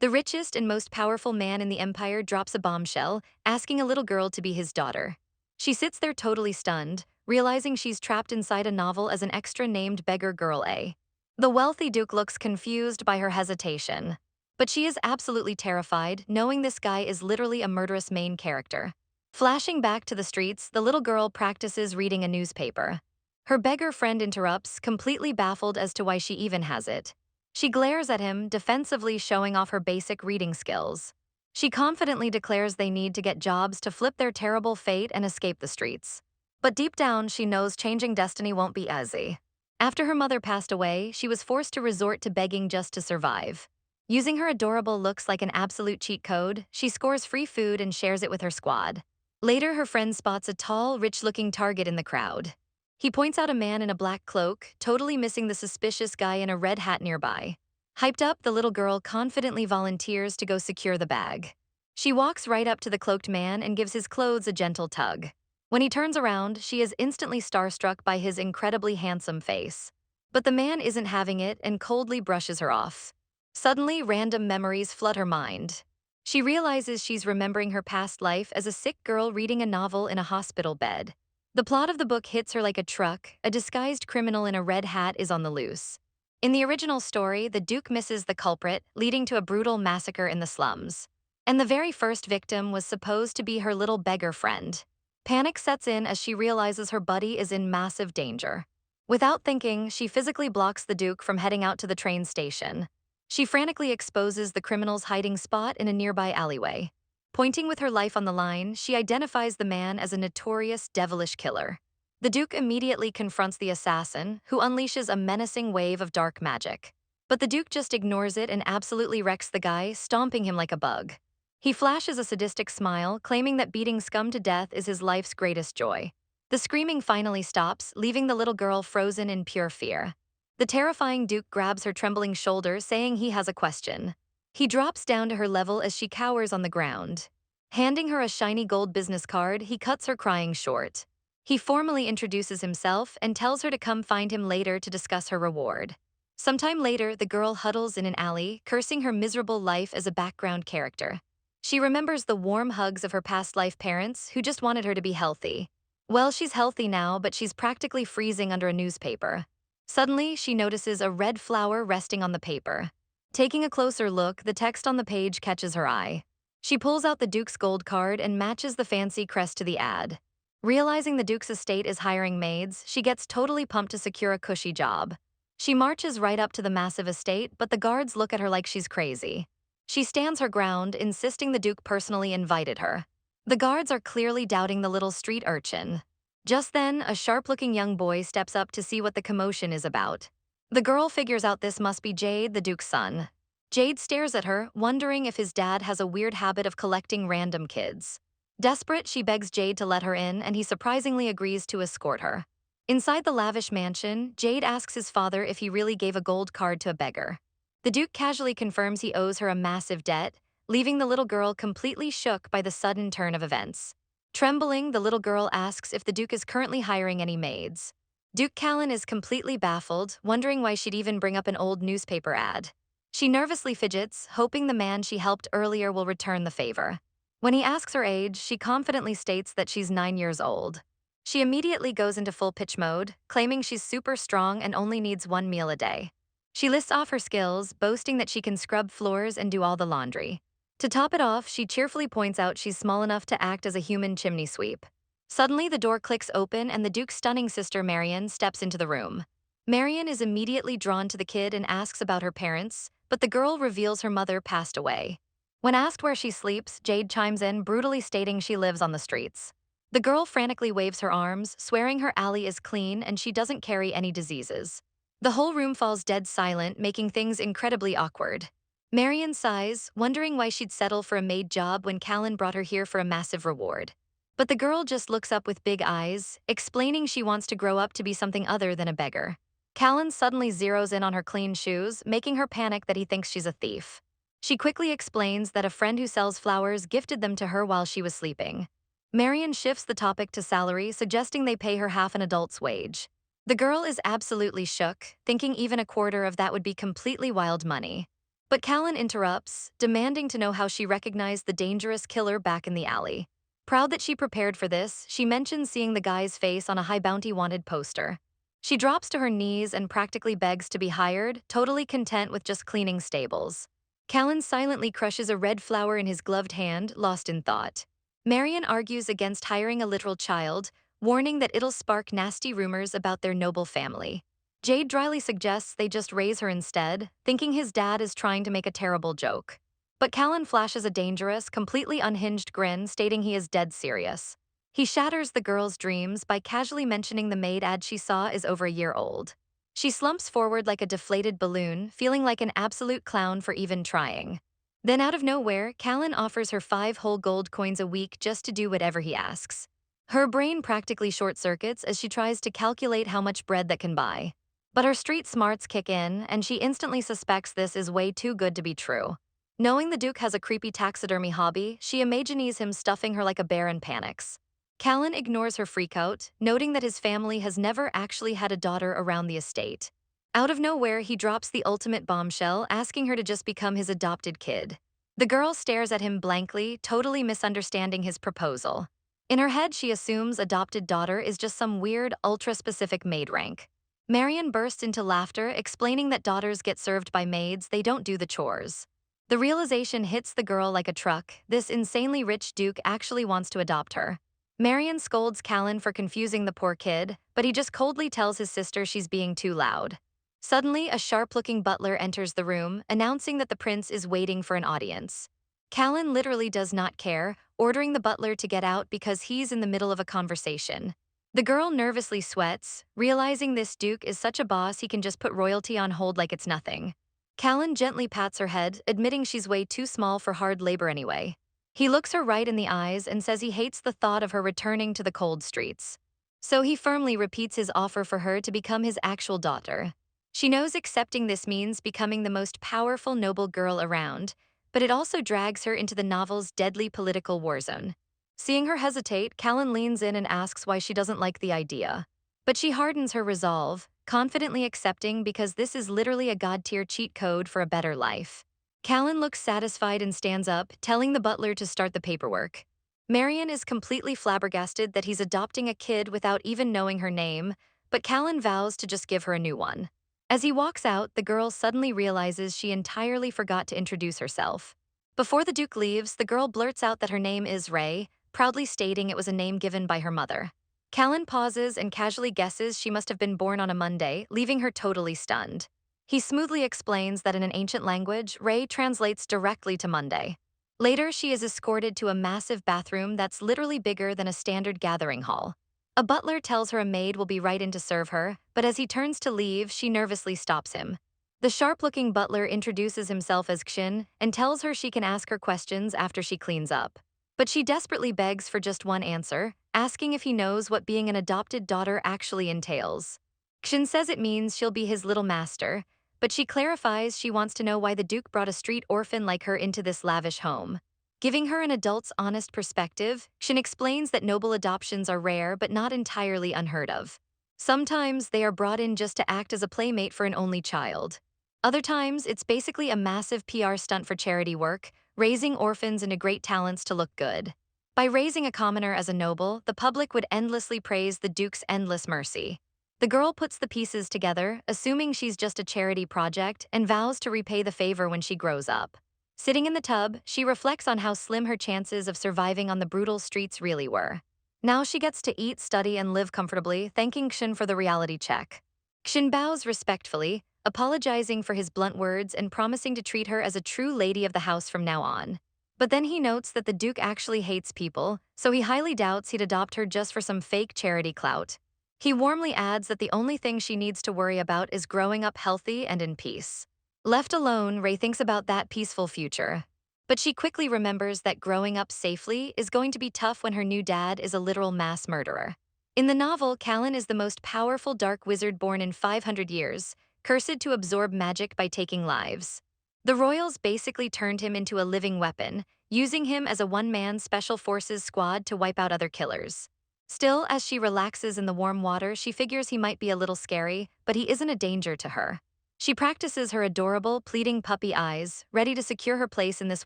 The richest and most powerful man in the empire drops a bombshell, asking a little girl to be his daughter. She sits there totally stunned, realizing she's trapped inside a novel as an extra named beggar girl A. The wealthy duke looks confused by her hesitation. But she is absolutely terrified, knowing this guy is literally a murderous main character. Flashing back to the streets, the little girl practices reading a newspaper. Her beggar friend interrupts, completely baffled as to why she even has it. She glares at him, defensively showing off her basic reading skills. She confidently declares they need to get jobs to flip their terrible fate and escape the streets. But deep down, she knows changing destiny won't be easy. After her mother passed away, she was forced to resort to begging just to survive. Using her adorable looks like an absolute cheat code, she scores free food and shares it with her squad. Later, her friend spots a tall, rich-looking target in the crowd. He points out a man in a black cloak, totally missing the suspicious guy in a red hat nearby. Hyped up, the little girl confidently volunteers to go secure the bag. She walks right up to the cloaked man and gives his clothes a gentle tug. When he turns around, she is instantly starstruck by his incredibly handsome face. But the man isn't having it and coldly brushes her off. Suddenly, random memories flood her mind. She realizes she's remembering her past life as a sick girl reading a novel in a hospital bed. The plot of the book hits her like a truck. A disguised criminal in a red hat is on the loose. In the original story, the Duke misses the culprit, leading to a brutal massacre in the slums. And the very first victim was supposed to be her little beggar friend. Panic sets in as she realizes her buddy is in massive danger. Without thinking, she physically blocks the Duke from heading out to the train station. She frantically exposes the criminal's hiding spot in a nearby alleyway. Pointing with her life on the line, she identifies the man as a notorious, devilish killer. The Duke immediately confronts the assassin, who unleashes a menacing wave of dark magic. But the Duke just ignores it and absolutely wrecks the guy, stomping him like a bug. He flashes a sadistic smile, claiming that beating scum to death is his life's greatest joy. The screaming finally stops, leaving the little girl frozen in pure fear. The terrifying Duke grabs her trembling shoulder, saying he has a question. He drops down to her level as she cowers on the ground. Handing her a shiny gold business card, he cuts her crying short. He formally introduces himself and tells her to come find him later to discuss her reward. Sometime later, the girl huddles in an alley, cursing her miserable life as a background character. She remembers the warm hugs of her past life parents who just wanted her to be healthy. Well, she's healthy now, but she's practically freezing under a newspaper. Suddenly, she notices a red flower resting on the paper. Taking a closer look, the text on the page catches her eye. She pulls out the Duke's gold card and matches the fancy crest to the ad. Realizing the Duke's estate is hiring maids, she gets totally pumped to secure a cushy job. She marches right up to the massive estate, but the guards look at her like she's crazy. She stands her ground, insisting the Duke personally invited her. The guards are clearly doubting the little street urchin. Just then, a sharp-looking young boy steps up to see what the commotion is about. The girl figures out this must be Jade, the Duke's son. Jade stares at her, wondering if his dad has a weird habit of collecting random kids. Desperate, she begs Jade to let her in, and he surprisingly agrees to escort her. Inside the lavish mansion, Jade asks his father if he really gave a gold card to a beggar. The Duke casually confirms he owes her a massive debt, leaving the little girl completely shook by the sudden turn of events. Trembling, the little girl asks if the Duke is currently hiring any maids. Duke Callan is completely baffled, wondering why she'd even bring up an old newspaper ad. She nervously fidgets, hoping the man she helped earlier will return the favor. When he asks her age, she confidently states that she's 9 years old. She immediately goes into full pitch mode, claiming she's super strong and only needs 1 meal a day. She lists off her skills, boasting that she can scrub floors and do all the laundry. To top it off, she cheerfully points out she's small enough to act as a human chimney sweep. Suddenly, the door clicks open and the Duke's stunning sister Marion steps into the room. Marion is immediately drawn to the kid and asks about her parents, but the girl reveals her mother passed away. When asked where she sleeps, Jade chimes in, brutally stating she lives on the streets. The girl frantically waves her arms, swearing her alley is clean and she doesn't carry any diseases. The whole room falls dead silent, making things incredibly awkward. Marion sighs, wondering why she'd settle for a maid job when Callan brought her here for a massive reward. But the girl just looks up with big eyes, explaining she wants to grow up to be something other than a beggar. Callan suddenly zeroes in on her clean shoes, making her panic that he thinks she's a thief. She quickly explains that a friend who sells flowers gifted them to her while she was sleeping. Marion shifts the topic to salary, suggesting they pay her half an adult's wage. The girl is absolutely shook, thinking even a quarter of that would be completely wild money. But Callan interrupts, demanding to know how she recognized the dangerous killer back in the alley. Proud that she prepared for this, she mentions seeing the guy's face on a high bounty wanted poster. She drops to her knees and practically begs to be hired, totally content with just cleaning stables. Callan silently crushes a red flower in his gloved hand, lost in thought. Marion argues against hiring a literal child, warning that it'll spark nasty rumors about their noble family. Jade dryly suggests they just raise her instead, thinking his dad is trying to make a terrible joke. But Callan flashes a dangerous, completely unhinged grin, stating he is dead serious. He shatters the girl's dreams by casually mentioning the maid ad she saw is over a year old. She slumps forward like a deflated balloon, feeling like an absolute clown for even trying. Then out of nowhere, Callan offers her 5 whole gold coins a week just to do whatever he asks. Her brain practically short-circuits as she tries to calculate how much bread that can buy. But her street smarts kick in, and she instantly suspects this is way too good to be true. Knowing the Duke has a creepy taxidermy hobby, she imagines him stuffing her like a bear and panics. Callan ignores her freakout, noting that his family has never actually had a daughter around the estate. Out of nowhere, he drops the ultimate bombshell, asking her to just become his adopted kid. The girl stares at him blankly, totally misunderstanding his proposal. In her head, she assumes adopted daughter is just some weird, ultra-specific maid rank. Marion bursts into laughter, explaining that daughters get served by maids, they don't do the chores. The realization hits the girl like a truck. This insanely rich Duke actually wants to adopt her. Marion scolds Callan for confusing the poor kid, but he just coldly tells his sister she's being too loud. Suddenly, a sharp-looking butler enters the room, announcing that the prince is waiting for an audience. Callan literally does not care, ordering the butler to get out because he's in the middle of a conversation. The girl nervously sweats, realizing this Duke is such a boss he can just put royalty on hold like it's nothing. Callan gently pats her head, admitting she's way too small for hard labor anyway. He looks her right in the eyes and says he hates the thought of her returning to the cold streets. So he firmly repeats his offer for her to become his actual daughter. She knows accepting this means becoming the most powerful noble girl around, but it also drags her into the novel's deadly political war zone. Seeing her hesitate, Callan leans in and asks why she doesn't like the idea. But she hardens her resolve, confidently accepting because this is literally a god-tier cheat code for a better life. Callan looks satisfied and stands up, telling the butler to start the paperwork. Marion is completely flabbergasted that he's adopting a kid without even knowing her name, but Callan vows to just give her a new one. As he walks out, the girl suddenly realizes she entirely forgot to introduce herself. Before the Duke leaves, the girl blurts out that her name is Ray, proudly stating it was a name given by her mother. Callan pauses and casually guesses she must have been born on a Monday, leaving her totally stunned. He smoothly explains that in an ancient language, Ray translates directly to Monday. Later, she is escorted to a massive bathroom that's literally bigger than a standard gathering hall. A butler tells her a maid will be right in to serve her, but as he turns to leave, she nervously stops him. The sharp-looking butler introduces himself as Kshin and tells her she can ask her questions after she cleans up. But she desperately begs for just one answer, asking if he knows what being an adopted daughter actually entails. Kshin says it means she'll be his little master, but she clarifies she wants to know why the Duke brought a street orphan like her into this lavish home. Giving her an adult's honest perspective, Kshin explains that noble adoptions are rare but not entirely unheard of. Sometimes they are brought in just to act as a playmate for an only child. Other times, it's basically a massive PR stunt for charity work, raising orphans into great talents to look good. By raising a commoner as a noble, the public would endlessly praise the Duke's endless mercy. The girl puts the pieces together, assuming she's just a charity project, and vows to repay the favor when she grows up. Sitting in the tub, she reflects on how slim her chances of surviving on the brutal streets really were. Now she gets to eat, study, and live comfortably, thanking Kshin for the reality check. Kshin bows respectfully, apologizing for his blunt words and promising to treat her as a true lady of the house from now on. But then he notes that the Duke actually hates people, so he highly doubts he'd adopt her just for some fake charity clout. He warmly adds that the only thing she needs to worry about is growing up healthy and in peace. Left alone, Ray thinks about that peaceful future. But she quickly remembers that growing up safely is going to be tough when her new dad is a literal mass murderer. In the novel, Callan is the most powerful dark wizard born in 500 years, cursed to absorb magic by taking lives. The royals basically turned him into a living weapon, using him as a one-man special forces squad to wipe out other killers. Still, as she relaxes in the warm water, she figures he might be a little scary, but he isn't a danger to her. She practices her adorable, pleading puppy eyes, ready to secure her place in this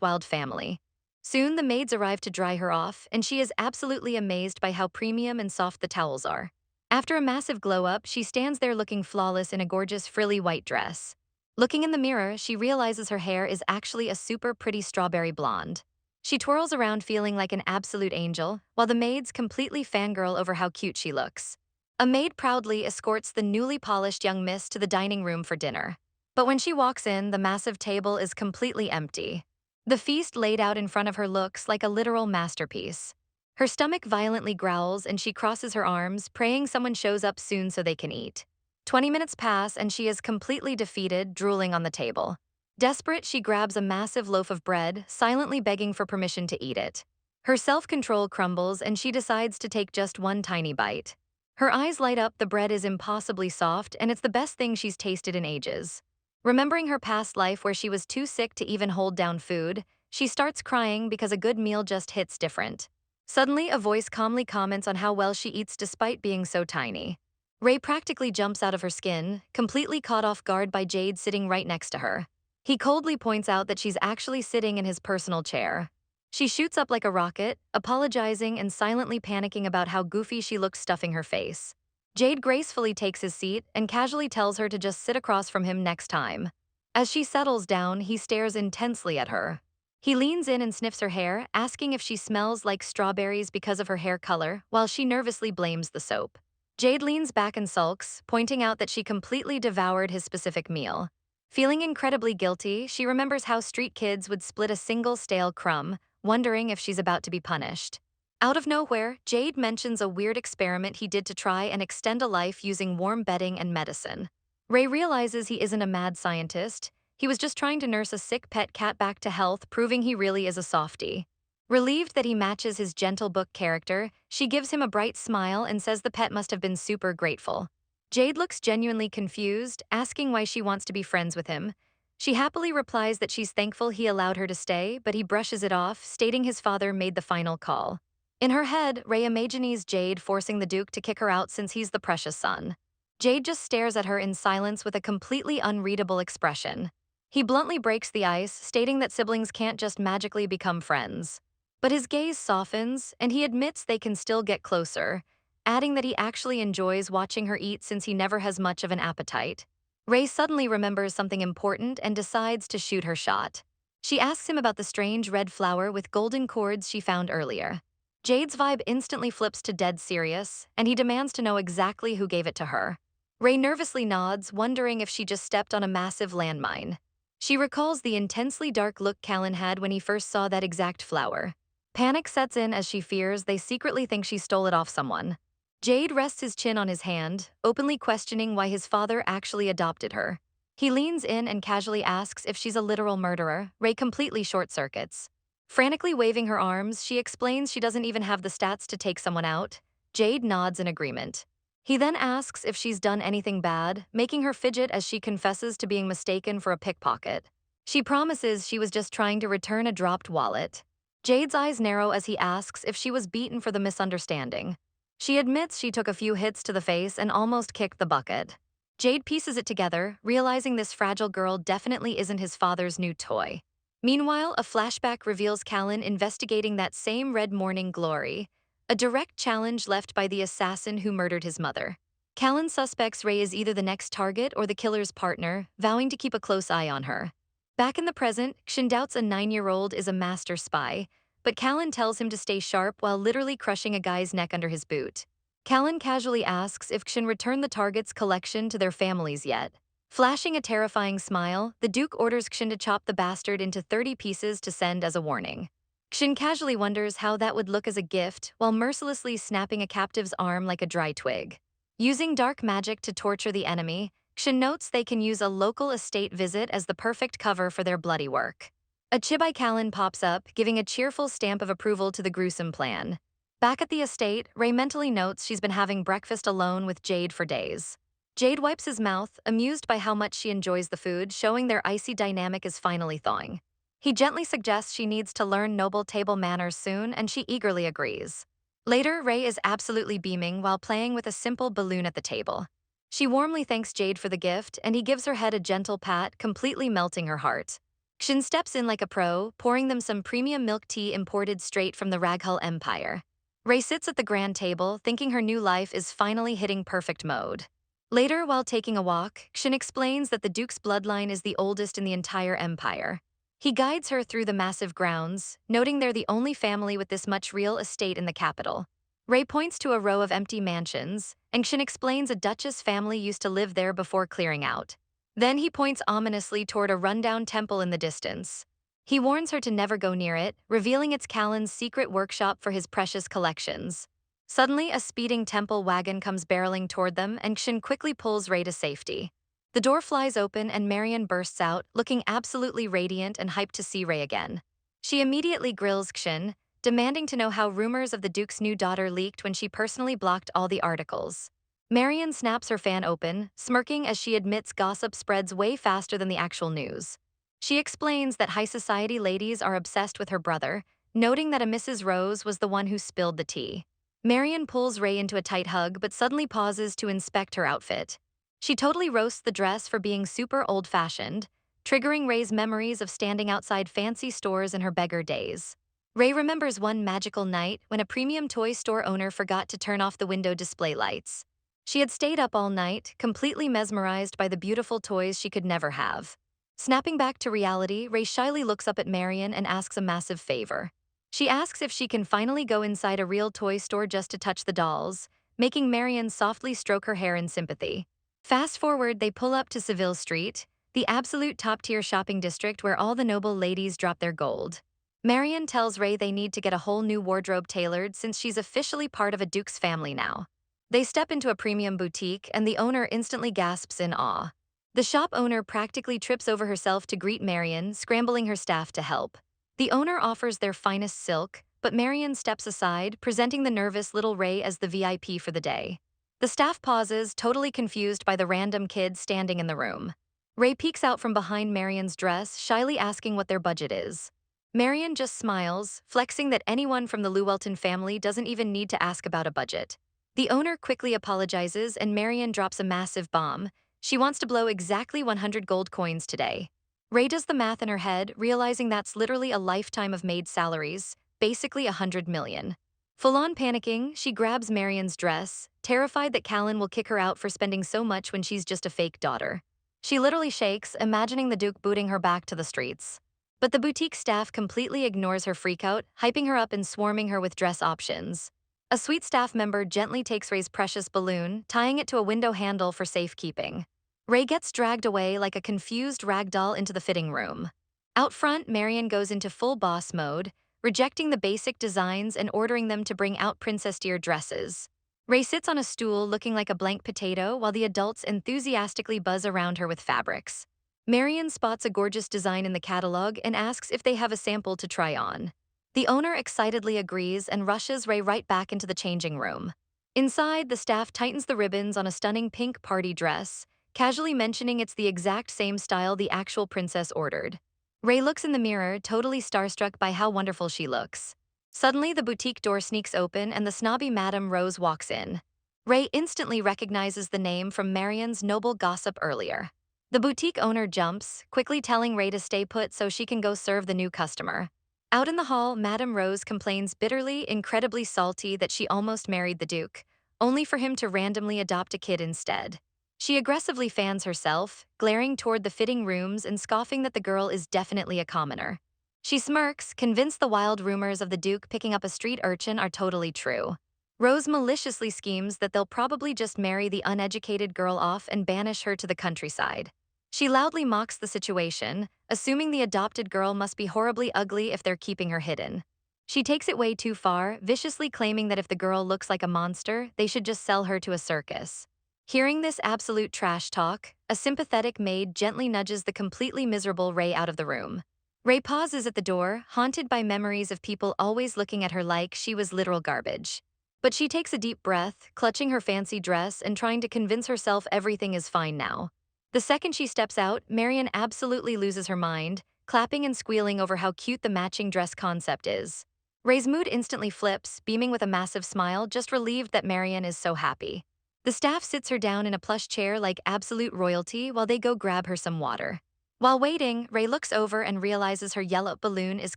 wild family. Soon, the maids arrive to dry her off, and she is absolutely amazed by how premium and soft the towels are. After a massive glow-up, she stands there looking flawless in a gorgeous frilly white dress. Looking in the mirror, she realizes her hair is actually a super pretty strawberry blonde. She twirls around feeling like an absolute angel, while the maids completely fangirl over how cute she looks. A maid proudly escorts the newly polished young miss to the dining room for dinner. But when she walks in, the massive table is completely empty. The feast laid out in front of her looks like a literal masterpiece. Her stomach violently growls and she crosses her arms, praying someone shows up soon so they can eat. 20 minutes pass and she is completely defeated, drooling on the table. Desperate, she grabs a massive loaf of bread, silently begging for permission to eat it. Her self-control crumbles and she decides to take just one tiny bite. Her eyes light up, the bread is impossibly soft, and it's the best thing she's tasted in ages. Remembering her past life where she was too sick to even hold down food, she starts crying because a good meal just hits different. Suddenly, a voice calmly comments on how well she eats despite being so tiny. Ray practically jumps out of her skin, completely caught off guard by Jade sitting right next to her. He coldly points out that she's actually sitting in his personal chair. She shoots up like a rocket, apologizing and silently panicking about how goofy she looks stuffing her face. Jade gracefully takes his seat and casually tells her to just sit across from him next time. As she settles down, he stares intensely at her. He leans in and sniffs her hair, asking if she smells like strawberries because of her hair color, while she nervously blames the soap. Jade leans back and sulks, pointing out that she completely devoured his specific meal. Feeling incredibly guilty, she remembers how street kids would split a single stale crumb, wondering if she's about to be punished. Out of nowhere, Jade mentions a weird experiment he did to try and extend a life using warm bedding and medicine. Ray realizes he isn't a mad scientist. He was just trying to nurse a sick pet cat back to health, proving he really is a softie. Relieved that he matches his gentle book character, she gives him a bright smile and says the pet must have been super grateful. Jade looks genuinely confused, asking why she wants to be friends with him. She happily replies that she's thankful he allowed her to stay, but he brushes it off, stating his father made the final call. In her head, Ray imagines Jade forcing the Duke to kick her out since he's the precious son. Jade just stares at her in silence with a completely unreadable expression. He bluntly breaks the ice, stating that siblings can't just magically become friends. But his gaze softens, and he admits they can still get closer, adding that he actually enjoys watching her eat since he never has much of an appetite. Ray suddenly remembers something important and decides to shoot her shot. She asks him about the strange red flower with golden cords she found earlier. Jade's vibe instantly flips to dead serious, and he demands to know exactly who gave it to her. Ray nervously nods, wondering if she just stepped on a massive landmine. She recalls the intensely dark look Callan had when he first saw that exact flower. Panic sets in as she fears they secretly think she stole it off someone. Jade rests his chin on his hand, openly questioning why his father actually adopted her. He leans in and casually asks if she's a literal murderer. Ray completely short-circuits. Frantically waving her arms, she explains she doesn't even have the stats to take someone out. Jade nods in agreement. He then asks if she's done anything bad, making her fidget as she confesses to being mistaken for a pickpocket. She promises she was just trying to return a dropped wallet. Jade's eyes narrow as he asks if she was beaten for the misunderstanding. She admits she took a few hits to the face and almost kicked the bucket. Jade pieces it together, realizing this fragile girl definitely isn't his father's new toy. Meanwhile, a flashback reveals Callan investigating that same Red Morning Glory, a direct challenge left by the assassin who murdered his mother. Callan suspects Ray is either the next target or the killer's partner, vowing to keep a close eye on her. Back in the present, Kshin doubts a 9-year-old is a master spy, but Callan tells him to stay sharp while literally crushing a guy's neck under his boot. Callan casually asks if Kshin returned the target's collection to their families yet. Flashing a terrifying smile, the Duke orders Kshin to chop the bastard into 30 pieces to send as a warning. Kshin casually wonders how that would look as a gift while mercilessly snapping a captive's arm like a dry twig. Using dark magic to torture the enemy, Kshin notes they can use a local estate visit as the perfect cover for their bloody work. A chibi Callan pops up, giving a cheerful stamp of approval to the gruesome plan. Back at the estate, Ray mentally notes she's been having breakfast alone with Jade for days. Jade wipes his mouth, amused by how much she enjoys the food, showing their icy dynamic is finally thawing. He gently suggests she needs to learn noble table manners soon, and she eagerly agrees. Later, Ray is absolutely beaming while playing with a simple balloon at the table. She warmly thanks Jade for the gift, and he gives her head a gentle pat, completely melting her heart. Kshin steps in like a pro, pouring them some premium milk tea imported straight from the Raghul Empire. Ray sits at the grand table, thinking her new life is finally hitting perfect mode. Later, while taking a walk, Kshin explains that the Duke's bloodline is the oldest in the entire empire. He guides her through the massive grounds, noting they're the only family with this much real estate in the capital. Ray points to a row of empty mansions, and Kshin explains a Duchess family used to live there before clearing out. Then he points ominously toward a rundown temple in the distance. He warns her to never go near it, revealing it's Callan's secret workshop for his precious collections. Suddenly, a speeding temple wagon comes barreling toward them, and Kshin quickly pulls Ray to safety. The door flies open and Marion bursts out, looking absolutely radiant and hyped to see Ray again. She immediately grills Kshin, demanding to know how rumors of the Duke's new daughter leaked when she personally blocked all the articles. Marion snaps her fan open, smirking as she admits gossip spreads way faster than the actual news. She explains that high society ladies are obsessed with her brother, noting that a Mrs. Rose was the one who spilled the tea. Marion pulls Ray into a tight hug but suddenly pauses to inspect her outfit. She totally roasts the dress for being super old-fashioned, triggering Ray's memories of standing outside fancy stores in her beggar days. Ray remembers one magical night when a premium toy store owner forgot to turn off the window display lights. She had stayed up all night, completely mesmerized by the beautiful toys she could never have. Snapping back to reality, Ray shyly looks up at Marion and asks a massive favor. She asks if she can finally go inside a real toy store just to touch the dolls, making Marion softly stroke her hair in sympathy. Fast forward, they pull up to Seville Street, the absolute top-tier shopping district where all the noble ladies drop their gold. Marion tells Ray they need to get a whole new wardrobe tailored since she's officially part of a Duke's family now. They step into a premium boutique and the owner instantly gasps in awe. The shop owner practically trips over herself to greet Marion, scrambling her staff to help. The owner offers their finest silk, but Marion steps aside, presenting the nervous little Ray as the VIP for the day. The staff pauses, totally confused by the random kid standing in the room. Ray peeks out from behind Marion's dress, shyly asking what their budget is. Marion just smiles, flexing that anyone from the Llewellyn family doesn't even need to ask about a budget. The owner quickly apologizes and Marion drops a massive bomb. She wants to blow exactly 100 gold coins today. Ray does the math in her head, realizing that's literally a lifetime of maid salaries, basically 100 million. Full-on panicking, she grabs Marion's dress, terrified that Callan will kick her out for spending so much when she's just a fake daughter. She literally shakes, imagining the Duke booting her back to the streets. But the boutique staff completely ignores her freakout, hyping her up and swarming her with dress options. A sweet staff member gently takes Ray's precious balloon, tying it to a window handle for safekeeping. Ray gets dragged away like a confused rag doll into the fitting room. Out front, Marion goes into full boss mode, rejecting the basic designs and ordering them to bring out princess-tier dresses. Ray sits on a stool looking like a blank potato while the adults enthusiastically buzz around her with fabrics. Marion spots a gorgeous design in the catalog and asks if they have a sample to try on. The owner excitedly agrees and rushes Ray right back into the changing room. Inside, the staff tightens the ribbons on a stunning pink party dress, casually mentioning it's the exact same style the actual princess ordered. Ray looks in the mirror, totally starstruck by how wonderful she looks. Suddenly, the boutique door sneaks open and the snobby Madame Rose walks in. Ray instantly recognizes the name from Marion's noble gossip earlier. The boutique owner jumps, quickly telling Ray to stay put so she can go serve the new customer. Out in the hall, Madame Rose complains bitterly, incredibly salty that she almost married the Duke, only for him to randomly adopt a kid instead. She aggressively fans herself, glaring toward the fitting rooms and scoffing that the girl is definitely a commoner. She smirks, convinced the wild rumors of the Duke picking up a street urchin are totally true. Rose maliciously schemes that they'll probably just marry the uneducated girl off and banish her to the countryside. She loudly mocks the situation, assuming the adopted girl must be horribly ugly if they're keeping her hidden. She takes it way too far, viciously claiming that if the girl looks like a monster, they should just sell her to a circus. Hearing this absolute trash talk, a sympathetic maid gently nudges the completely miserable Ray out of the room. Ray pauses at the door, haunted by memories of people always looking at her like she was literal garbage. But she takes a deep breath, clutching her fancy dress and trying to convince herself everything is fine now. The second she steps out, Marion absolutely loses her mind, clapping and squealing over how cute the matching dress concept is. Ray's mood instantly flips, beaming with a massive smile, just relieved that Marion is so happy. The staff sits her down in a plush chair like absolute royalty while they go grab her some water. While waiting, Ray looks over and realizes her yellow balloon is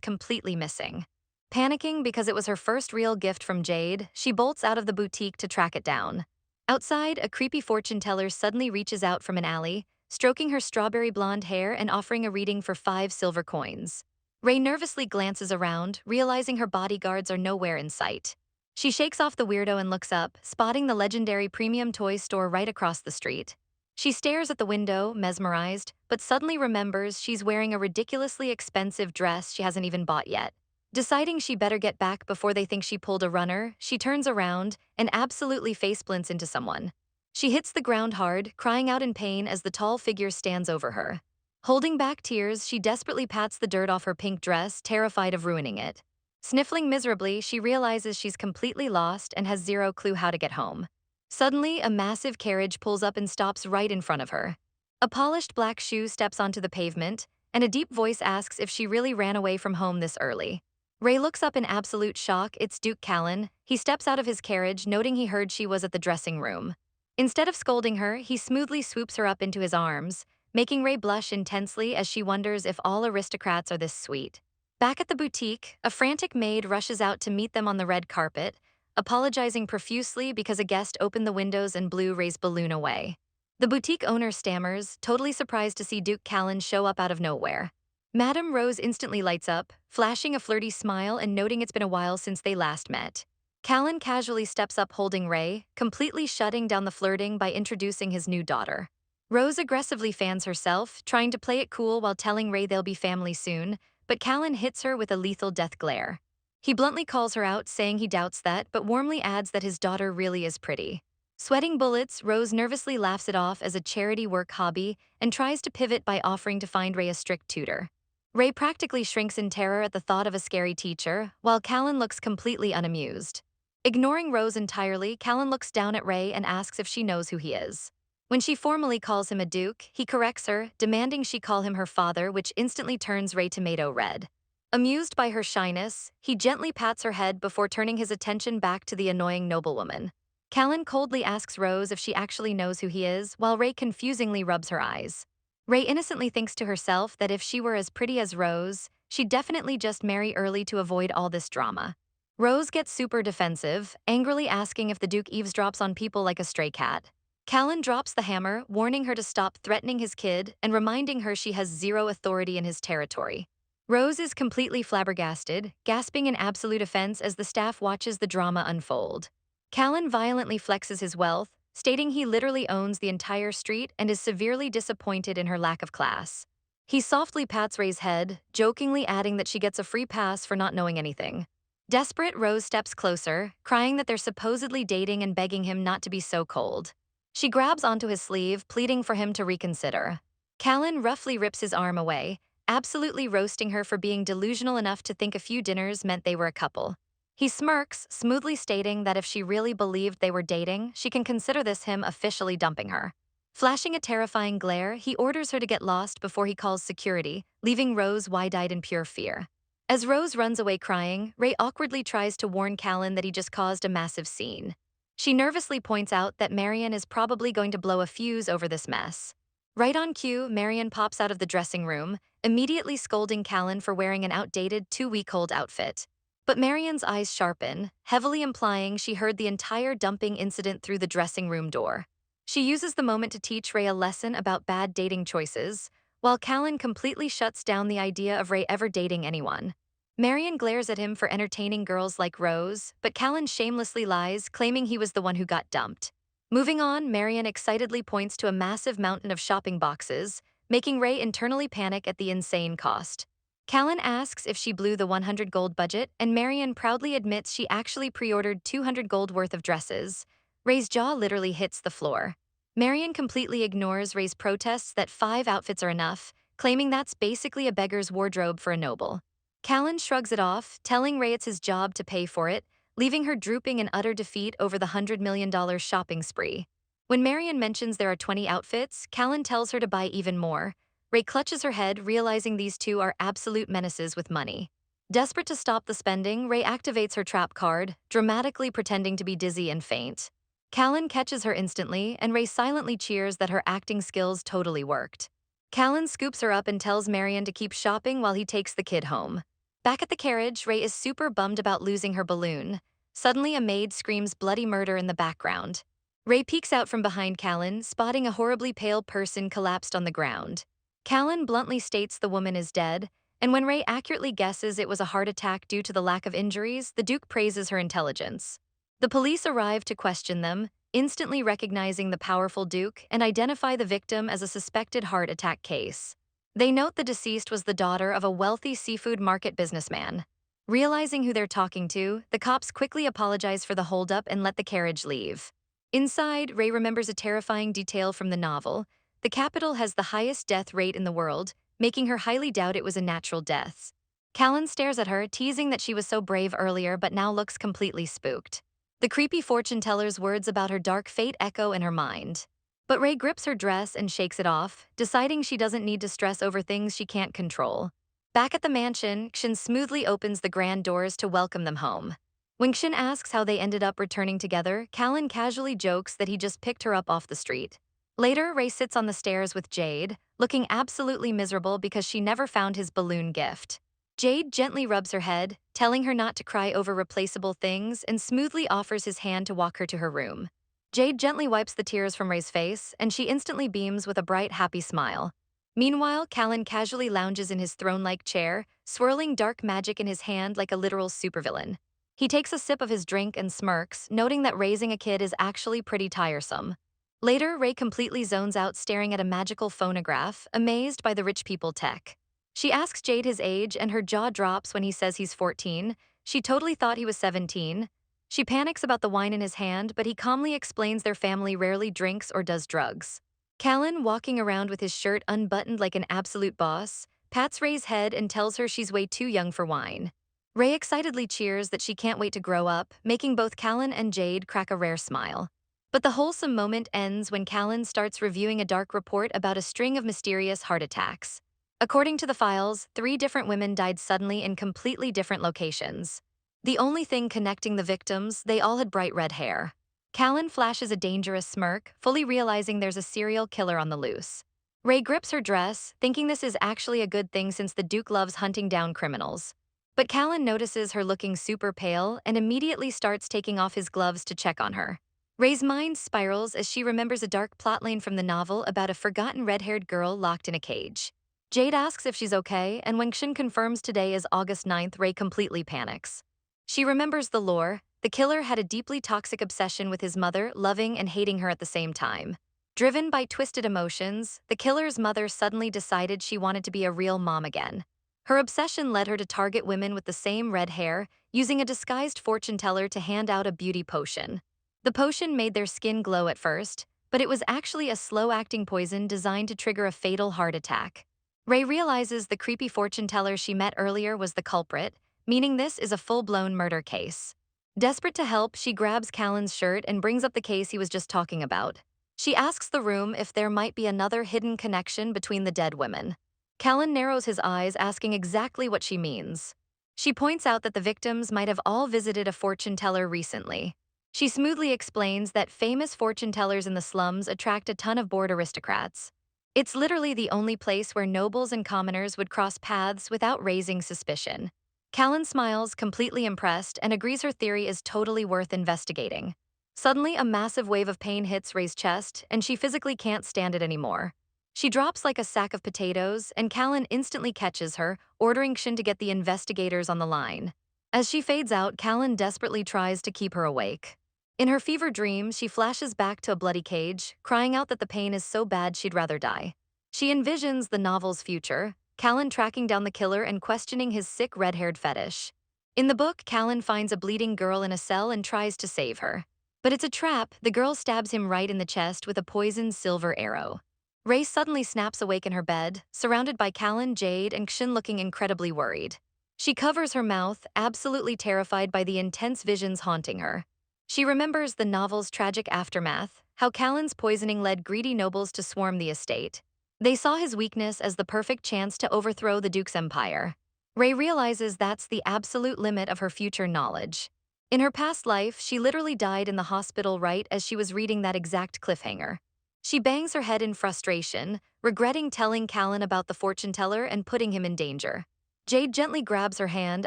completely missing. Panicking because it was her first real gift from Jade, she bolts out of the boutique to track it down. Outside, a creepy fortune teller suddenly reaches out from an alley, stroking her strawberry blonde hair and offering a reading for 5 silver coins. Ray nervously glances around, realizing her bodyguards are nowhere in sight. She shakes off the weirdo and looks up, spotting the legendary premium toy store right across the street. She stares at the window, mesmerized, but suddenly remembers she's wearing a ridiculously expensive dress she hasn't even bought yet. Deciding she better get back before they think she pulled a runner, she turns around and absolutely faceplints into someone. She hits the ground hard, crying out in pain as the tall figure stands over her. Holding back tears, she desperately pats the dirt off her pink dress, terrified of ruining it. Sniffling miserably, she realizes she's completely lost and has zero clue how to get home. Suddenly, a massive carriage pulls up and stops right in front of her. A polished black shoe steps onto the pavement, and a deep voice asks if she really ran away from home this early. Ray looks up in absolute shock. It's Duke Callan. He steps out of his carriage, noting he heard she was at the dressing room. Instead of scolding her, he smoothly swoops her up into his arms, making Ray blush intensely as she wonders if all aristocrats are this sweet. Back at the boutique, a frantic maid rushes out to meet them on the red carpet, apologizing profusely because a guest opened the windows and blew Ray's balloon away. The boutique owner stammers, totally surprised to see Duke Callan show up out of nowhere. Madame Rose instantly lights up, flashing a flirty smile and noting it's been a while since they last met. Callan casually steps up holding Ray, completely shutting down the flirting by introducing his new daughter. Rose aggressively fans herself, trying to play it cool while telling Ray they'll be family soon, but Callan hits her with a lethal death glare. He bluntly calls her out, saying he doubts that, but warmly adds that his daughter really is pretty. Sweating bullets, Rose nervously laughs it off as a charity work hobby and tries to pivot by offering to find Ray a strict tutor. Ray practically shrinks in terror at the thought of a scary teacher, while Callan looks completely unamused. Ignoring Rose entirely, Callan looks down at Ray and asks if she knows who he is. When she formally calls him a duke, he corrects her, demanding she call him her father, which instantly turns Ray tomato red. Amused by her shyness, he gently pats her head before turning his attention back to the annoying noblewoman. Callan coldly asks Rose if she actually knows who he is, while Ray confusingly rubs her eyes. Ray innocently thinks to herself that if she were as pretty as Rose, she'd definitely just marry early to avoid all this drama. Rose gets super defensive, angrily asking if the Duke eavesdrops on people like a stray cat. Callan drops the hammer, warning her to stop threatening his kid and reminding her she has zero authority in his territory. Rose is completely flabbergasted, gasping in absolute offense as the staff watches the drama unfold. Callan violently flexes his wealth, stating he literally owns the entire street and is severely disappointed in her lack of class. He softly pats Ray's head, jokingly adding that she gets a free pass for not knowing anything. Desperate, Rose steps closer, crying that they're supposedly dating and begging him not to be so cold. She grabs onto his sleeve, pleading for him to reconsider. Callan roughly rips his arm away, absolutely roasting her for being delusional enough to think a few dinners meant they were a couple. He smirks, smoothly stating that if she really believed they were dating, she can consider this him officially dumping her. Flashing a terrifying glare, he orders her to get lost before he calls security, leaving Rose wide-eyed in pure fear. As Rose runs away crying, Ray awkwardly tries to warn Callan that he just caused a massive scene. She nervously points out that Marian is probably going to blow a fuse over this mess. Right on cue, Marian pops out of the dressing room, immediately scolding Callan for wearing an outdated, two-week-old outfit. But Marian's eyes sharpen, heavily implying she heard the entire dumping incident through the dressing room door. She uses the moment to teach Ray a lesson about bad dating choices, while Callan completely shuts down the idea of Ray ever dating anyone. Marian glares at him for entertaining girls like Rose, but Callan shamelessly lies, claiming he was the one who got dumped. Moving on, Marian excitedly points to a massive mountain of shopping boxes, making Ray internally panic at the insane cost. Callan asks if she blew the 100 gold budget, and Marian proudly admits she actually pre-ordered 200 gold worth of dresses. Ray's jaw literally hits the floor. Marian completely ignores Ray's protests that 5 outfits are enough, claiming that's basically a beggar's wardrobe for a noble. Callan shrugs it off, telling Ray it's his job to pay for it, leaving her drooping in utter defeat over the $100 million shopping spree. When Marian mentions there are 20 outfits, Callan tells her to buy even more. Ray clutches her head, realizing these two are absolute menaces with money. Desperate to stop the spending, Ray activates her trap card, dramatically pretending to be dizzy and faint. Callan catches her instantly, and Ray silently cheers that her acting skills totally worked. Callan scoops her up and tells Marion to keep shopping while he takes the kid home. Back at the carriage, Ray is super bummed about losing her balloon. Suddenly, a maid screams bloody murder in the background. Ray peeks out from behind Callan, spotting a horribly pale person collapsed on the ground. Callan bluntly states the woman is dead, and when Ray accurately guesses it was a heart attack due to the lack of injuries, the Duke praises her intelligence. The police arrive to question them, instantly recognizing the powerful Duke, and identify the victim as a suspected heart attack case. They note the deceased was the daughter of a wealthy seafood market businessman. Realizing who they're talking to, the cops quickly apologize for the holdup and let the carriage leave. Inside, Ray remembers a terrifying detail from the novel. The capital has the highest death rate in the world, making her highly doubt it was a natural death. Callan stares at her, teasing that she was so brave earlier but now looks completely spooked. The creepy fortune teller's words about her dark fate echo in her mind. But Ray grips her dress and shakes it off, deciding she doesn't need to stress over things she can't control. Back at the mansion, Xin smoothly opens the grand doors to welcome them home. When Xin asks how they ended up returning together, Callan casually jokes that he just picked her up off the street. Later, Ray sits on the stairs with Jade, looking absolutely miserable because she never found his balloon gift. Jade gently rubs her head, telling her not to cry over replaceable things, and smoothly offers his hand to walk her to her room. Jade gently wipes the tears from Ray's face, and she instantly beams with a bright, happy smile. Meanwhile, Callan casually lounges in his throne-like chair, swirling dark magic in his hand like a literal supervillain. He takes a sip of his drink and smirks, noting that raising a kid is actually pretty tiresome. Later, Ray completely zones out staring at a magical phonograph, amazed by the rich people tech. She asks Jade his age, and her jaw drops when he says he's 14. She totally thought he was 17. She panics about the wine in his hand, but he calmly explains their family rarely drinks or does drugs. Callan, walking around with his shirt unbuttoned like an absolute boss, pats Ray's head and tells her she's way too young for wine. Ray excitedly cheers that she can't wait to grow up, making both Callan and Jade crack a rare smile. But the wholesome moment ends when Callan starts reviewing a dark report about a string of mysterious heart attacks. According to the files, 3 different women died suddenly in completely different locations. The only thing connecting the victims, they all had bright red hair. Callan flashes a dangerous smirk, fully realizing there's a serial killer on the loose. Ray grips her dress, thinking this is actually a good thing since the Duke loves hunting down criminals. But Callan notices her looking super pale and immediately starts taking off his gloves to check on her. Ray's mind spirals as she remembers a dark plotline from the novel about a forgotten red-haired girl locked in a cage. Jade asks if she's okay, and when Xin confirms today is August 9th, Ray completely panics. She remembers the lore. The killer had a deeply toxic obsession with his mother, loving and hating her at the same time. Driven by twisted emotions, the killer's mother suddenly decided she wanted to be a real mom again. Her obsession led her to target women with the same red hair, using a disguised fortune teller to hand out a beauty potion. The potion made their skin glow at first, but it was actually a slow-acting poison designed to trigger a fatal heart attack. Ray realizes the creepy fortune teller she met earlier was the culprit, meaning this is a full-blown murder case. Desperate to help, she grabs Callan's shirt and brings up the case he was just talking about. She asks the room if there might be another hidden connection between the dead women. Callan narrows his eyes, asking exactly what she means. She points out that the victims might have all visited a fortune teller recently. She smoothly explains that famous fortune tellers in the slums attract a ton of bored aristocrats. It's literally the only place where nobles and commoners would cross paths without raising suspicion. Callan smiles, completely impressed, and agrees her theory is totally worth investigating. Suddenly, a massive wave of pain hits Ray's chest, and she physically can't stand it anymore. She drops like a sack of potatoes, and Callan instantly catches her, ordering Xin to get the investigators on the line. As she fades out, Callan desperately tries to keep her awake. In her fever dream, she flashes back to a bloody cage, crying out that the pain is so bad she'd rather die. She envisions the novel's future, Callan tracking down the killer and questioning his sick red-haired fetish. In the book, Callan finds a bleeding girl in a cell and tries to save her. But it's a trap. The girl stabs him right in the chest with a poisoned silver arrow. Ray suddenly snaps awake in her bed, surrounded by Callan, Jade, and Xin looking incredibly worried. She covers her mouth, absolutely terrified by the intense visions haunting her. She remembers the novel's tragic aftermath, how Callan's poisoning led greedy nobles to swarm the estate. They saw his weakness as the perfect chance to overthrow the Duke's empire. Ray realizes that's the absolute limit of her future knowledge. In her past life, she literally died in the hospital right as she was reading that exact cliffhanger. She bangs her head in frustration, regretting telling Callan about the fortune teller and putting him in danger. Jade gently grabs her hand,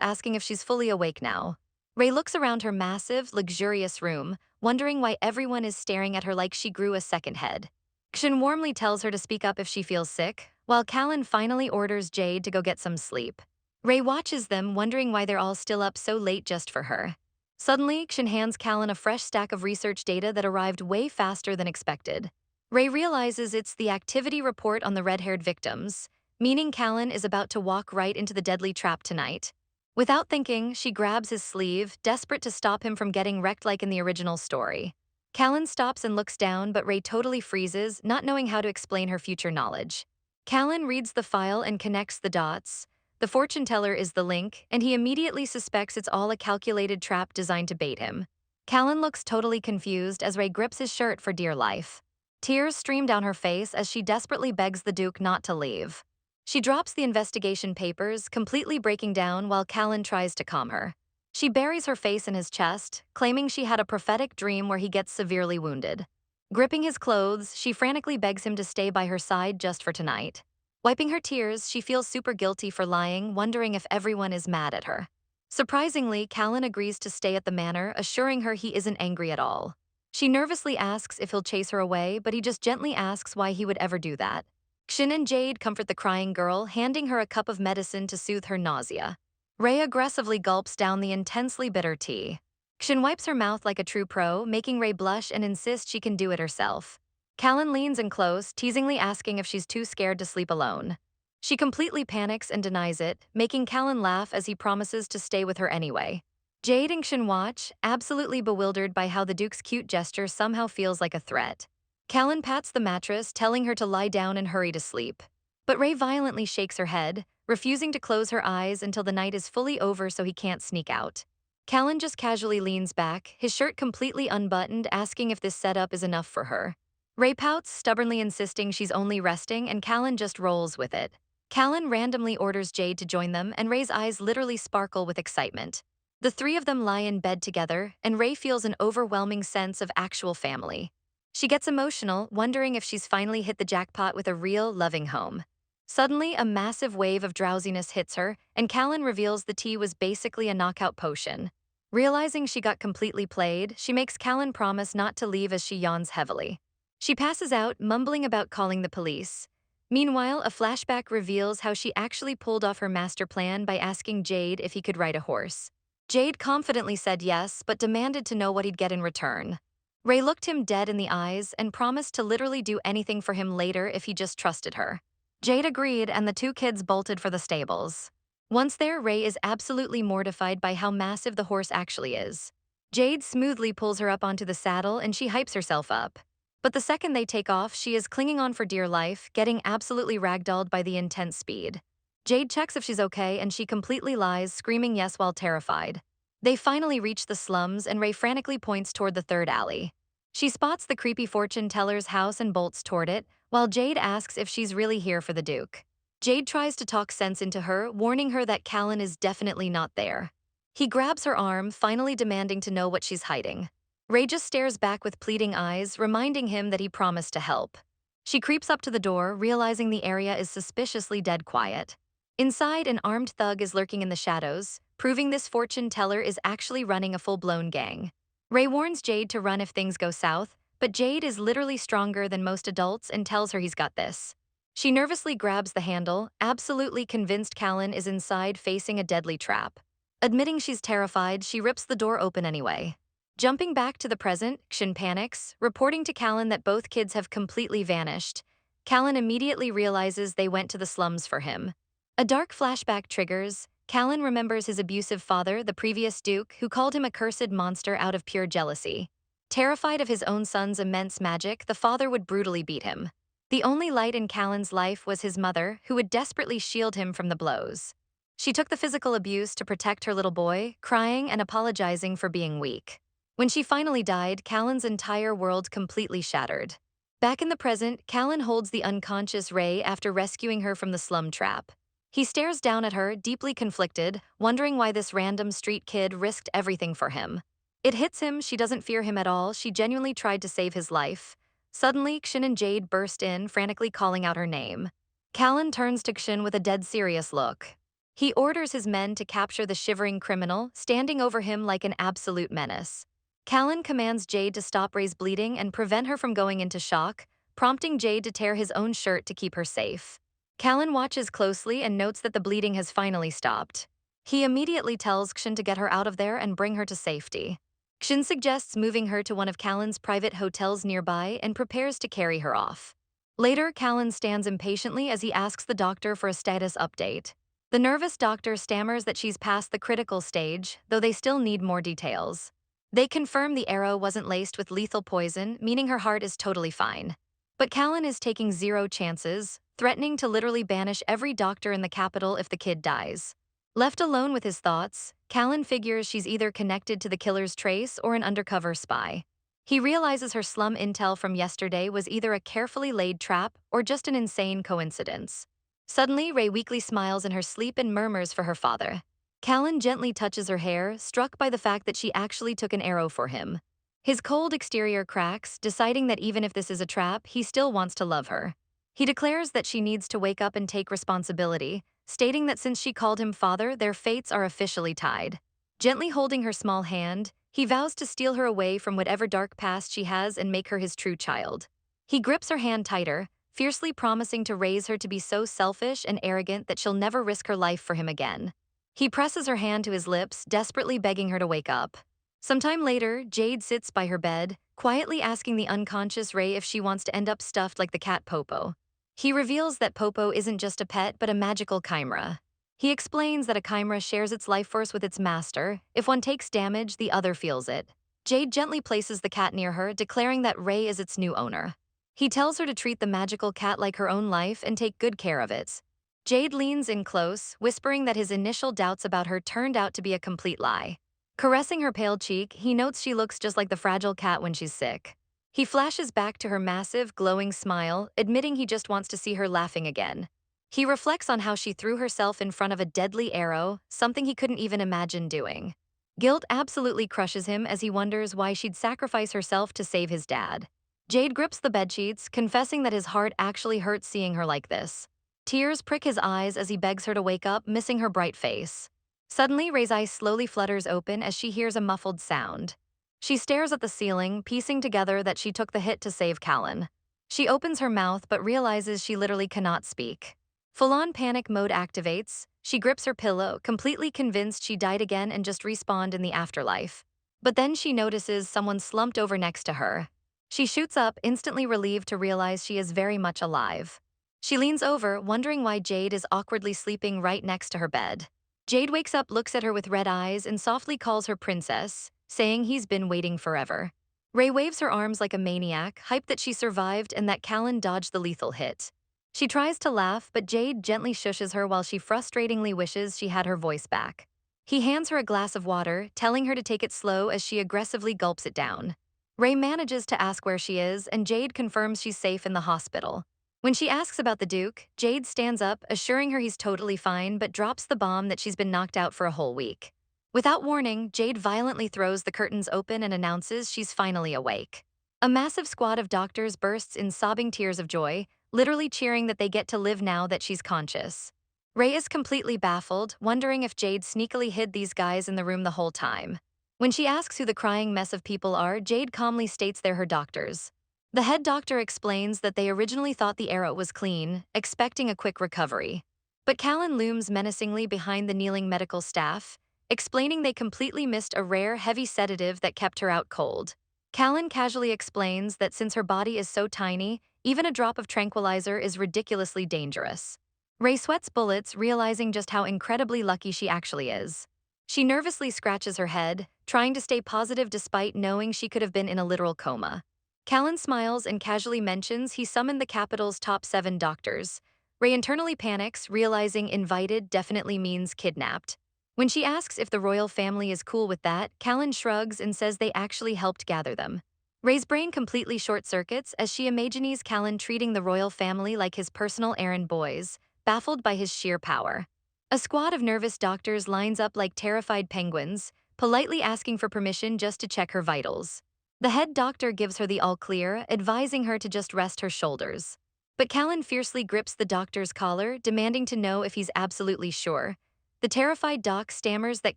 asking if she's fully awake now. Ray looks around her massive, luxurious room, wondering why everyone is staring at her like she grew a second head. Kshin warmly tells her to speak up if she feels sick, while Callan finally orders Jade to go get some sleep. Ray watches them, wondering why they're all still up so late just for her. Suddenly, Kshin hands Callan a fresh stack of research data that arrived way faster than expected. Ray realizes it's the activity report on the red-haired victims, meaning Callan is about to walk right into the deadly trap tonight. Without thinking, she grabs his sleeve, desperate to stop him from getting wrecked like in the original story. Callan stops and looks down, but Ray totally freezes, not knowing how to explain her future knowledge. Callan reads the file and connects the dots. The fortune teller is the link, and he immediately suspects it's all a calculated trap designed to bait him. Callan looks totally confused as Ray grips his shirt for dear life. Tears stream down her face as she desperately begs the Duke not to leave. She drops the investigation papers, completely breaking down while Callan tries to calm her. She buries her face in his chest, claiming she had a prophetic dream where he gets severely wounded. Gripping his clothes, she frantically begs him to stay by her side just for tonight. Wiping her tears, she feels super guilty for lying, wondering if everyone is mad at her. Surprisingly, Callan agrees to stay at the manor, assuring her he isn't angry at all. She nervously asks if he'll chase her away, but he just gently asks why he would ever do that. Kshin and Jade comfort the crying girl, handing her a cup of medicine to soothe her nausea. Ray aggressively gulps down the intensely bitter tea. Kshin wipes her mouth like a true pro, making Ray blush and insist she can do it herself. Callan leans in close, teasingly asking if she's too scared to sleep alone. She completely panics and denies it, making Callan laugh as he promises to stay with her anyway. Jade and Kshin watch, absolutely bewildered by how the Duke's cute gesture somehow feels like a threat. Callan pats the mattress, telling her to lie down and hurry to sleep. But Ray violently shakes her head, refusing to close her eyes until the night is fully over so he can't sneak out. Callan just casually leans back, his shirt completely unbuttoned, asking if this setup is enough for her. Ray pouts, stubbornly insisting she's only resting, and Callan just rolls with it. Callan randomly orders Jade to join them, and Ray's eyes literally sparkle with excitement. The three of them lie in bed together, and Ray feels an overwhelming sense of actual family. She gets emotional, wondering if she's finally hit the jackpot with a real, loving home. Suddenly, a massive wave of drowsiness hits her, and Callan reveals the tea was basically a knockout potion. Realizing she got completely played, she makes Callan promise not to leave as she yawns heavily. She passes out, mumbling about calling the police. Meanwhile, a flashback reveals how she actually pulled off her master plan by asking Jade if he could ride a horse. Jade confidently said yes, but demanded to know what he'd get in return. Ray looked him dead in the eyes and promised to literally do anything for him later if he just trusted her. Jade agreed, and the two kids bolted for the stables. Once there, Ray is absolutely mortified by how massive the horse actually is. Jade smoothly pulls her up onto the saddle and she hypes herself up. But the second they take off, she is clinging on for dear life, getting absolutely ragdolled by the intense speed. Jade checks if she's okay and she completely lies, screaming yes while terrified. They finally reach the slums and Ray frantically points toward the third alley. She spots the creepy fortune teller's house and bolts toward it, while Jade asks if she's really here for the Duke. Jade tries to talk sense into her, warning her that Callan is definitely not there. He grabs her arm, finally demanding to know what she's hiding. Ray just stares back with pleading eyes, reminding him that he promised to help. She creeps up to the door, realizing the area is suspiciously dead quiet. Inside, an armed thug is lurking in the shadows, proving this fortune teller is actually running a full-blown gang. Ray warns Jade to run if things go south, but Jade is literally stronger than most adults and tells her he's got this. She nervously grabs the handle, absolutely convinced Callan is inside facing a deadly trap. Admitting she's terrified, she rips the door open anyway. Jumping back to the present, Kshin panics, reporting to Callan that both kids have completely vanished. Callan immediately realizes they went to the slums for him. A dark flashback triggers. Callan remembers his abusive father, the previous Duke, who called him a cursed monster out of pure jealousy. Terrified of his own son's immense magic, the father would brutally beat him. The only light in Callan's life was his mother, who would desperately shield him from the blows. She took the physical abuse to protect her little boy, crying and apologizing for being weak. When she finally died, Callan's entire world completely shattered. Back in the present, Callan holds the unconscious Ray after rescuing her from the slum trap. He stares down at her, deeply conflicted, wondering why this random street kid risked everything for him. It hits him she doesn't fear him at all, she genuinely tried to save his life. Suddenly, Xin and Jade burst in, frantically calling out her name. Callan turns to Xin with a dead serious look. He orders his men to capture the shivering criminal, standing over him like an absolute menace. Callan commands Jade to stop Ray's bleeding and prevent her from going into shock, prompting Jade to tear his own shirt to keep her safe. Callan watches closely and notes that the bleeding has finally stopped. He immediately tells Xin to get her out of there and bring her to safety. Xin suggests moving her to one of Callan's private hotels nearby and prepares to carry her off. Later, Callan stands impatiently as he asks the doctor for a status update. The nervous doctor stammers that she's past the critical stage, though they still need more details. They confirm the arrow wasn't laced with lethal poison, meaning her heart is totally fine. But Callan is taking zero chances, threatening to literally banish every doctor in the capital if the kid dies. Left alone with his thoughts, Callan figures she's either connected to the killer's trace or an undercover spy. He realizes her slum intel from yesterday was either a carefully laid trap or just an insane coincidence. Suddenly, Ray weakly smiles in her sleep and murmurs for her father. Callan gently touches her hair, struck by the fact that she actually took an arrow for him. His cold exterior cracks, deciding that even if this is a trap, he still wants to love her. He declares that she needs to wake up and take responsibility, stating that since she called him father, their fates are officially tied. Gently holding her small hand, he vows to steal her away from whatever dark past she has and make her his true child. He grips her hand tighter, fiercely promising to raise her to be so selfish and arrogant that she'll never risk her life for him again. He presses her hand to his lips, desperately begging her to wake up. Sometime later, Jade sits by her bed, quietly asking the unconscious Ray if she wants to end up stuffed like the cat Popo. He reveals that Popo isn't just a pet but a magical chimera. He explains that a chimera shares its life force with its master. If one takes damage, the other feels it. Jade gently places the cat near her, declaring that Ray is its new owner. He tells her to treat the magical cat like her own life and take good care of it. Jade leans in close, whispering that his initial doubts about her turned out to be a complete lie. Caressing her pale cheek, he notes she looks just like the fragile cat when she's sick. He flashes back to her massive, glowing smile, admitting he just wants to see her laughing again. He reflects on how she threw herself in front of a deadly arrow, something he couldn't even imagine doing. Guilt absolutely crushes him as he wonders why she'd sacrifice herself to save his dad. Jade grips the bedsheets, confessing that his heart actually hurts seeing her like this. Tears prick his eyes as he begs her to wake up, missing her bright face. Suddenly, Ray's eye slowly flutters open as she hears a muffled sound. She stares at the ceiling, piecing together that she took the hit to save Callan. She opens her mouth but realizes she literally cannot speak. Full-on panic mode activates. She grips her pillow, completely convinced she died again and just respawned in the afterlife. But then she notices someone slumped over next to her. She shoots up, instantly relieved to realize she is very much alive. She leans over, wondering why Jade is awkwardly sleeping right next to her bed. Jade wakes up, looks at her with red eyes, and softly calls her princess, saying he's been waiting forever. Ray waves her arms like a maniac, hyped that she survived and that Callan dodged the lethal hit. She tries to laugh, but Jade gently shushes her while she frustratingly wishes she had her voice back. He hands her a glass of water, telling her to take it slow as she aggressively gulps it down. Ray manages to ask where she is, and Jade confirms she's safe in the hospital. When she asks about the Duke, Jade stands up, assuring her he's totally fine, but drops the bomb that she's been knocked out for a whole week. Without warning, Jade violently throws the curtains open and announces she's finally awake. A massive squad of doctors bursts in sobbing tears of joy, literally cheering that they get to live now that she's conscious. Ray is completely baffled, wondering if Jade sneakily hid these guys in the room the whole time. When she asks who the crying mess of people are, Jade calmly states they're her doctors. The head doctor explains that they originally thought the arrow was clean, expecting a quick recovery. But Callan looms menacingly behind the kneeling medical staff, explaining they completely missed a rare, heavy sedative that kept her out cold. Callan casually explains that since her body is so tiny, even a drop of tranquilizer is ridiculously dangerous. Ray sweats bullets, realizing just how incredibly lucky she actually is. She nervously scratches her head, trying to stay positive despite knowing she could have been in a literal coma. Callan smiles and casually mentions he summoned the capital's top 7 doctors. Ray internally panics, realizing invited definitely means kidnapped. When she asks if the royal family is cool with that, Callan shrugs and says they actually helped gather them. Ray's brain completely short-circuits as she imagines Callan treating the royal family like his personal errand boys, baffled by his sheer power. A squad of nervous doctors lines up like terrified penguins, politely asking for permission just to check her vitals. The head doctor gives her the all clear, advising her to just rest her shoulders. But Callan fiercely grips the doctor's collar, demanding to know if he's absolutely sure. The terrified doc stammers that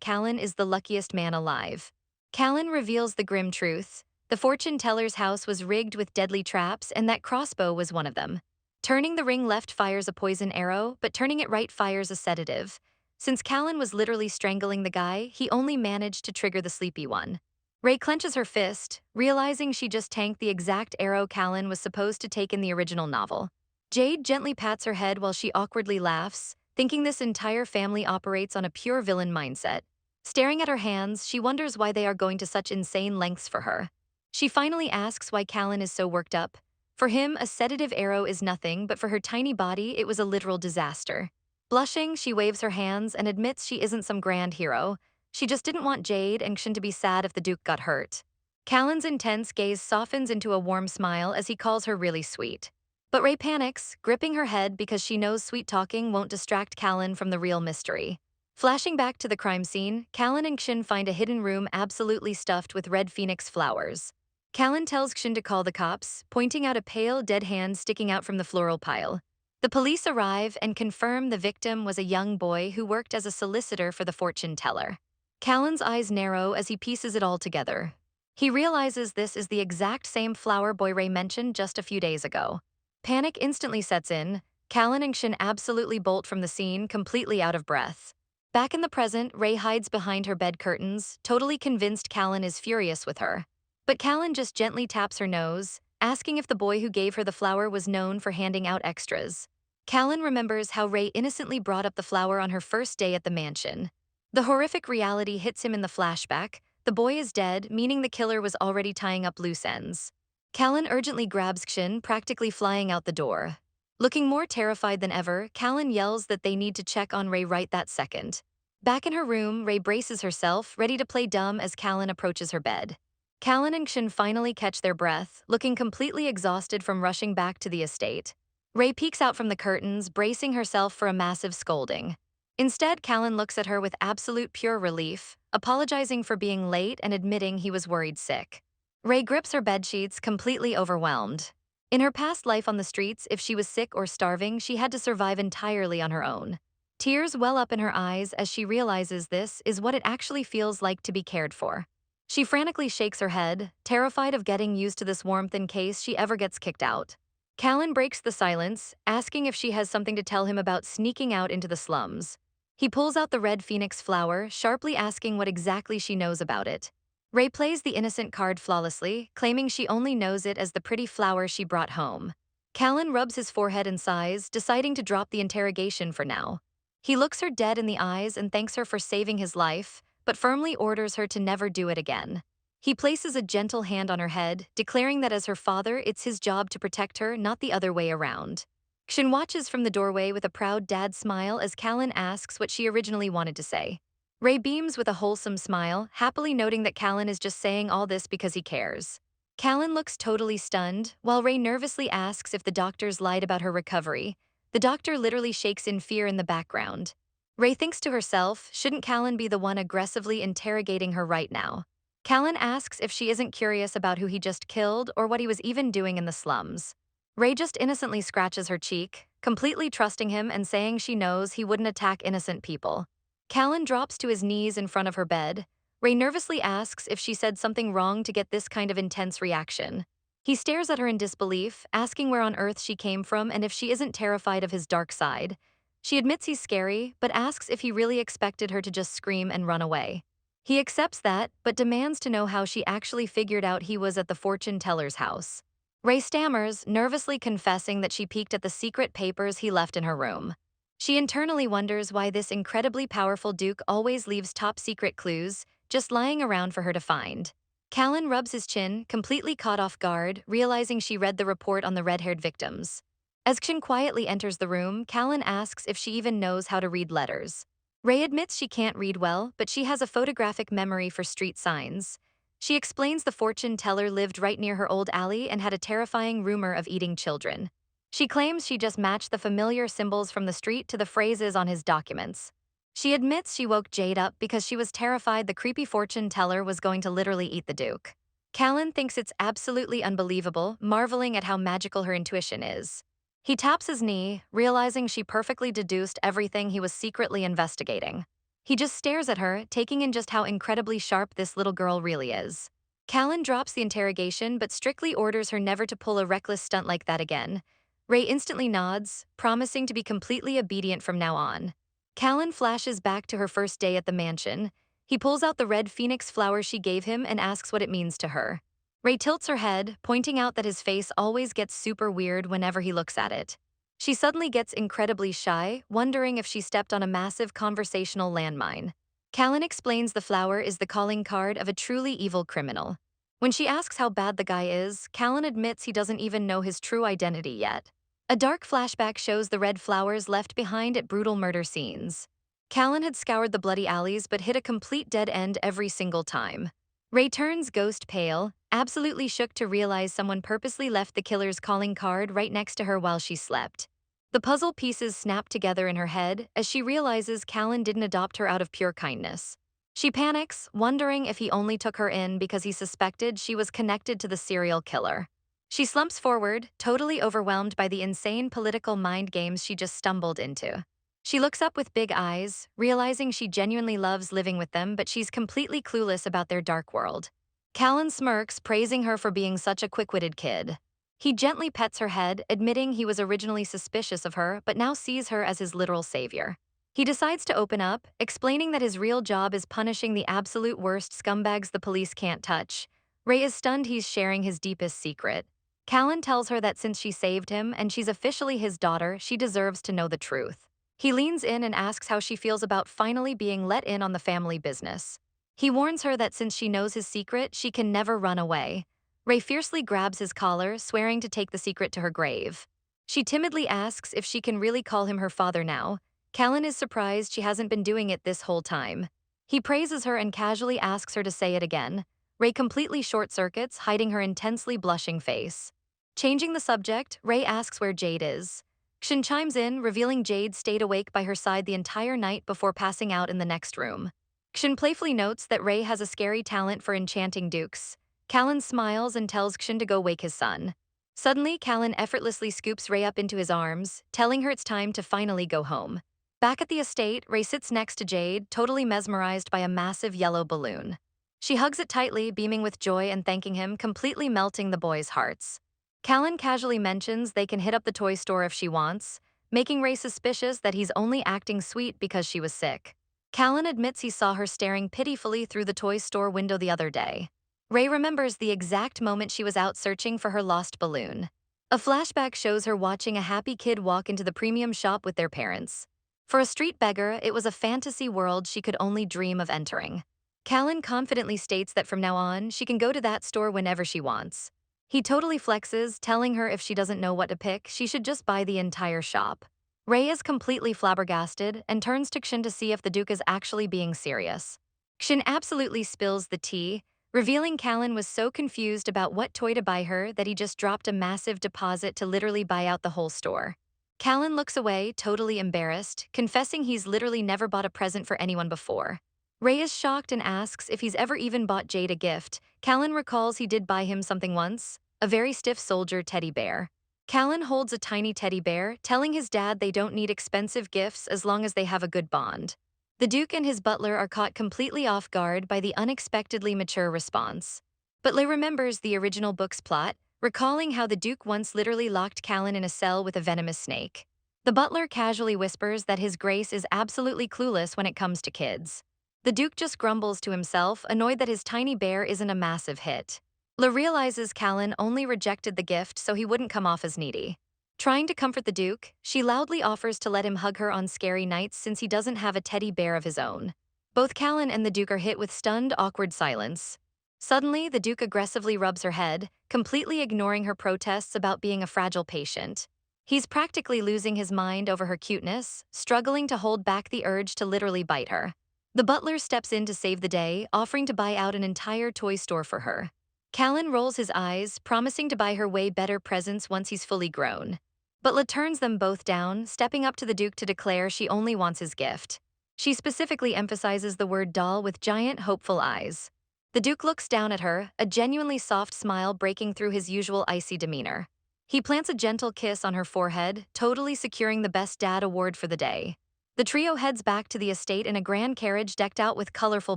Callan is the luckiest man alive. Callan reveals the grim truth. The fortune teller's house was rigged with deadly traps, and that crossbow was one of them. Turning the ring left fires a poison arrow, but turning it right fires a sedative. Since Callan was literally strangling the guy, he only managed to trigger the sleepy one. Ray clenches her fist, realizing she just tanked the exact arrow Callan was supposed to take in the original novel. Jade gently pats her head while she awkwardly laughs, thinking this entire family operates on a pure villain mindset. Staring at her hands, she wonders why they are going to such insane lengths for her. She finally asks why Callan is so worked up. For him, a sedative arrow is nothing, but for her tiny body, it was a literal disaster. Blushing, she waves her hands and admits she isn't some grand hero. She just didn't want Jade and Kshin to be sad if the Duke got hurt. Callan's intense gaze softens into a warm smile as he calls her really sweet. But Ray panics, gripping her head because she knows sweet talking won't distract Callan from the real mystery. Flashing back to the crime scene, Callan and Kshin find a hidden room absolutely stuffed with red phoenix flowers. Callan tells Kshin to call the cops, pointing out a pale, dead hand sticking out from the floral pile. The police arrive and confirm the victim was a young boy who worked as a solicitor for the fortune teller. Callan's eyes narrow as he pieces it all together. He realizes this is the exact same flower boy Ray mentioned just a few days ago. Panic instantly sets in. Callan and Kshin absolutely bolt from the scene, completely out of breath. Back in the present, Ray hides behind her bed curtains, totally convinced Callan is furious with her. But Callan just gently taps her nose, asking if the boy who gave her the flower was known for handing out extras. Callan remembers how Ray innocently brought up the flower on her first day at the mansion. The horrific reality hits him in the flashback. The boy is dead, meaning the killer was already tying up loose ends. Callan urgently grabs Kshin, practically flying out the door. Looking more terrified than ever, Callan yells that they need to check on Ray right that second. Back in her room, Ray braces herself, ready to play dumb as Callan approaches her bed. Callan and Kshin finally catch their breath, looking completely exhausted from rushing back to the estate. Ray peeks out from the curtains, bracing herself for a massive scolding. Instead, Callan looks at her with absolute pure relief, apologizing for being late and admitting he was worried sick. Ray grips her bedsheets, completely overwhelmed. In her past life on the streets, if she was sick or starving, she had to survive entirely on her own. Tears well up in her eyes as she realizes this is what it actually feels like to be cared for. She frantically shakes her head, terrified of getting used to this warmth in case she ever gets kicked out. Callan breaks the silence, asking if she has something to tell him about sneaking out into the slums. He pulls out the red phoenix flower, sharply asking what exactly she knows about it. Ray plays the innocent card flawlessly, claiming she only knows it as the pretty flower she brought home. Callan rubs his forehead and sighs, deciding to drop the interrogation for now. He looks her dead in the eyes and thanks her for saving his life, but firmly orders her to never do it again. He places a gentle hand on her head, declaring that as her father, it's his job to protect her, not the other way around. Kshin watches from the doorway with a proud dad smile as Callan asks what she originally wanted to say. Ray beams with a wholesome smile, happily noting that Callan is just saying all this because he cares. Callan looks totally stunned, while Ray nervously asks if the doctors lied about her recovery. The doctor literally shakes in fear in the background. Ray thinks to herself, shouldn't Callan be the one aggressively interrogating her right now? Callan asks if she isn't curious about who he just killed or what he was even doing in the slums. Ray just innocently scratches her cheek, completely trusting him and saying she knows he wouldn't attack innocent people. Callan drops to his knees in front of her bed. Ray nervously asks if she said something wrong to get this kind of intense reaction. He stares at her in disbelief, asking where on earth she came from and if she isn't terrified of his dark side. She admits he's scary, but asks if he really expected her to just scream and run away. He accepts that, but demands to know how she actually figured out he was at the fortune teller's house. Ray stammers, nervously confessing that she peeked at the secret papers he left in her room. She internally wonders why this incredibly powerful Duke always leaves top-secret clues, just lying around for her to find. Callan rubs his chin, completely caught off guard, realizing she read the report on the red-haired victims. As Kshin quietly enters the room, Callan asks if she even knows how to read letters. Ray admits she can't read well, but she has a photographic memory for street signs. She explains the fortune teller lived right near her old alley and had a terrifying rumor of eating children. She claims she just matched the familiar symbols from the street to the phrases on his documents. She admits she woke Jade up because she was terrified the creepy fortune teller was going to literally eat the Duke. Callan thinks it's absolutely unbelievable, marveling at how magical her intuition is. He taps his knee, realizing she perfectly deduced everything he was secretly investigating. He just stares at her, taking in just how incredibly sharp this little girl really is. Callan drops the interrogation but strictly orders her never to pull a reckless stunt like that again. Ray instantly nods, promising to be completely obedient from now on. Callan flashes back to her first day at the mansion. He pulls out the red phoenix flower she gave him and asks what it means to her. Ray tilts her head, pointing out that his face always gets super weird whenever he looks at it. She suddenly gets incredibly shy, wondering if she stepped on a massive conversational landmine. Callan explains the flower is the calling card of a truly evil criminal. When she asks how bad the guy is, Callan admits he doesn't even know his true identity yet. A dark flashback shows the red flowers left behind at brutal murder scenes. Callan had scoured the bloody alleys but hit a complete dead end every single time. Ray turns ghost pale, absolutely shook to realize someone purposely left the killer's calling card right next to her while she slept. The puzzle pieces snap together in her head as she realizes Callan didn't adopt her out of pure kindness. She panics, wondering if he only took her in because he suspected she was connected to the serial killer. She slumps forward, totally overwhelmed by the insane political mind games she just stumbled into. She looks up with big eyes, realizing she genuinely loves living with them, but she's completely clueless about their dark world. Callan smirks, praising her for being such a quick-witted kid. He gently pets her head, admitting he was originally suspicious of her, but now sees her as his literal savior. He decides to open up, explaining that his real job is punishing the absolute worst scumbags the police can't touch. Ray is stunned he's sharing his deepest secret. Callan tells her that since she saved him and she's officially his daughter, she deserves to know the truth. He leans in and asks how she feels about finally being let in on the family business. He warns her that since she knows his secret, she can never run away. Ray fiercely grabs his collar, swearing to take the secret to her grave. She timidly asks if she can really call him her father now. Callan is surprised she hasn't been doing it this whole time. He praises her and casually asks her to say it again. Ray completely short-circuits, hiding her intensely blushing face. Changing the subject, Ray asks where Jade is. Kshin chimes in, revealing Jade stayed awake by her side the entire night before passing out in the next room. Kshin playfully notes that Ray has a scary talent for enchanting dukes. Callan smiles and tells Kshin to go wake his son. Suddenly, Callan effortlessly scoops Ray up into his arms, telling her it's time to finally go home. Back at the estate, Ray sits next to Jade, totally mesmerized by a massive yellow balloon. She hugs it tightly, beaming with joy and thanking him, completely melting the boys' hearts. Callan casually mentions they can hit up the toy store if she wants, making Ray suspicious that he's only acting sweet because she was sick. Callan admits he saw her staring pitifully through the toy store window the other day. Ray remembers the exact moment she was out searching for her lost balloon. A flashback shows her watching a happy kid walk into the premium shop with their parents. For a street beggar, it was a fantasy world she could only dream of entering. Callan confidently states that from now on, she can go to that store whenever she wants. He totally flexes, telling her if she doesn't know what to pick, she should just buy the entire shop. Ray is completely flabbergasted and turns to Kshin to see if the Duke is actually being serious. Kshin absolutely spills the tea, revealing Callan was so confused about what toy to buy her that he just dropped a massive deposit to literally buy out the whole store. Callan looks away, totally embarrassed, confessing he's literally never bought a present for anyone before. Ray is shocked and asks if he's ever even bought Jade a gift. Callan recalls he did buy him something once, a very stiff soldier teddy bear. Callan holds a tiny teddy bear, telling his dad they don't need expensive gifts as long as they have a good bond. The Duke and his butler are caught completely off guard by the unexpectedly mature response. Butler remembers the original book's plot, recalling how the Duke once literally locked Callan in a cell with a venomous snake. The butler casually whispers that His Grace is absolutely clueless when it comes to kids. The Duke just grumbles to himself, annoyed that his tiny bear isn't a massive hit. La realizes Callan only rejected the gift so he wouldn't come off as needy. Trying to comfort the Duke, she loudly offers to let him hug her on scary nights since he doesn't have a teddy bear of his own. Both Callan and the Duke are hit with stunned, awkward silence. Suddenly, the Duke aggressively rubs her head, completely ignoring her protests about being a fragile patient. He's practically losing his mind over her cuteness, struggling to hold back the urge to literally bite her. The butler steps in to save the day, offering to buy out an entire toy store for her. Callan rolls his eyes, promising to buy her way better presents once he's fully grown. But La turns them both down, stepping up to the Duke to declare she only wants his gift. She specifically emphasizes the word doll with giant, hopeful eyes. The Duke looks down at her, a genuinely soft smile breaking through his usual icy demeanor. He plants a gentle kiss on her forehead, totally securing the Best Dad award for the day. The trio heads back to the estate in a grand carriage decked out with colorful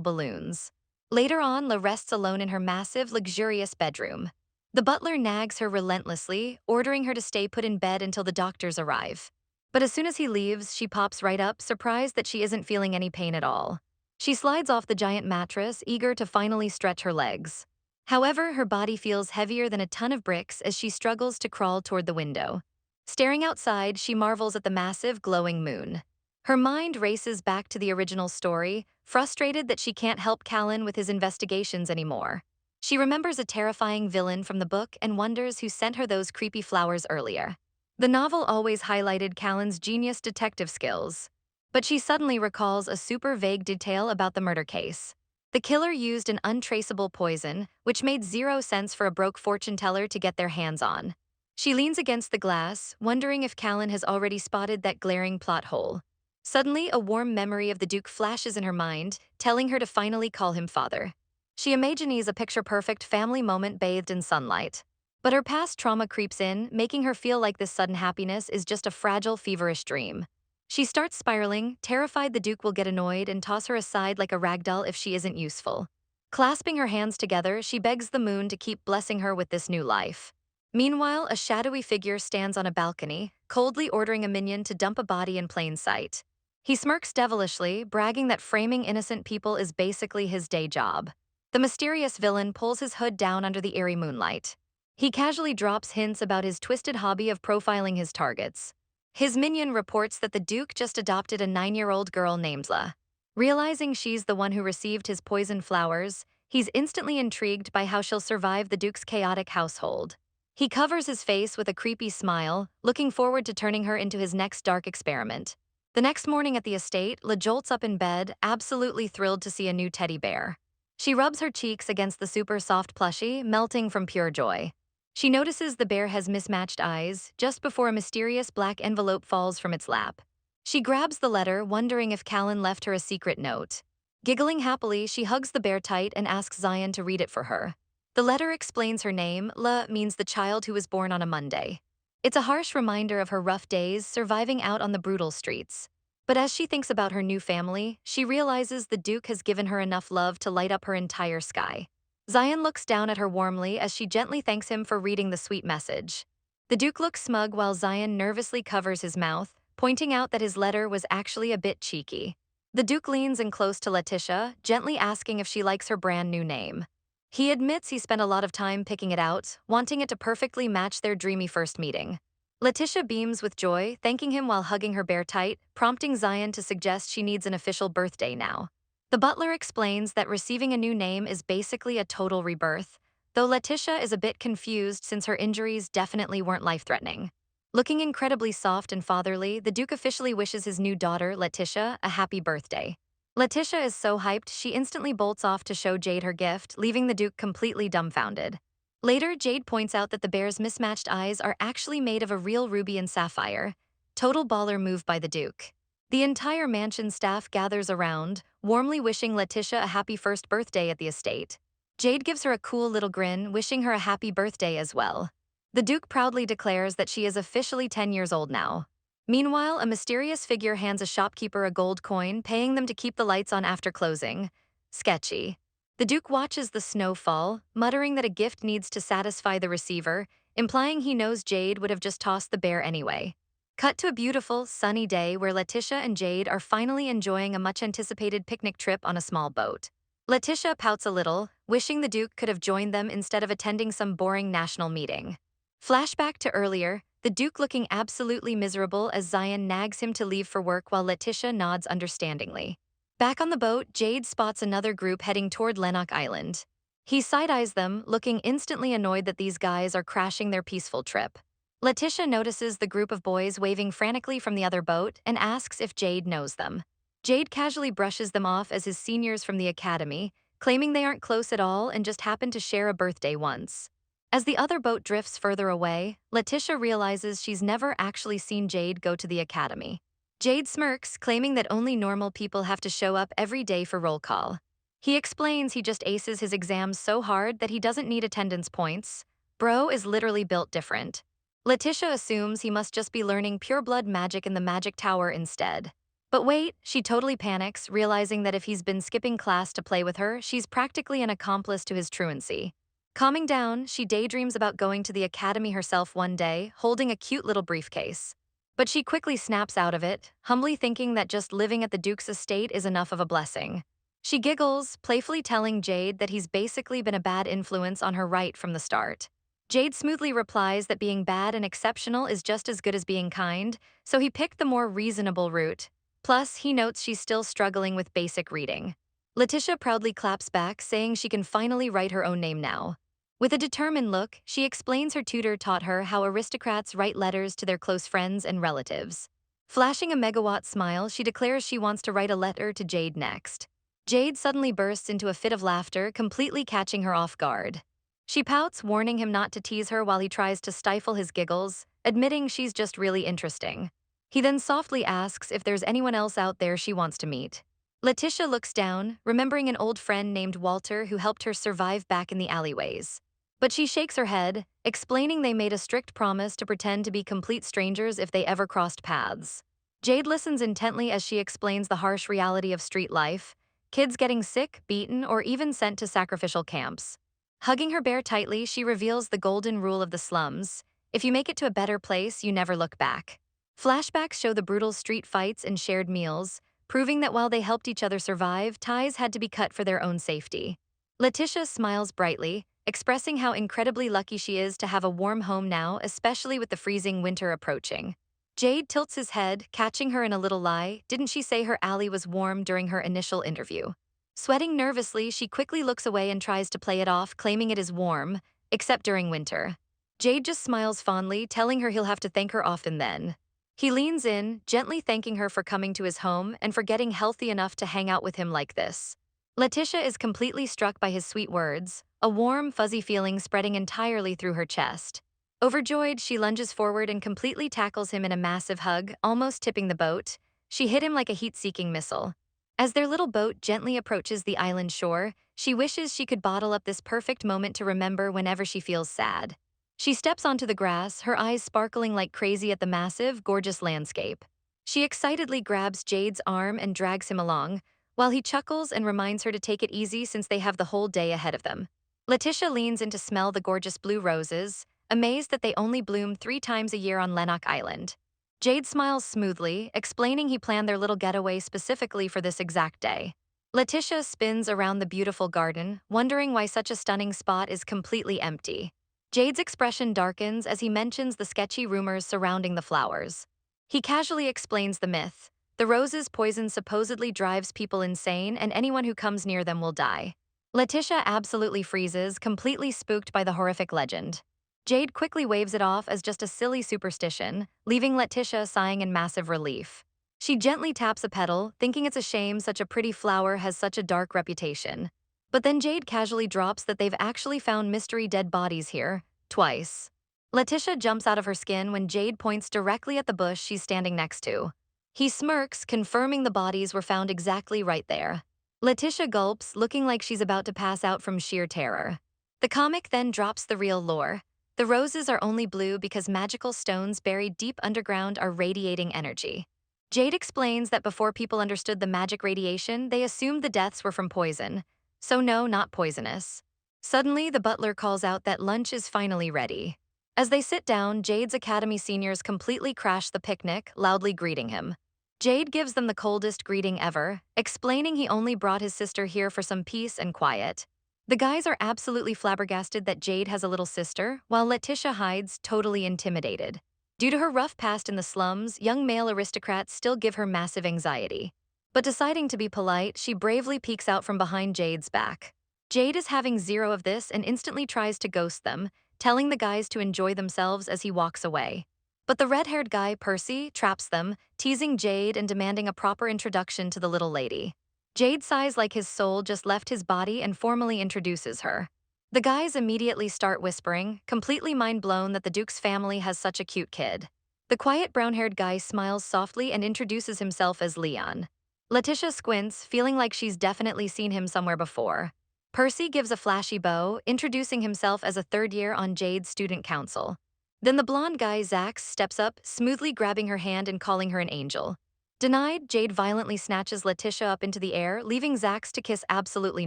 balloons. Later on, La rests alone in her massive, luxurious bedroom. The butler nags her relentlessly, ordering her to stay put in bed until the doctors arrive. But as soon as he leaves, she pops right up, surprised that she isn't feeling any pain at all. She slides off the giant mattress, eager to finally stretch her legs. However, her body feels heavier than a ton of bricks as she struggles to crawl toward the window. Staring outside, she marvels at the massive, glowing moon. Her mind races back to the original story, frustrated that she can't help Callan with his investigations anymore. She remembers a terrifying villain from the book and wonders who sent her those creepy flowers earlier. The novel always highlighted Callan's genius detective skills, but she suddenly recalls a super vague detail about the murder case. The killer used an untraceable poison, which made zero sense for a broke fortune teller to get their hands on. She leans against the glass, wondering if Callan has already spotted that glaring plot hole. Suddenly, a warm memory of the Duke flashes in her mind, telling her to finally call him father. She imagines a picture-perfect family moment bathed in sunlight. But her past trauma creeps in, making her feel like this sudden happiness is just a fragile, feverish dream. She starts spiraling, terrified the Duke will get annoyed and toss her aside like a ragdoll if she isn't useful. Clasping her hands together, she begs the moon to keep blessing her with this new life. Meanwhile, a shadowy figure stands on a balcony, coldly ordering a minion to dump a body in plain sight. He smirks devilishly, bragging that framing innocent people is basically his day job. The mysterious villain pulls his hood down under the eerie moonlight. He casually drops hints about his twisted hobby of profiling his targets. His minion reports that the Duke just adopted a 9-year-old girl named La. Realizing she's the one who received his poison flowers, he's instantly intrigued by how she'll survive the Duke's chaotic household. He covers his face with a creepy smile, looking forward to turning her into his next dark experiment. The next morning at the estate, La jolts up in bed, absolutely thrilled to see a new teddy bear. She rubs her cheeks against the super soft plushie, melting from pure joy. She notices the bear has mismatched eyes just before a mysterious black envelope falls from its lap. She grabs the letter, wondering if Callan left her a secret note. Giggling happily, she hugs the bear tight and asks Zion to read it for her. The letter explains her name. La means the child who was born on a Monday. It's a harsh reminder of her rough days surviving out on the brutal streets. But as she thinks about her new family, she realizes the Duke has given her enough love to light up her entire sky. Zion looks down at her warmly as she gently thanks him for reading the sweet message. The Duke looks smug while Zion nervously covers his mouth, pointing out that his letter was actually a bit cheeky. The Duke leans in close to Letitia, gently asking if she likes her brand new name. He admits he spent a lot of time picking it out, wanting it to perfectly match their dreamy first meeting. Letitia beams with joy, thanking him while hugging her bear tight, prompting Zion to suggest she needs an official birthday now. The butler explains that receiving a new name is basically a total rebirth, though Letitia is a bit confused since her injuries definitely weren't life-threatening. Looking incredibly soft and fatherly, the Duke officially wishes his new daughter, Letitia, a happy birthday. Letitia is so hyped, she instantly bolts off to show Jade her gift, leaving the Duke completely dumbfounded. Later, Jade points out that the bear's mismatched eyes are actually made of a real ruby and sapphire. Total baller move by the Duke. The entire mansion staff gathers around, warmly wishing Letitia a happy first birthday at the estate. Jade gives her a cool little grin, wishing her a happy birthday as well. The Duke proudly declares that she is officially 10 years old now. Meanwhile, a mysterious figure hands a shopkeeper a gold coin, paying them to keep the lights on after closing. Sketchy. The Duke watches the snow fall, muttering that a gift needs to satisfy the receiver, implying he knows Jade would have just tossed the bear anyway. Cut to a beautiful, sunny day where Letitia and Jade are finally enjoying a much-anticipated picnic trip on a small boat. Letitia pouts a little, wishing the Duke could have joined them instead of attending some boring national meeting. Flashback to earlier, the Duke looking absolutely miserable as Zion nags him to leave for work while Letitia nods understandingly. Back on the boat, Jade spots another group heading toward Lennox Island. He side-eyes them, looking instantly annoyed that these guys are crashing their peaceful trip. Letitia notices the group of boys waving frantically from the other boat and asks if Jade knows them. Jade casually brushes them off as his seniors from the academy, claiming they aren't close at all and just happen to share a birthday once. As the other boat drifts further away, Letitia realizes she's never actually seen Jade go to the academy. Jade smirks, claiming that only normal people have to show up every day for roll call. He explains he just aces his exams so hard that he doesn't need attendance points. Bro is literally built different. Letitia assumes he must just be learning pure blood magic in the magic tower instead. But wait, she totally panics, realizing that if he's been skipping class to play with her, she's practically an accomplice to his truancy. Calming down, she daydreams about going to the academy herself one day, holding a cute little briefcase. But she quickly snaps out of it, humbly thinking that just living at the Duke's estate is enough of a blessing. She giggles, playfully telling Jade that he's basically been a bad influence on her right from the start. Jade smoothly replies that being bad and exceptional is just as good as being kind, so he picked the more reasonable route. Plus, he notes she's still struggling with basic reading. Letitia proudly claps back, saying she can finally write her own name now. With a determined look, she explains her tutor taught her how aristocrats write letters to their close friends and relatives. Flashing a megawatt smile, she declares she wants to write a letter to Jade next. Jade suddenly bursts into a fit of laughter, completely catching her off guard. She pouts, warning him not to tease her while he tries to stifle his giggles, admitting she's just really interesting. He then softly asks if there's anyone else out there she wants to meet. Letitia looks down, remembering an old friend named Walter who helped her survive back in the alleyways. But she shakes her head, explaining they made a strict promise to pretend to be complete strangers if they ever crossed paths. Jade listens intently as she explains the harsh reality of street life, kids getting sick, beaten, or even sent to sacrificial camps. Hugging her bear tightly, she reveals the golden rule of the slums: if you make it to a better place, you never look back. Flashbacks show the brutal street fights and shared meals, proving that while they helped each other survive, ties had to be cut for their own safety. Letitia smiles brightly, expressing how incredibly lucky she is to have a warm home now, especially with the freezing winter approaching. Jade tilts his head, catching her in a little lie. Didn't she say her alley was warm during her initial interview? Sweating nervously, she quickly looks away and tries to play it off, claiming it is warm, except during winter. Jade just smiles fondly, telling her he'll have to thank her often then. He leans in, gently thanking her for coming to his home and for getting healthy enough to hang out with him like this. Letitia is completely struck by his sweet words, a warm, fuzzy feeling spreading entirely through her chest. Overjoyed, she lunges forward and completely tackles him in a massive hug, almost tipping the boat. She hit him like a heat-seeking missile. As their little boat gently approaches the island shore, she wishes she could bottle up this perfect moment to remember whenever she feels sad. She steps onto the grass, her eyes sparkling like crazy at the massive, gorgeous landscape. She excitedly grabs Jade's arm and drags him along, while he chuckles and reminds her to take it easy since they have the whole day ahead of them. Letitia leans in to smell the gorgeous blue roses, amazed that they only bloom 3 times a year on Lennox Island. Jade smiles smoothly, explaining he planned their little getaway specifically for this exact day. Letitia spins around the beautiful garden, wondering why such a stunning spot is completely empty. Jade's expression darkens as he mentions the sketchy rumors surrounding the flowers. He casually explains the myth: the rose's poison supposedly drives people insane and anyone who comes near them will die. Letitia absolutely freezes, completely spooked by the horrific legend. Jade quickly waves it off as just a silly superstition, leaving Letitia sighing in massive relief. She gently taps a petal, thinking it's a shame such a pretty flower has such a dark reputation. But then Jade casually drops that they've actually found mystery dead bodies here, twice. Letitia jumps out of her skin when Jade points directly at the bush she's standing next to. He smirks, confirming the bodies were found exactly right there. Letitia gulps, looking like she's about to pass out from sheer terror. The comic then drops the real lore. The roses are only blue because magical stones buried deep underground are radiating energy. Jade explains that before people understood the magic radiation, they assumed the deaths were from poison. So no, not poisonous. Suddenly, the butler calls out that lunch is finally ready. As they sit down, Jade's Academy seniors completely crash the picnic, loudly greeting him. Jade gives them the coldest greeting ever, explaining he only brought his sister here for some peace and quiet. The guys are absolutely flabbergasted that Jade has a little sister, while Letitia hides, totally intimidated. Due to her rough past in the slums, young male aristocrats still give her massive anxiety. But deciding to be polite, she bravely peeks out from behind Jade's back. Jade is having zero of this and instantly tries to ghost them, telling the guys to enjoy themselves as he walks away. But the red-haired guy, Percy, traps them, teasing Jade and demanding a proper introduction to the little lady. Jade sighs like his soul just left his body and formally introduces her. The guys immediately start whispering, completely mind blown that the Duke's family has such a cute kid. The quiet brown-haired guy smiles softly and introduces himself as Leon. Letitia squints, feeling like she's definitely seen him somewhere before. Percy gives a flashy bow, introducing himself as a third year on Jade's student council. Then the blonde guy, Zax, steps up, smoothly grabbing her hand and calling her an angel. Denied, Jade violently snatches Letitia up into the air, leaving Zax to kiss absolutely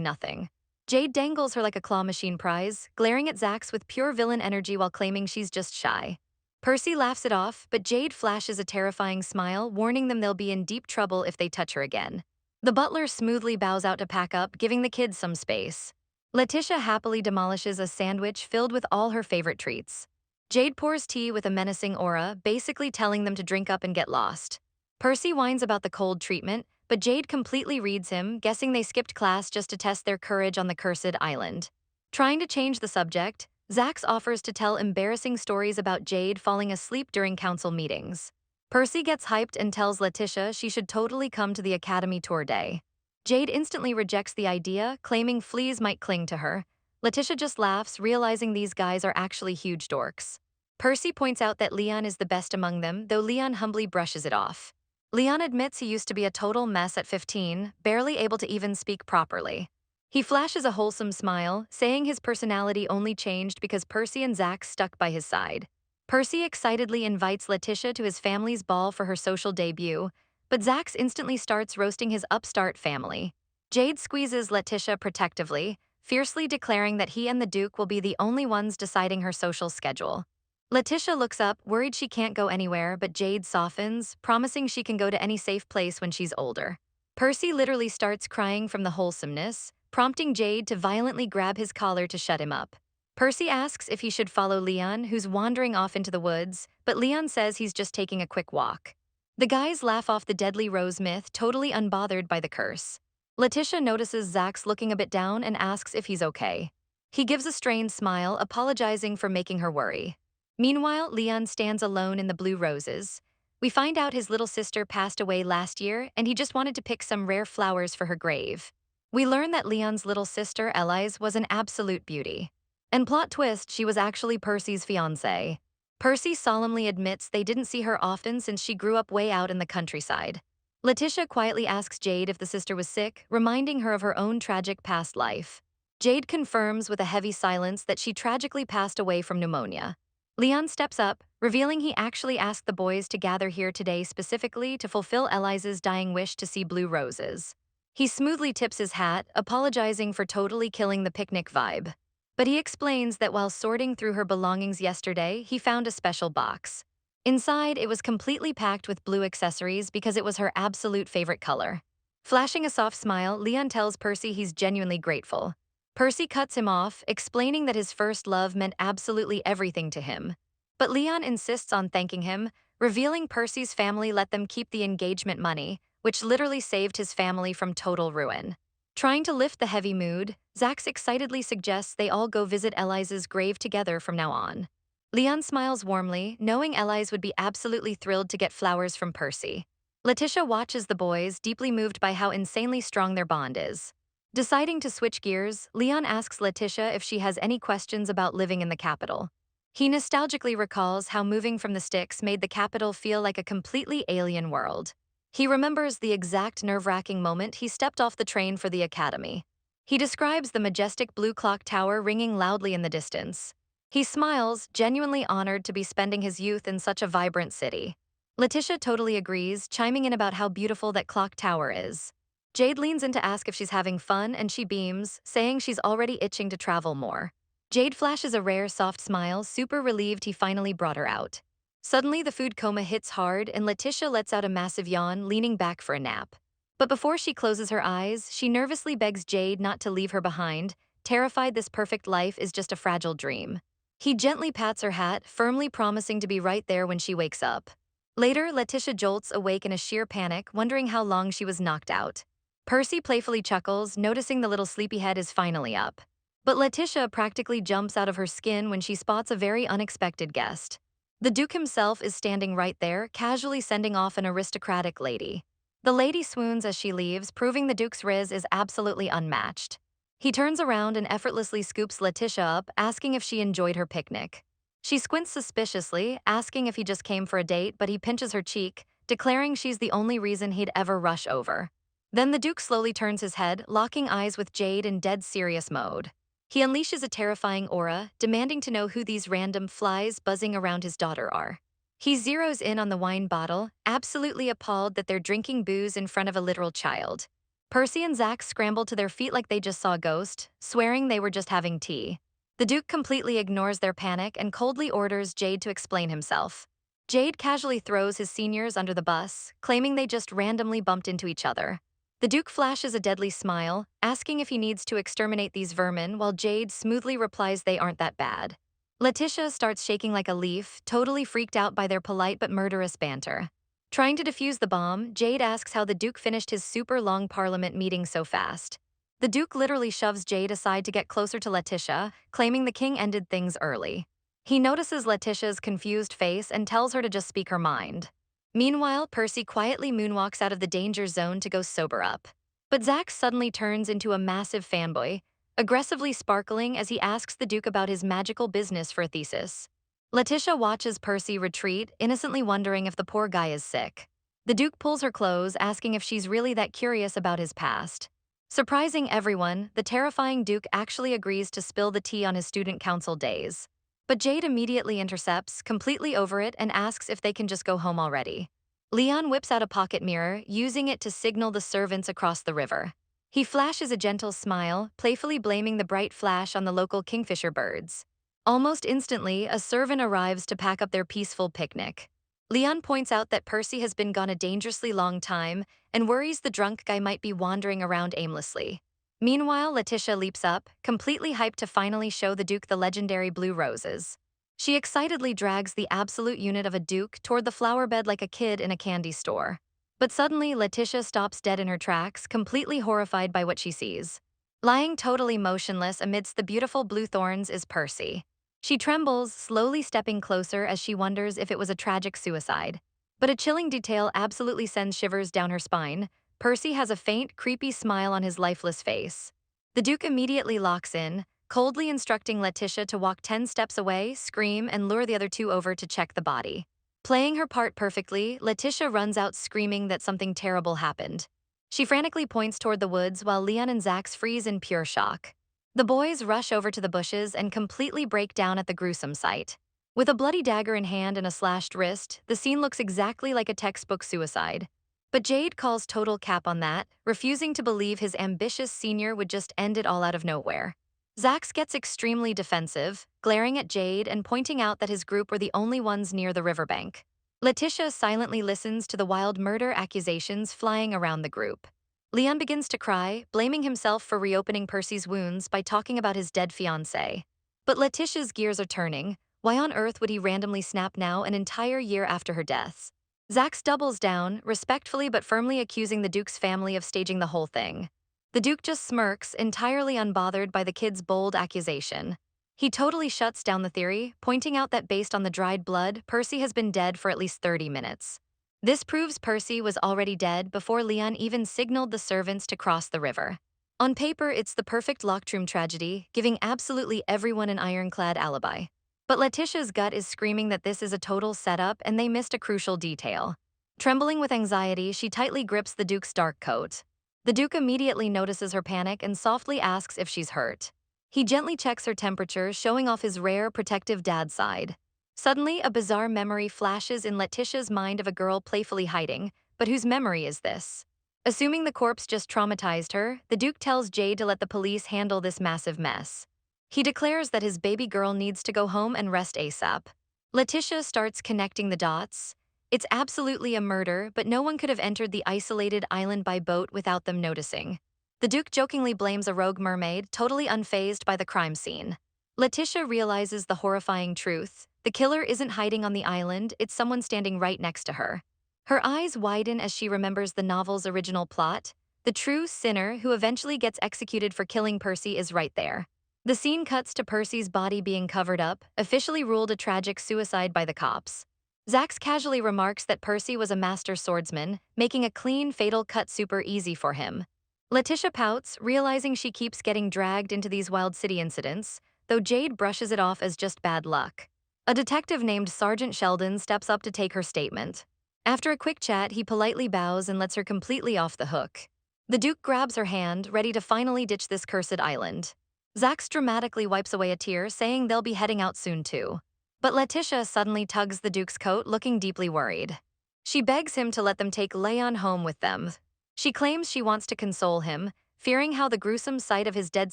nothing. Jade dangles her like a claw machine prize, glaring at Zax with pure villain energy while claiming she's just shy. Percy laughs it off, but Jade flashes a terrifying smile, warning them they'll be in deep trouble if they touch her again. The butler smoothly bows out to pack up, giving the kids some space. Letitia happily demolishes a sandwich filled with all her favorite treats. Jade pours tea with a menacing aura, basically telling them to drink up and get lost. Percy whines about the cold treatment, but Jade completely reads him, guessing they skipped class just to test their courage on the cursed island. Trying to change the subject, Zax offers to tell embarrassing stories about Jade falling asleep during council meetings. Percy gets hyped and tells Letitia she should totally come to the academy tour day. Jade instantly rejects the idea, claiming fleas might cling to her. Letitia just laughs, realizing these guys are actually huge dorks. Percy points out that Leon is the best among them, though Leon humbly brushes it off. Leon admits he used to be a total mess at 15, barely able to even speak properly. He flashes a wholesome smile, saying his personality only changed because Percy and Zax stuck by his side. Percy excitedly invites Letitia to his family's ball for her social debut, but Zax instantly starts roasting his upstart family. Jade squeezes Letitia protectively, fiercely declaring that he and the Duke will be the only ones deciding her social schedule. Letitia looks up, worried she can't go anywhere, but Jade softens, promising she can go to any safe place when she's older. Percy literally starts crying from the wholesomeness, prompting Jade to violently grab his collar to shut him up. Percy asks if he should follow Leon, who's wandering off into the woods, but Leon says he's just taking a quick walk. The guys laugh off the deadly rose myth, totally unbothered by the curse. Letitia notices Zax looking a bit down and asks if he's okay. He gives a strained smile, apologizing for making her worry. Meanwhile, Leon stands alone in the blue roses. We find out his little sister passed away last year, and he just wanted to pick some rare flowers for her grave. We learn that Leon's little sister, Elise, was an absolute beauty. And plot twist, she was actually Percy's fiancée. Percy solemnly admits they didn't see her often since she grew up way out in the countryside. Letitia quietly asks Jade if the sister was sick, reminding her of her own tragic past life. Jade confirms with a heavy silence that she tragically passed away from pneumonia. Leon steps up, revealing he actually asked the boys to gather here today specifically to fulfill Elise's dying wish to see blue roses. He smoothly tips his hat, apologizing for totally killing the picnic vibe. But he explains that while sorting through her belongings yesterday, he found a special box. Inside, it was completely packed with blue accessories because it was her absolute favorite color. Flashing a soft smile, Leon tells Percy he's genuinely grateful. Percy cuts him off, explaining that his first love meant absolutely everything to him. But Leon insists on thanking him, revealing Percy's family let them keep the engagement money, which literally saved his family from total ruin. Trying to lift the heavy mood, Zax excitedly suggests they all go visit Elise's grave together from now on. Leon smiles warmly, knowing Elise would be absolutely thrilled to get flowers from Percy. Letitia watches the boys, deeply moved by how insanely strong their bond is. Deciding to switch gears, Leon asks Letitia if she has any questions about living in the capital. He nostalgically recalls how moving from the sticks made the capital feel like a completely alien world. He remembers the exact nerve-wracking moment he stepped off the train for the academy. He describes the majestic blue clock tower ringing loudly in the distance. He smiles, genuinely honored to be spending his youth in such a vibrant city. Letitia totally agrees, chiming in about how beautiful that clock tower is. Jade leans in to ask if she's having fun, and she beams, saying she's already itching to travel more. Jade flashes a rare, soft smile, super relieved he finally brought her out. Suddenly, the food coma hits hard, and Letitia lets out a massive yawn, leaning back for a nap. But before she closes her eyes, she nervously begs Jade not to leave her behind, terrified this perfect life is just a fragile dream. He gently pats her hat, firmly promising to be right there when she wakes up. Later, Letitia jolts awake in a sheer panic, wondering how long she was knocked out. Percy playfully chuckles, noticing the little sleepyhead is finally up. But Letitia practically jumps out of her skin when she spots a very unexpected guest. The Duke himself is standing right there, casually sending off an aristocratic lady. The lady swoons as she leaves, proving the Duke's riz is absolutely unmatched. He turns around and effortlessly scoops Letitia up, asking if she enjoyed her picnic. She squints suspiciously, asking if he just came for a date, but he pinches her cheek, declaring she's the only reason he'd ever rush over. Then the Duke slowly turns his head, locking eyes with Jade in dead serious mode. He unleashes a terrifying aura, demanding to know who these random flies buzzing around his daughter are. He zeroes in on the wine bottle, absolutely appalled that they're drinking booze in front of a literal child. Percy and Zach scramble to their feet like they just saw a ghost, swearing they were just having tea. The Duke completely ignores their panic and coldly orders Jade to explain himself. Jade casually throws his seniors under the bus, claiming they just randomly bumped into each other. The Duke flashes a deadly smile, asking if he needs to exterminate these vermin, while Jade smoothly replies they aren't that bad. Letitia starts shaking like a leaf, totally freaked out by their polite but murderous banter. Trying to defuse the bomb, Jade asks how the Duke finished his super long parliament meeting so fast. The Duke literally shoves Jade aside to get closer to Letitia, claiming the king ended things early. He notices Letitia's confused face and tells her to just speak her mind. Meanwhile, Percy quietly moonwalks out of the danger zone to go sober up. But Zach suddenly turns into a massive fanboy, aggressively sparkling as he asks the Duke about his magical business for a thesis. Letitia watches Percy retreat, innocently wondering if the poor guy is sick. The Duke pulls her clothes, asking if she's really that curious about his past. Surprising everyone, the terrifying Duke actually agrees to spill the tea on his student council days. But Jade immediately intercepts, completely over it, and asks if they can just go home already. Leon whips out a pocket mirror, using it to signal the servants across the river. He flashes a gentle smile, playfully blaming the bright flash on the local kingfisher birds. Almost instantly, a servant arrives to pack up their peaceful picnic. Leon points out that Percy has been gone a dangerously long time and worries the drunk guy might be wandering around aimlessly. Meanwhile, Letitia leaps up, completely hyped to finally show the Duke the legendary blue roses. She excitedly drags the absolute unit of a Duke toward the flower bed like a kid in a candy store. But suddenly, Letitia stops dead in her tracks, completely horrified by what she sees. Lying totally motionless amidst the beautiful blue thorns is Percy. She trembles, slowly stepping closer as she wonders if it was a tragic suicide. But a chilling detail absolutely sends shivers down her spine. Percy has a faint, creepy smile on his lifeless face. The Duke immediately locks in, coldly instructing Letitia to walk 10 steps away, scream, and lure the other two over to check the body. Playing her part perfectly, Letitia runs out screaming that something terrible happened. She frantically points toward the woods while Leon and Zax freeze in pure shock. The boys rush over to the bushes and completely break down at the gruesome sight. With a bloody dagger in hand and a slashed wrist, the scene looks exactly like a textbook suicide. But Jade calls total cap on that, refusing to believe his ambitious senior would just end it all out of nowhere. Zax gets extremely defensive, glaring at Jade and pointing out that his group were the only ones near the riverbank. Letitia silently listens to the wild murder accusations flying around the group. Leon begins to cry, blaming himself for reopening Percy's wounds by talking about his dead fiancée. But Letitia's gears are turning. Why on earth would he randomly snap now, an entire year after her death? Zax doubles down, respectfully but firmly accusing the Duke's family of staging the whole thing. The Duke just smirks, entirely unbothered by the kid's bold accusation. He totally shuts down the theory, pointing out that based on the dried blood, Percy has been dead for at least 30 minutes. This proves Percy was already dead before Leon even signaled the servants to cross the river. On paper, it's the perfect locked room tragedy, giving absolutely everyone an ironclad alibi. But Letitia's gut is screaming that this is a total setup and they missed a crucial detail. Trembling with anxiety, she tightly grips the Duke's dark coat. The Duke immediately notices her panic and softly asks if she's hurt. He gently checks her temperature, showing off his rare, protective dad side. Suddenly, a bizarre memory flashes in Letitia's mind of a girl playfully hiding, but whose memory is this? Assuming the corpse just traumatized her, the Duke tells Jade to let the police handle this massive mess. He declares that his baby girl needs to go home and rest ASAP. Letitia starts connecting the dots. It's absolutely a murder, but no one could have entered the isolated island by boat without them noticing. The Duke jokingly blames a rogue mermaid, totally unfazed by the crime scene. Letitia realizes the horrifying truth. The killer isn't hiding on the island, it's someone standing right next to her. Her eyes widen as she remembers the novel's original plot. The true sinner who eventually gets executed for killing Percy is right there. The scene cuts to Percy's body being covered up, officially ruled a tragic suicide by the cops. Zax casually remarks that Percy was a master swordsman, making a clean, fatal cut super easy for him. Letitia pouts, realizing she keeps getting dragged into these wild city incidents, though Jade brushes it off as just bad luck. A detective named Sergeant Sheldon steps up to take her statement. After a quick chat, he politely bows and lets her completely off the hook. The Duke grabs her hand, ready to finally ditch this cursed island. Zax dramatically wipes away a tear, saying they'll be heading out soon too. But Letitia suddenly tugs the Duke's coat, looking deeply worried. She begs him to let them take Leon home with them. She claims she wants to console him, fearing how the gruesome sight of his dead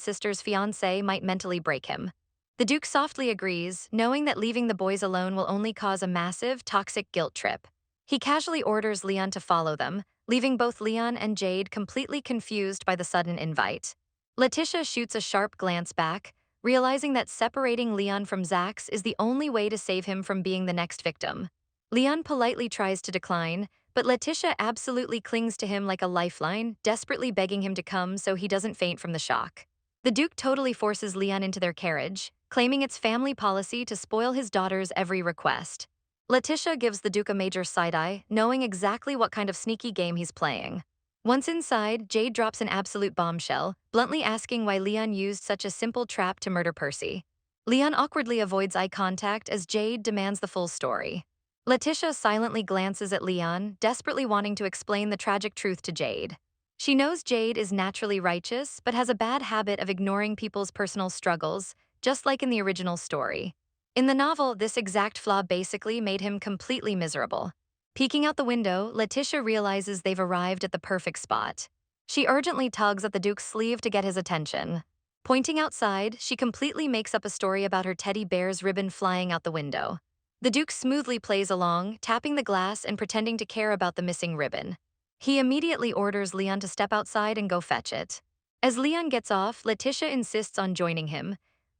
sister's fiancé might mentally break him. The Duke softly agrees, knowing that leaving the boys alone will only cause a massive, toxic guilt trip. He casually orders Leon to follow them, leaving both Leon and Jade completely confused by the sudden invite. Letitia shoots a sharp glance back, realizing that separating Leon from Zax is the only way to save him from being the next victim. Leon politely tries to decline, but Letitia absolutely clings to him like a lifeline, desperately begging him to come so he doesn't faint from the shock. The Duke totally forces Leon into their carriage, claiming it's family policy to spoil his daughter's every request. Letitia gives the Duke a major side-eye, knowing exactly what kind of sneaky game he's playing. Once inside, Jade drops an absolute bombshell, bluntly asking why Leon used such a simple trap to murder Percy. Leon awkwardly avoids eye contact as Jade demands the full story. Letitia silently glances at Leon, desperately wanting to explain the tragic truth to Jade. She knows Jade is naturally righteous, but has a bad habit of ignoring people's personal struggles, just like in the original story. In the novel, this exact flaw basically made him completely miserable. Peeking out the window, Letitia realizes they've arrived at the perfect spot. She urgently tugs at the Duke's sleeve to get his attention. Pointing outside, she completely makes up a story about her teddy bear's ribbon flying out the window. The Duke smoothly plays along, tapping the glass and pretending to care about the missing ribbon. He immediately orders Leon to step outside and go fetch it. As Leon gets off, Letitia insists on joining him.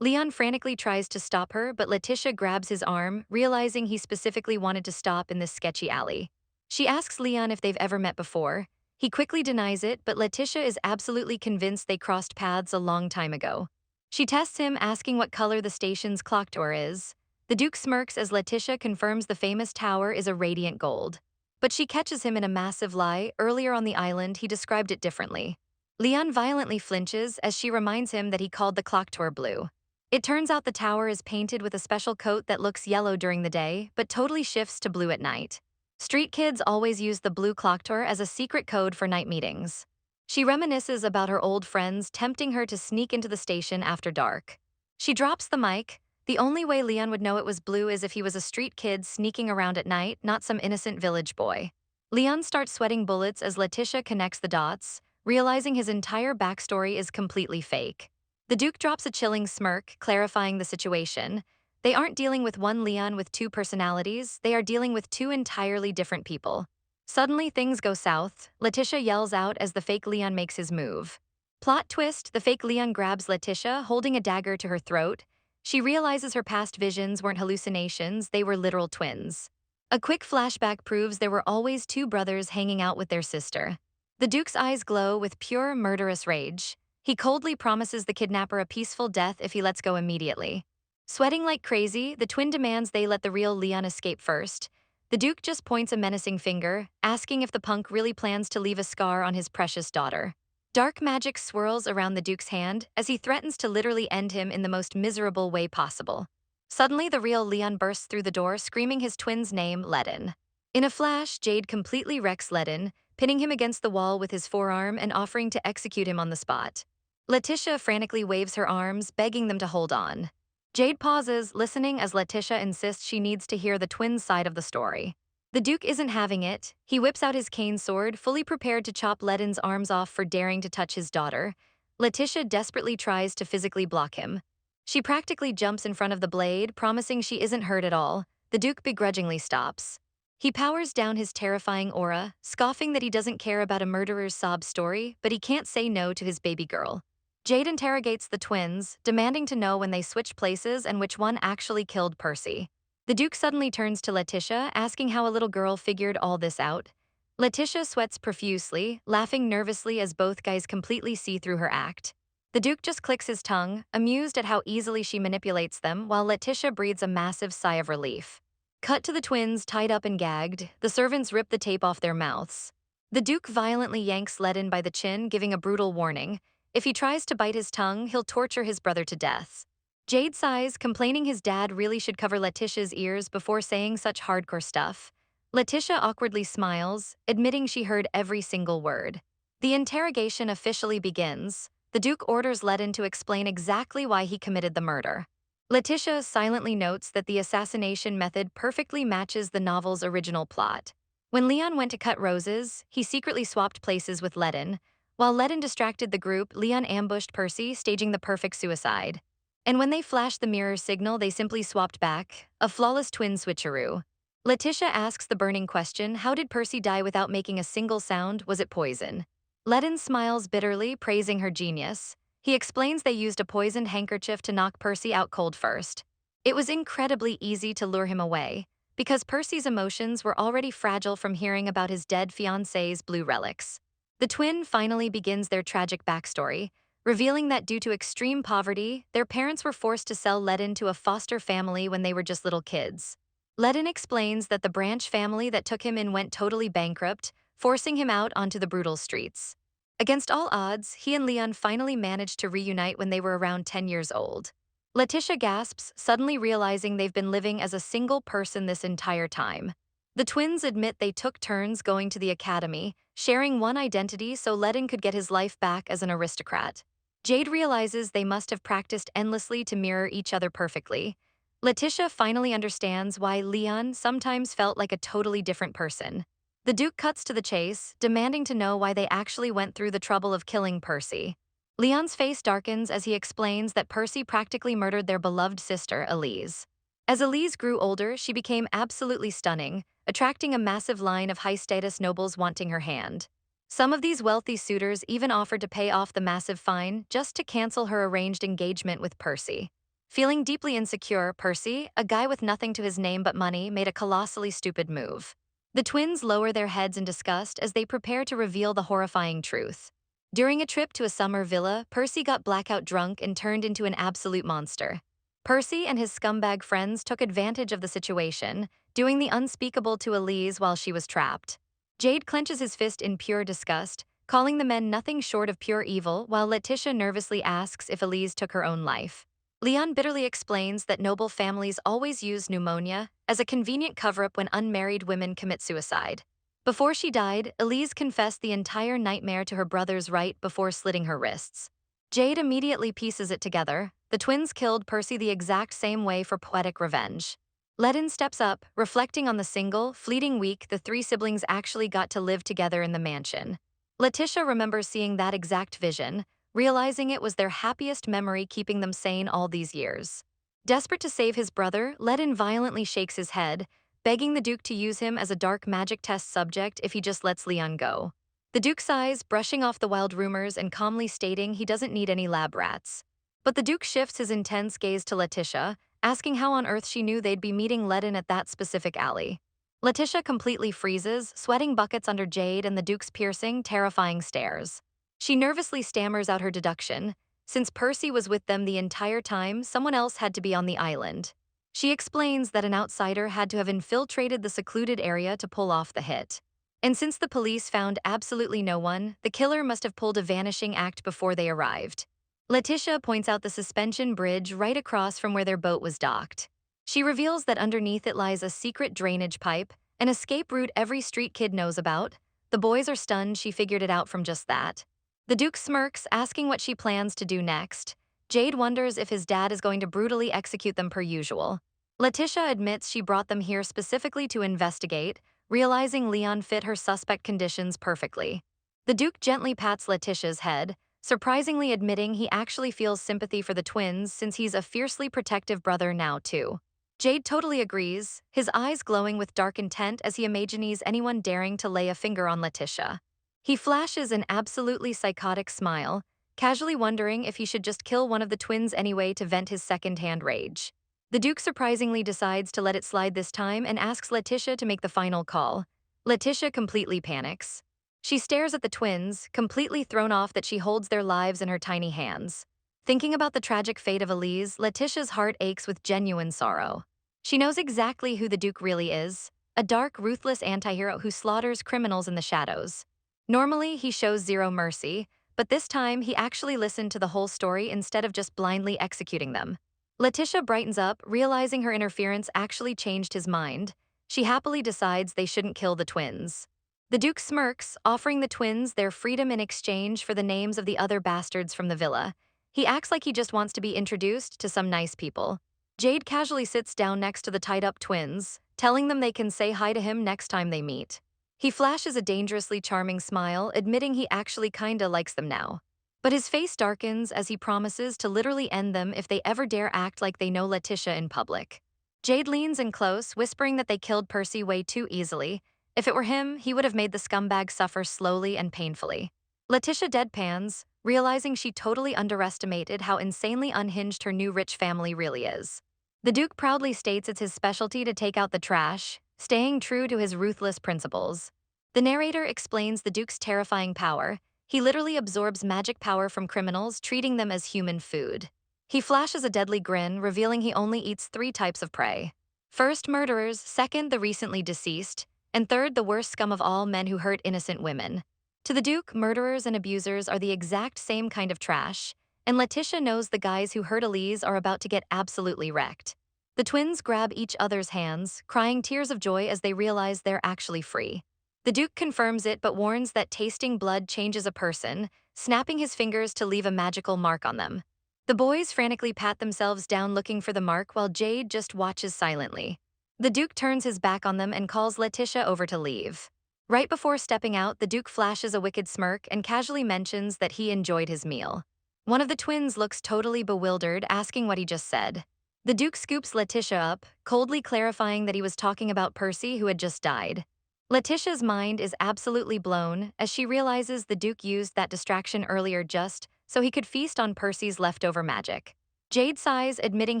Leon frantically tries to stop her, but Letitia grabs his arm, realizing he specifically wanted to stop in this sketchy alley. She asks Leon if they've ever met before. He quickly denies it, but Letitia is absolutely convinced they crossed paths a long time ago. She tests him, asking what color the station's clock tower is. The Duke smirks as Letitia confirms the famous tower is a radiant gold. But she catches him in a massive lie. Earlier on the island, he described it differently. Leon violently flinches as she reminds him that he called the clock tower blue. It turns out the tower is painted with a special coat that looks yellow during the day, but totally shifts to blue at night. Street kids always use the blue clock tower as a secret code for night meetings. She reminisces about her old friends tempting her to sneak into the station after dark. She drops the mic. The only way Leon would know it was blue is if he was a street kid sneaking around at night, not some innocent village boy. Leon starts sweating bullets as Letitia connects the dots, realizing his entire backstory is completely fake. The Duke drops a chilling smirk, clarifying the situation. They aren't dealing with one Leon with two personalities, they are dealing with two entirely different people. Suddenly, things go south. Letitia yells out as the fake Leon makes his move. Plot twist, the fake Leon grabs Letitia, holding a dagger to her throat. She realizes her past visions weren't hallucinations, they were literal twins. A quick flashback proves there were always two brothers hanging out with their sister. The Duke's eyes glow with pure, murderous rage. He coldly promises the kidnapper a peaceful death if he lets go immediately. Sweating like crazy, the twin demands they let the real Leon escape first. The Duke just points a menacing finger, asking if the punk really plans to leave a scar on his precious daughter. Dark magic swirls around the Duke's hand as he threatens to literally end him in the most miserable way possible. Suddenly, the real Leon bursts through the door, screaming his twin's name, Ledin. In a flash, Jade completely wrecks Ledin, pinning him against the wall with his forearm and offering to execute him on the spot. Letitia frantically waves her arms, begging them to hold on. Jade pauses, listening as Letitia insists she needs to hear the twins' side of the story. The Duke isn't having it. He whips out his cane sword, fully prepared to chop Ledin's arms off for daring to touch his daughter. Letitia desperately tries to physically block him. She practically jumps in front of the blade, promising she isn't hurt at all. The Duke begrudgingly stops. He powers down his terrifying aura, scoffing that he doesn't care about a murderer's sob story, but he can't say no to his baby girl. Jade interrogates the twins, demanding to know when they switched places and which one actually killed Percy. The Duke suddenly turns to Letitia, asking how a little girl figured all this out. Letitia sweats profusely, laughing nervously as both guys completely see through her act. The Duke just clicks his tongue, amused at how easily she manipulates them, while Letitia breathes a massive sigh of relief. Cut to the twins tied up and gagged. The servants rip the tape off their mouths. The Duke violently yanks Ledin by the chin, giving a brutal warning. If he tries to bite his tongue, he'll torture his brother to death. Jade sighs, complaining his dad really should cover Letitia's ears before saying such hardcore stuff. Letitia awkwardly smiles, admitting she heard every single word. The interrogation officially begins. The Duke orders Ledin to explain exactly why he committed the murder. Letitia silently notes that the assassination method perfectly matches the novel's original plot. When Leon went to cut roses, he secretly swapped places with Ledin. While Ledin distracted the group, Leon ambushed Percy, staging the perfect suicide. And when they flashed the mirror signal, they simply swapped back, a flawless twin switcheroo. Letitia asks the burning question, how did Percy die without making a single sound? Was it poison? Ledin smiles bitterly, praising her genius. He explains they used a poisoned handkerchief to knock Percy out cold first. It was incredibly easy to lure him away, because Percy's emotions were already fragile from hearing about his dead fiancé's blue relics. The twin finally begins their tragic backstory, revealing that due to extreme poverty, their parents were forced to sell Ledin to a foster family when they were just little kids. Ledin explains that the branch family that took him in went totally bankrupt, forcing him out onto the brutal streets. Against all odds, he and Leon finally managed to reunite when they were around 10 years old. Letitia gasps, suddenly realizing they've been living as a single person this entire time. The twins admit they took turns going to the academy, sharing one identity so Ledin could get his life back as an aristocrat. Jade realizes they must have practiced endlessly to mirror each other perfectly. Letitia finally understands why Leon sometimes felt like a totally different person. The Duke cuts to the chase, demanding to know why they actually went through the trouble of killing Percy. Leon's face darkens as he explains that Percy practically murdered their beloved sister, Elise. As Elise grew older, she became absolutely stunning, attracting a massive line of high-status nobles wanting her hand. Some of these wealthy suitors even offered to pay off the massive fine just to cancel her arranged engagement with Percy. Feeling deeply insecure, Percy, a guy with nothing to his name but money, made a colossally stupid move. The twins lower their heads in disgust as they prepare to reveal the horrifying truth. During a trip to a summer villa, Percy got blackout drunk and turned into an absolute monster. Percy and his scumbag friends took advantage of the situation, doing the unspeakable to Elise while she was trapped. Jade clenches his fist in pure disgust, calling the men nothing short of pure evil, while Letitia nervously asks if Elise took her own life. Leon bitterly explains that noble families always use pneumonia as a convenient cover-up when unmarried women commit suicide. Before she died, Elise confessed the entire nightmare to her brothers right before slitting her wrists. Jade immediately pieces it together. The twins killed Percy the exact same way for poetic revenge. Ledin steps up, reflecting on the single, fleeting week the three siblings actually got to live together in the mansion. Letitia remembers seeing that exact vision, realizing it was their happiest memory keeping them sane all these years. Desperate to save his brother, Ledin violently shakes his head, begging the Duke to use him as a dark magic test subject if he just lets Leon go. The Duke sighs, brushing off the wild rumors and calmly stating he doesn't need any lab rats. But the Duke shifts his intense gaze to Letitia, asking how on earth she knew they'd be meeting Ledin at that specific alley. Letitia completely freezes, sweating buckets under Jade and the Duke's piercing, terrifying stares. She nervously stammers out her deduction. Since Percy was with them the entire time, someone else had to be on the island. She explains that an outsider had to have infiltrated the secluded area to pull off the hit. And since the police found absolutely no one, the killer must have pulled a vanishing act before they arrived. Letitia points out the suspension bridge right across from where their boat was docked. She reveals that underneath it lies a secret drainage pipe, an escape route every street kid knows about. The boys are stunned she figured it out from just that. The Duke smirks, asking what she plans to do next. Jade wonders if his dad is going to brutally execute them per usual. Letitia admits she brought them here specifically to investigate, realizing Leon fit her suspect conditions perfectly. The Duke gently pats Letitia's head, surprisingly admitting he actually feels sympathy for the twins since he's a fiercely protective brother now too. Jade totally agrees, his eyes glowing with dark intent as he imagines anyone daring to lay a finger on Letitia. He flashes an absolutely psychotic smile, casually wondering if he should just kill one of the twins anyway to vent his second-hand rage. The Duke surprisingly decides to let it slide this time and asks Letitia to make the final call. Letitia completely panics. She stares at the twins, completely thrown off that she holds their lives in her tiny hands. Thinking about the tragic fate of Elise, Letitia's heart aches with genuine sorrow. She knows exactly who the Duke really is, a dark, ruthless antihero who slaughters criminals in the shadows. Normally, he shows zero mercy, but this time he actually listened to the whole story instead of just blindly executing them. Letitia brightens up, realizing her interference actually changed his mind. She happily decides they shouldn't kill the twins. The Duke smirks, offering the twins their freedom in exchange for the names of the other bastards from the villa. He acts like he just wants to be introduced to some nice people. Jade casually sits down next to the tied-up twins, telling them they can say hi to him next time they meet. He flashes a dangerously charming smile, admitting he actually kinda likes them now. But his face darkens as he promises to literally end them if they ever dare act like they know Letitia in public. Jade leans in close, whispering that they killed Percy way too easily. If it were him, he would have made the scumbag suffer slowly and painfully. Letitia deadpans, realizing she totally underestimated how insanely unhinged her new rich family really is. The Duke proudly states it's his specialty to take out the trash, staying true to his ruthless principles. The narrator explains the Duke's terrifying power. He literally absorbs magic power from criminals, treating them as human food. He flashes a deadly grin, revealing he only eats 3 types of prey. First, murderers, second, the recently deceased, and third, the worst scum of all, men who hurt innocent women. To the Duke, murderers and abusers are the exact same kind of trash, and Letitia knows the guys who hurt Elise are about to get absolutely wrecked. The twins grab each other's hands, crying tears of joy as they realize they're actually free. The Duke confirms it but warns that tasting blood changes a person, snapping his fingers to leave a magical mark on them. The boys frantically pat themselves down looking for the mark while Jade just watches silently. The Duke turns his back on them and calls Letitia over to leave. Right before stepping out, the Duke flashes a wicked smirk and casually mentions that he enjoyed his meal. One of the twins looks totally bewildered, asking what he just said. The Duke scoops Letitia up, coldly clarifying that he was talking about Percy, who had just died. Letitia's mind is absolutely blown as she realizes the Duke used that distraction earlier just so he could feast on Percy's leftover magic. Jade sighs, admitting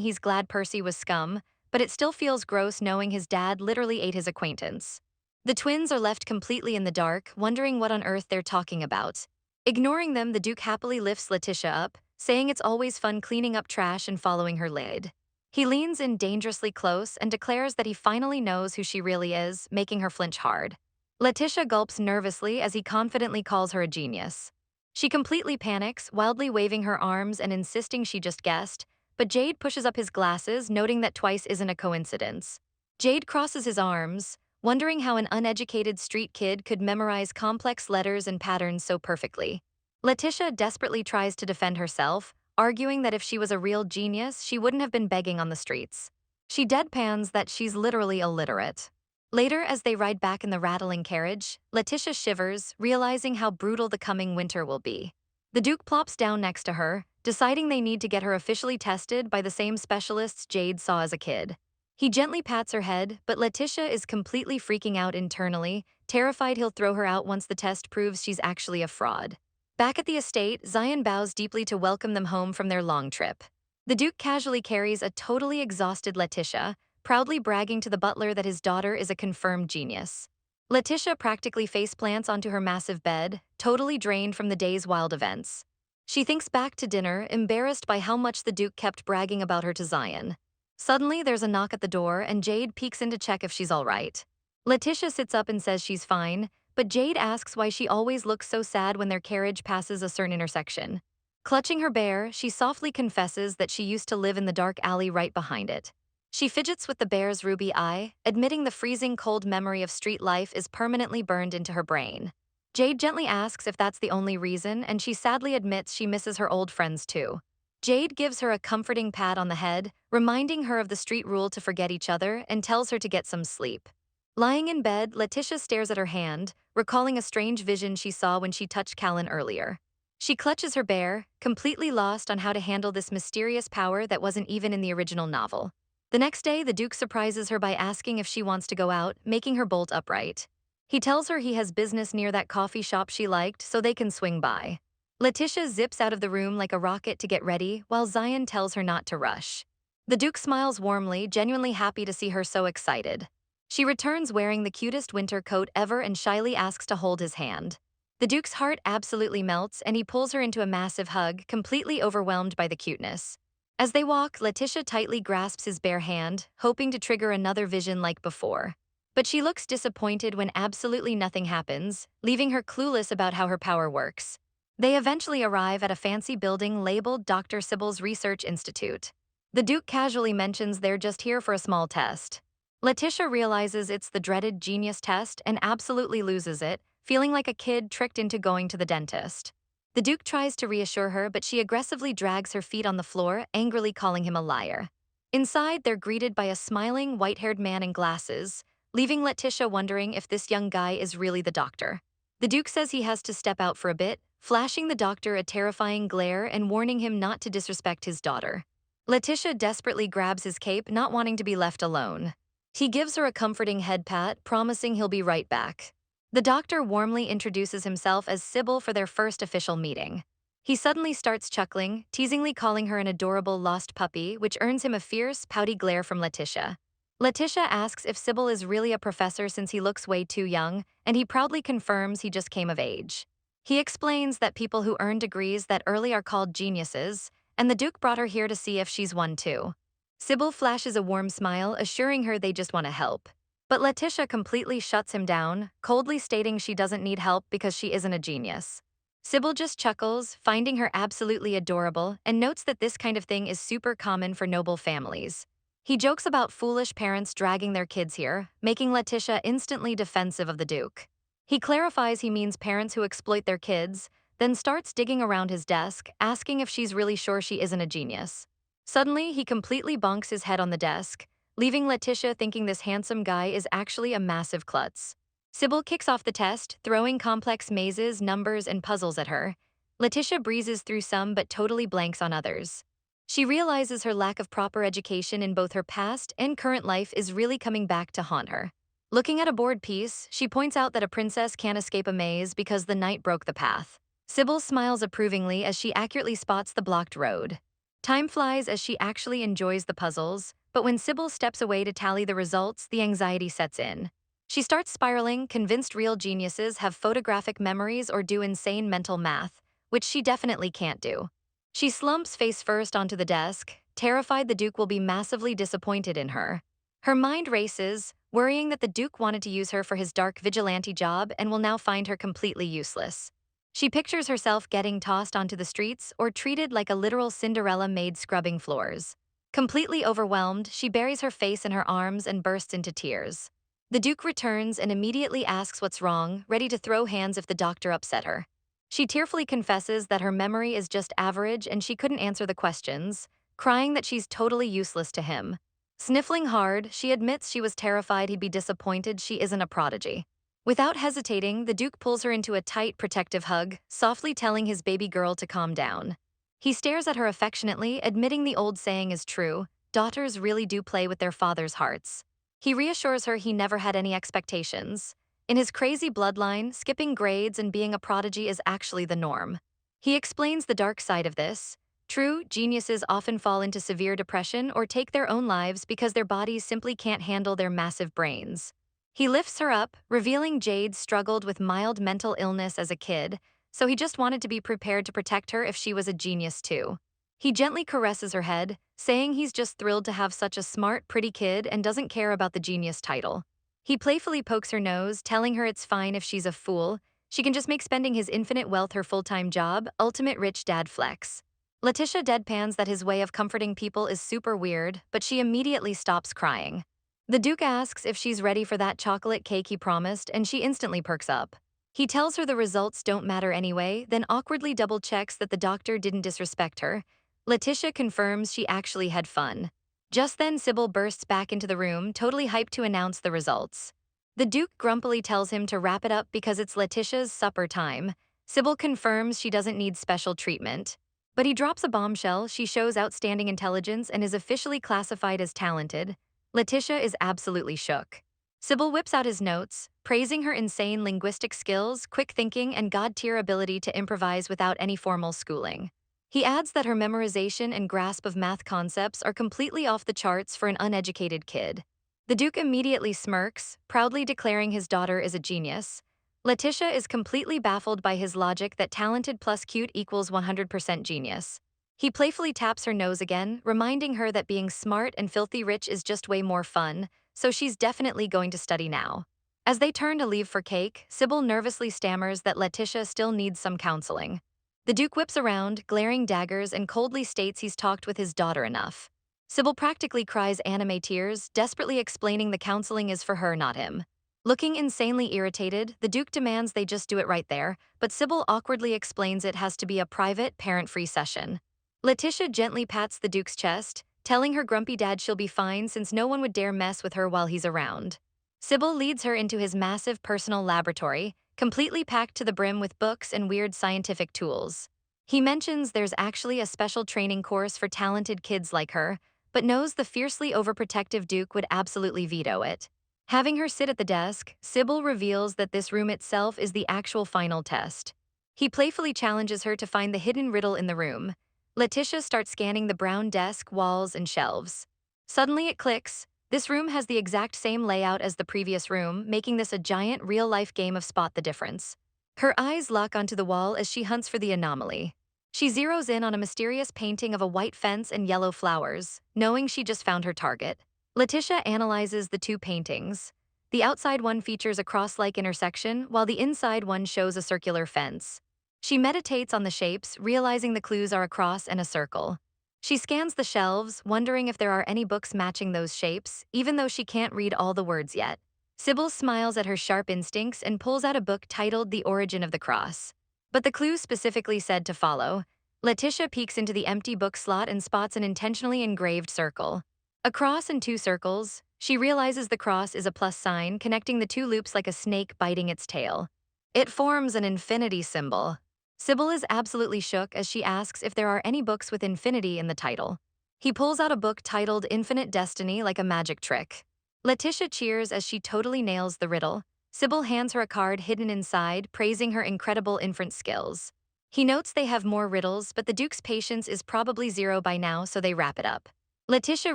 he's glad Percy was scum, but it still feels gross knowing his dad literally ate his acquaintance. The twins are left completely in the dark, wondering what on earth they're talking about. Ignoring them, the Duke happily lifts Letitia up, saying it's always fun cleaning up trash and following her lead. He leans in dangerously close and declares that he finally knows who she really is, making her flinch hard. Letitia gulps nervously as he confidently calls her a genius. She completely panics, wildly waving her arms and insisting she just guessed, but Jade pushes up his glasses, noting that twice isn't a coincidence. Jade crosses his arms, wondering how an uneducated street kid could memorize complex letters and patterns so perfectly. Letitia desperately tries to defend herself, arguing that if she was a real genius, she wouldn't have been begging on the streets. She deadpans that she's literally illiterate. Later, as they ride back in the rattling carriage, Letitia shivers, realizing how brutal the coming winter will be. The Duke plops down next to her, deciding they need to get her officially tested by the same specialists Jade saw as a kid. He gently pats her head, but Letitia is completely freaking out internally, terrified he'll throw her out once the test proves she's actually a fraud. Back at the estate, Zion bows deeply to welcome them home from their long trip. The Duke casually carries a totally exhausted Letitia, proudly bragging to the butler that his daughter is a confirmed genius. Letitia practically faceplants onto her massive bed, totally drained from the day's wild events. She thinks back to dinner, embarrassed by how much the Duke kept bragging about her to Zion. Suddenly, there's a knock at the door, and Jade peeks in to check if she's all right. Letitia sits up and says she's fine, but Jade asks why she always looks so sad when their carriage passes a certain intersection. Clutching her bear, she softly confesses that she used to live in the dark alley right behind it. She fidgets with the bear's ruby eye, admitting the freezing cold memory of street life is permanently burned into her brain. Jade gently asks if that's the only reason, and she sadly admits she misses her old friends too. Jade gives her a comforting pat on the head, reminding her of the street rule to forget each other, and tells her to get some sleep. Lying in bed, Letitia stares at her hand, recalling a strange vision she saw when she touched Callan earlier. She clutches her bear, completely lost on how to handle this mysterious power that wasn't even in the original novel. The next day, the Duke surprises her by asking if she wants to go out, making her bolt upright. He tells her he has business near that coffee shop she liked, so they can swing by. Letitia zips out of the room like a rocket to get ready, while Zion tells her not to rush. The Duke smiles warmly, genuinely happy to see her so excited. She returns wearing the cutest winter coat ever and shyly asks to hold his hand. The Duke's heart absolutely melts, and he pulls her into a massive hug, completely overwhelmed by the cuteness. As they walk, Letitia tightly grasps his bare hand, hoping to trigger another vision like before. But she looks disappointed when absolutely nothing happens, leaving her clueless about how her power works. They eventually arrive at a fancy building labeled Dr. Sybil's Research Institute. The Duke casually mentions they're just here for a small test. Letitia realizes it's the dreaded genius test and absolutely loses it, feeling like a kid tricked into going to the dentist. The Duke tries to reassure her, but she aggressively drags her feet on the floor, angrily calling him a liar. Inside, they're greeted by a smiling, white-haired man in glasses, leaving Letitia wondering if this young guy is really the doctor. The Duke says he has to step out for a bit, flashing the doctor a terrifying glare and warning him not to disrespect his daughter. Letitia desperately grabs his cape, not wanting to be left alone. He gives her a comforting head pat, promising he'll be right back. The doctor warmly introduces himself as Sybil for their first official meeting. He suddenly starts chuckling, teasingly calling her an adorable lost puppy, which earns him a fierce, pouty glare from Letitia. Letitia asks if Sybil is really a professor since he looks way too young, and he proudly confirms he just came of age. He explains that people who earn degrees that early are called geniuses, and the Duke brought her here to see if she's one too. Sybil flashes a warm smile, assuring her they just want to help. But Letitia completely shuts him down, coldly stating she doesn't need help because she isn't a genius. Sybil just chuckles, finding her absolutely adorable, and notes that this kind of thing is super common for noble families. He jokes about foolish parents dragging their kids here, making Letitia instantly defensive of the Duke. He clarifies he means parents who exploit their kids, then starts digging around his desk, asking if she's really sure she isn't a genius. Suddenly, he completely bonks his head on the desk, leaving Letitia thinking this handsome guy is actually a massive klutz. Sybil kicks off the test, throwing complex mazes, numbers, and puzzles at her. Letitia breezes through some but totally blanks on others. She realizes her lack of proper education in both her past and current life is really coming back to haunt her. Looking at a board piece, she points out that a princess can't escape a maze because the knight broke the path. Sybil smiles approvingly as she accurately spots the blocked road. Time flies as she actually enjoys the puzzles, but when Sybil steps away to tally the results, the anxiety sets in. She starts spiraling, convinced real geniuses have photographic memories or do insane mental math, which she definitely can't do. She slumps face first onto the desk, terrified the Duke will be massively disappointed in her. Her mind races, worrying that the Duke wanted to use her for his dark vigilante job and will now find her completely useless. She pictures herself getting tossed onto the streets or treated like a literal Cinderella maid scrubbing floors. Completely overwhelmed, she buries her face in her arms and bursts into tears. The Duke returns and immediately asks what's wrong, ready to throw hands if the doctor upset her. She tearfully confesses that her memory is just average and she couldn't answer the questions, crying that she's totally useless to him. Sniffling hard, she admits she was terrified he'd be disappointed she isn't a prodigy. Without hesitating, the Duke pulls her into a tight, protective hug, softly telling his baby girl to calm down. He stares at her affectionately, admitting the old saying is true, daughters really do play with their fathers' hearts. He reassures her he never had any expectations. In his crazy bloodline, skipping grades and being a prodigy is actually the norm. He explains the dark side of this. True, geniuses often fall into severe depression or take their own lives because their bodies simply can't handle their massive brains. He lifts her up, revealing Jade struggled with mild mental illness as a kid, so he just wanted to be prepared to protect her if she was a genius too. He gently caresses her head, saying he's just thrilled to have such a smart, pretty kid and doesn't care about the genius title. He playfully pokes her nose, telling her it's fine if she's a fool. She can just make spending his infinite wealth her full-time job, ultimate rich dad flex. Letitia deadpans that his way of comforting people is super weird, but she immediately stops crying. The Duke asks if she's ready for that chocolate cake he promised, and she instantly perks up. He tells her the results don't matter anyway, then awkwardly double-checks that the doctor didn't disrespect her. Letitia confirms she actually had fun. Just then, Sybil bursts back into the room, totally hyped to announce the results. The Duke grumpily tells him to wrap it up because it's Letitia's supper time. Sybil confirms she doesn't need special treatment. But he drops a bombshell. She shows outstanding intelligence and is officially classified as talented. Letitia is absolutely shook. Sybil whips out his notes, praising her insane linguistic skills, quick thinking, and god-tier ability to improvise without any formal schooling. He adds that her memorization and grasp of math concepts are completely off the charts for an uneducated kid. The Duke immediately smirks, proudly declaring his daughter is a genius. Letitia is completely baffled by his logic that talented plus cute equals 100% genius. He playfully taps her nose again, reminding her that being smart and filthy rich is just way more fun, so she's definitely going to study now. As they turn to leave for cake, Sybil nervously stammers that Letitia still needs some counseling. The Duke whips around, glaring daggers, and coldly states he's talked with his daughter enough. Sybil practically cries anime tears, desperately explaining the counseling is for her, not him. Looking insanely irritated, the Duke demands they just do it right there, but Sybil awkwardly explains it has to be a private, parent-free session. Letitia gently pats the Duke's chest, telling her grumpy dad she'll be fine since no one would dare mess with her while he's around. Sybil leads her into his massive personal laboratory, completely packed to the brim with books and weird scientific tools. He mentions there's actually a special training course for talented kids like her, but knows the fiercely overprotective Duke would absolutely veto it. Having her sit at the desk, Sybil reveals that this room itself is the actual final test. He playfully challenges her to find the hidden riddle in the room. Letitia starts scanning the brown desk, walls, and shelves. Suddenly it clicks. This room has the exact same layout as the previous room, making this a giant real-life game of spot the difference. Her eyes lock onto the wall as she hunts for the anomaly. She zeroes in on a mysterious painting of a white fence and yellow flowers, knowing she just found her target. Letitia analyzes the two paintings. The outside one features a cross-like intersection, while the inside one shows a circular fence. She meditates on the shapes, realizing the clues are a cross and a circle. She scans the shelves, wondering if there are any books matching those shapes, even though she can't read all the words yet. Sybil smiles at her sharp instincts and pulls out a book titled The Origin of the Cross. But the clue specifically said to follow. Letitia peeks into the empty book slot and spots an intentionally engraved circle. A cross and two circles. She realizes the cross is a plus sign, connecting the two loops like a snake biting its tail. It forms an infinity symbol. Sybil is absolutely shook as she asks if there are any books with infinity in the title. He pulls out a book titled Infinite Destiny like a magic trick. Letitia cheers as she totally nails the riddle. Sybil hands her a card hidden inside, praising her incredible inference skills. He notes they have more riddles, but the Duke's patience is probably zero by now, so they wrap it up. Letitia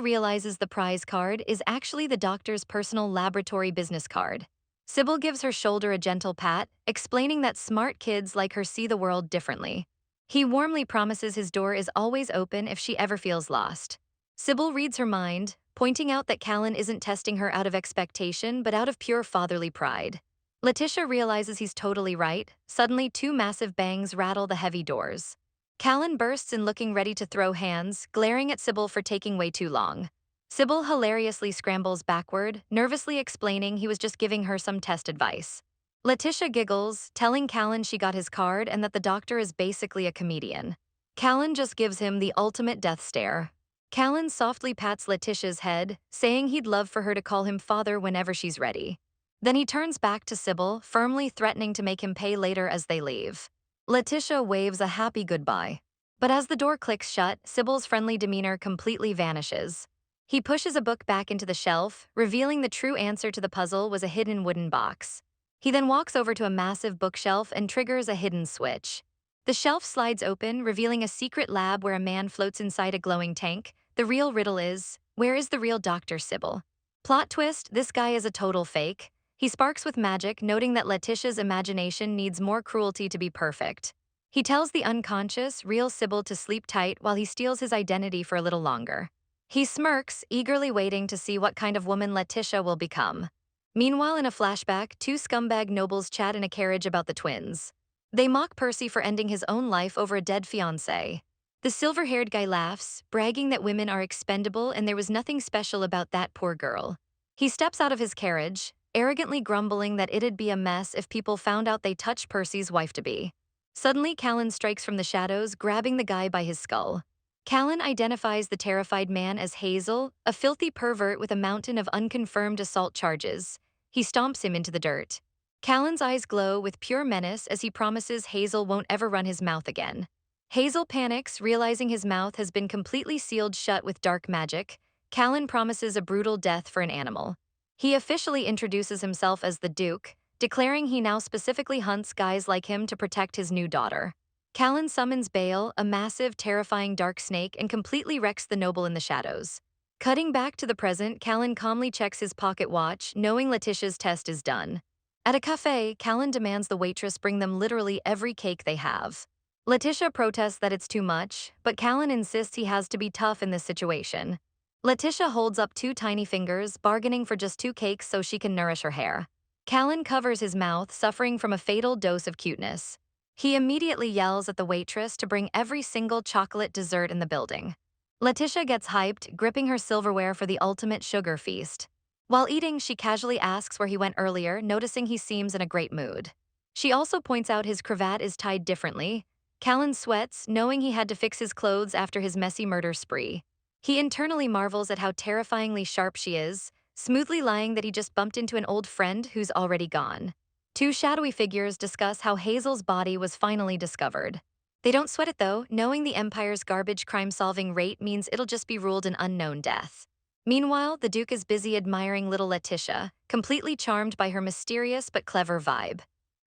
realizes the prize card is actually the doctor's personal laboratory business card. Sybil gives her shoulder a gentle pat, explaining that smart kids like her see the world differently. He warmly promises his door is always open if she ever feels lost. Sybil reads her mind, pointing out that Callan isn't testing her out of expectation but out of pure fatherly pride. Letitia realizes he's totally right. Suddenly, two massive bangs rattle the heavy doors. Callan bursts in looking ready to throw hands, glaring at Sybil for taking way too long. Sybil hilariously scrambles backward, nervously explaining he was just giving her some test advice. Letitia giggles, telling Callan she got his card and that the doctor is basically a comedian. Callan just gives him the ultimate death stare. Callan softly pats Letitia's head, saying he'd love for her to call him father whenever she's ready. Then he turns back to Sybil, firmly threatening to make him pay later as they leave. Letitia waves a happy goodbye. But as the door clicks shut, Sybil's friendly demeanor completely vanishes. He pushes a book back into the shelf, revealing the true answer to the puzzle was a hidden wooden box. He then walks over to a massive bookshelf and triggers a hidden switch. The shelf slides open, revealing a secret lab where a man floats inside a glowing tank. The real riddle is, where is the real Dr. Sybil? Plot twist, this guy is a total fake. He sparks with magic, noting that Letitia's imagination needs more cruelty to be perfect. He tells the unconscious, real Sybil to sleep tight while he steals his identity for a little longer. He smirks, eagerly waiting to see what kind of woman Letitia will become. Meanwhile, in a flashback, two scumbag nobles chat in a carriage about the twins. They mock Percy for ending his own life over a dead fiancé. The silver-haired guy laughs, bragging that women are expendable and there was nothing special about that poor girl. He steps out of his carriage, arrogantly grumbling that it'd be a mess if people found out they touched Percy's wife-to-be. Suddenly, Callan strikes from the shadows, grabbing the guy by his skull. Callan identifies the terrified man as Hazel, a filthy pervert with a mountain of unconfirmed assault charges. He stomps him into the dirt. Callan's eyes glow with pure menace as he promises Hazel won't ever run his mouth again. Hazel panics, realizing his mouth has been completely sealed shut with dark magic. Callan promises a brutal death for an animal. He officially introduces himself as the Duke, declaring he now specifically hunts guys like him to protect his new daughter. Callan summons Bale, a massive, terrifying dark snake, and completely wrecks the noble in the shadows. Cutting back to the present, Callan calmly checks his pocket watch, knowing Letitia's test is done. At a cafe, Callan demands the waitress bring them literally every cake they have. Letitia protests that it's too much, but Callan insists he has to be tough in this situation. Letitia holds up two tiny fingers, bargaining for just two cakes so she can nourish her hair. Callan covers his mouth, suffering from a fatal dose of cuteness. He immediately yells at the waitress to bring every single chocolate dessert in the building. Letitia gets hyped, gripping her silverware for the ultimate sugar feast. While eating, she casually asks where he went earlier, noticing he seems in a great mood. She also points out his cravat is tied differently. Callan sweats, knowing he had to fix his clothes after his messy murder spree. He internally marvels at how terrifyingly sharp she is, smoothly lying that he just bumped into an old friend who's already gone. Two shadowy figures discuss how Hazel's body was finally discovered. They don't sweat it though, knowing the Empire's garbage crime-solving rate means it'll just be ruled an unknown death. Meanwhile, the Duke is busy admiring little Letitia, completely charmed by her mysterious but clever vibe.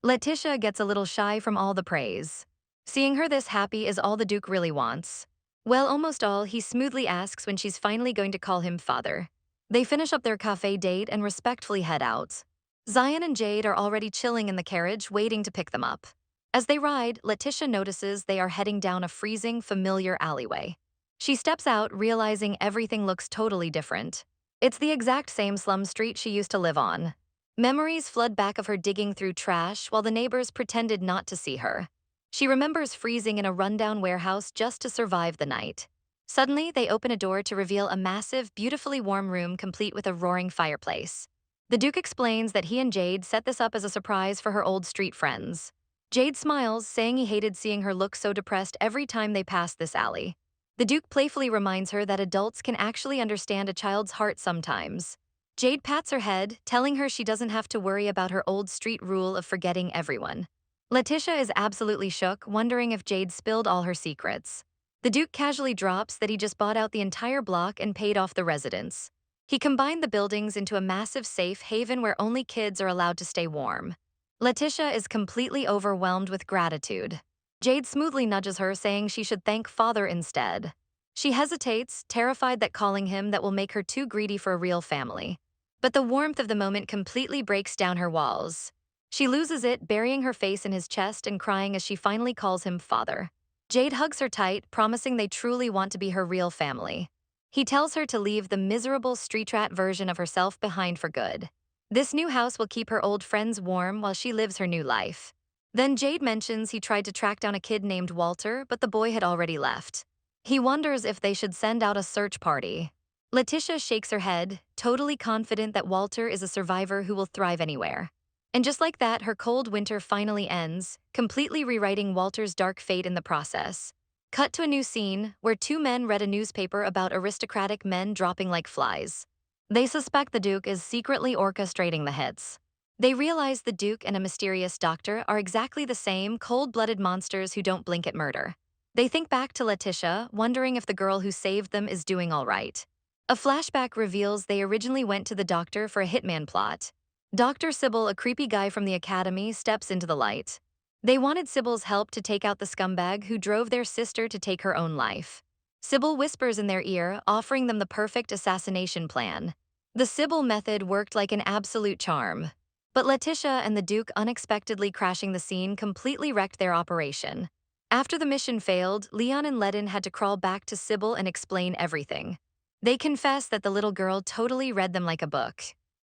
Letitia gets a little shy from all the praise. Seeing her this happy is all the Duke really wants. Well, almost all, he smoothly asks when she's finally going to call him father. They finish up their cafe date and respectfully head out. Zion and Jade are already chilling in the carriage, waiting to pick them up. As they ride, Letitia notices they are heading down a freezing, familiar alleyway. She steps out, realizing everything looks totally different. It's the exact same slum street she used to live on. Memories flood back of her digging through trash while the neighbors pretended not to see her. She remembers freezing in a rundown warehouse just to survive the night. Suddenly, they open a door to reveal a massive, beautifully warm room complete with a roaring fireplace. The Duke explains that he and Jade set this up as a surprise for her old street friends. Jade smiles, saying he hated seeing her look so depressed every time they passed this alley. The Duke playfully reminds her that adults can actually understand a child's heart sometimes. Jade pats her head, telling her she doesn't have to worry about her old street rule of forgetting everyone. Letitia is absolutely shook, wondering if Jade spilled all her secrets. The Duke casually drops that he just bought out the entire block and paid off the residents. He combined the buildings into a massive safe haven where only kids are allowed to stay warm. Letitia is completely overwhelmed with gratitude. Jade smoothly nudges her, saying she should thank Father instead. She hesitates, terrified that calling him that will make her too greedy for a real family. But the warmth of the moment completely breaks down her walls. She loses it, burying her face in his chest and crying as she finally calls him father. Jade hugs her tight, promising they truly want to be her real family. He tells her to leave the miserable street rat version of herself behind for good. This new house will keep her old friends warm while she lives her new life. Then Jade mentions he tried to track down a kid named Walter, but the boy had already left. He wonders if they should send out a search party. Letitia shakes her head, totally confident that Walter is a survivor who will thrive anywhere. And just like that, her cold winter finally ends, completely rewriting Walter's dark fate in the process. Cut to a new scene, where two men read a newspaper about aristocratic men dropping like flies. They suspect the Duke is secretly orchestrating the hits. They realize the Duke and a mysterious doctor are exactly the same cold-blooded monsters who don't blink at murder. They think back to Letitia, wondering if the girl who saved them is doing all right. A flashback reveals they originally went to the doctor for a hitman plot. Dr. Sybil, a creepy guy from the academy, steps into the light. They wanted Sybil's help to take out the scumbag who drove their sister to take her own life. Sybil whispers in their ear, offering them the perfect assassination plan. The Sybil method worked like an absolute charm. But Letitia and the Duke unexpectedly crashing the scene completely wrecked their operation. After the mission failed, Leon and Ledin had to crawl back to Sybil and explain everything. They confess that the little girl totally read them like a book,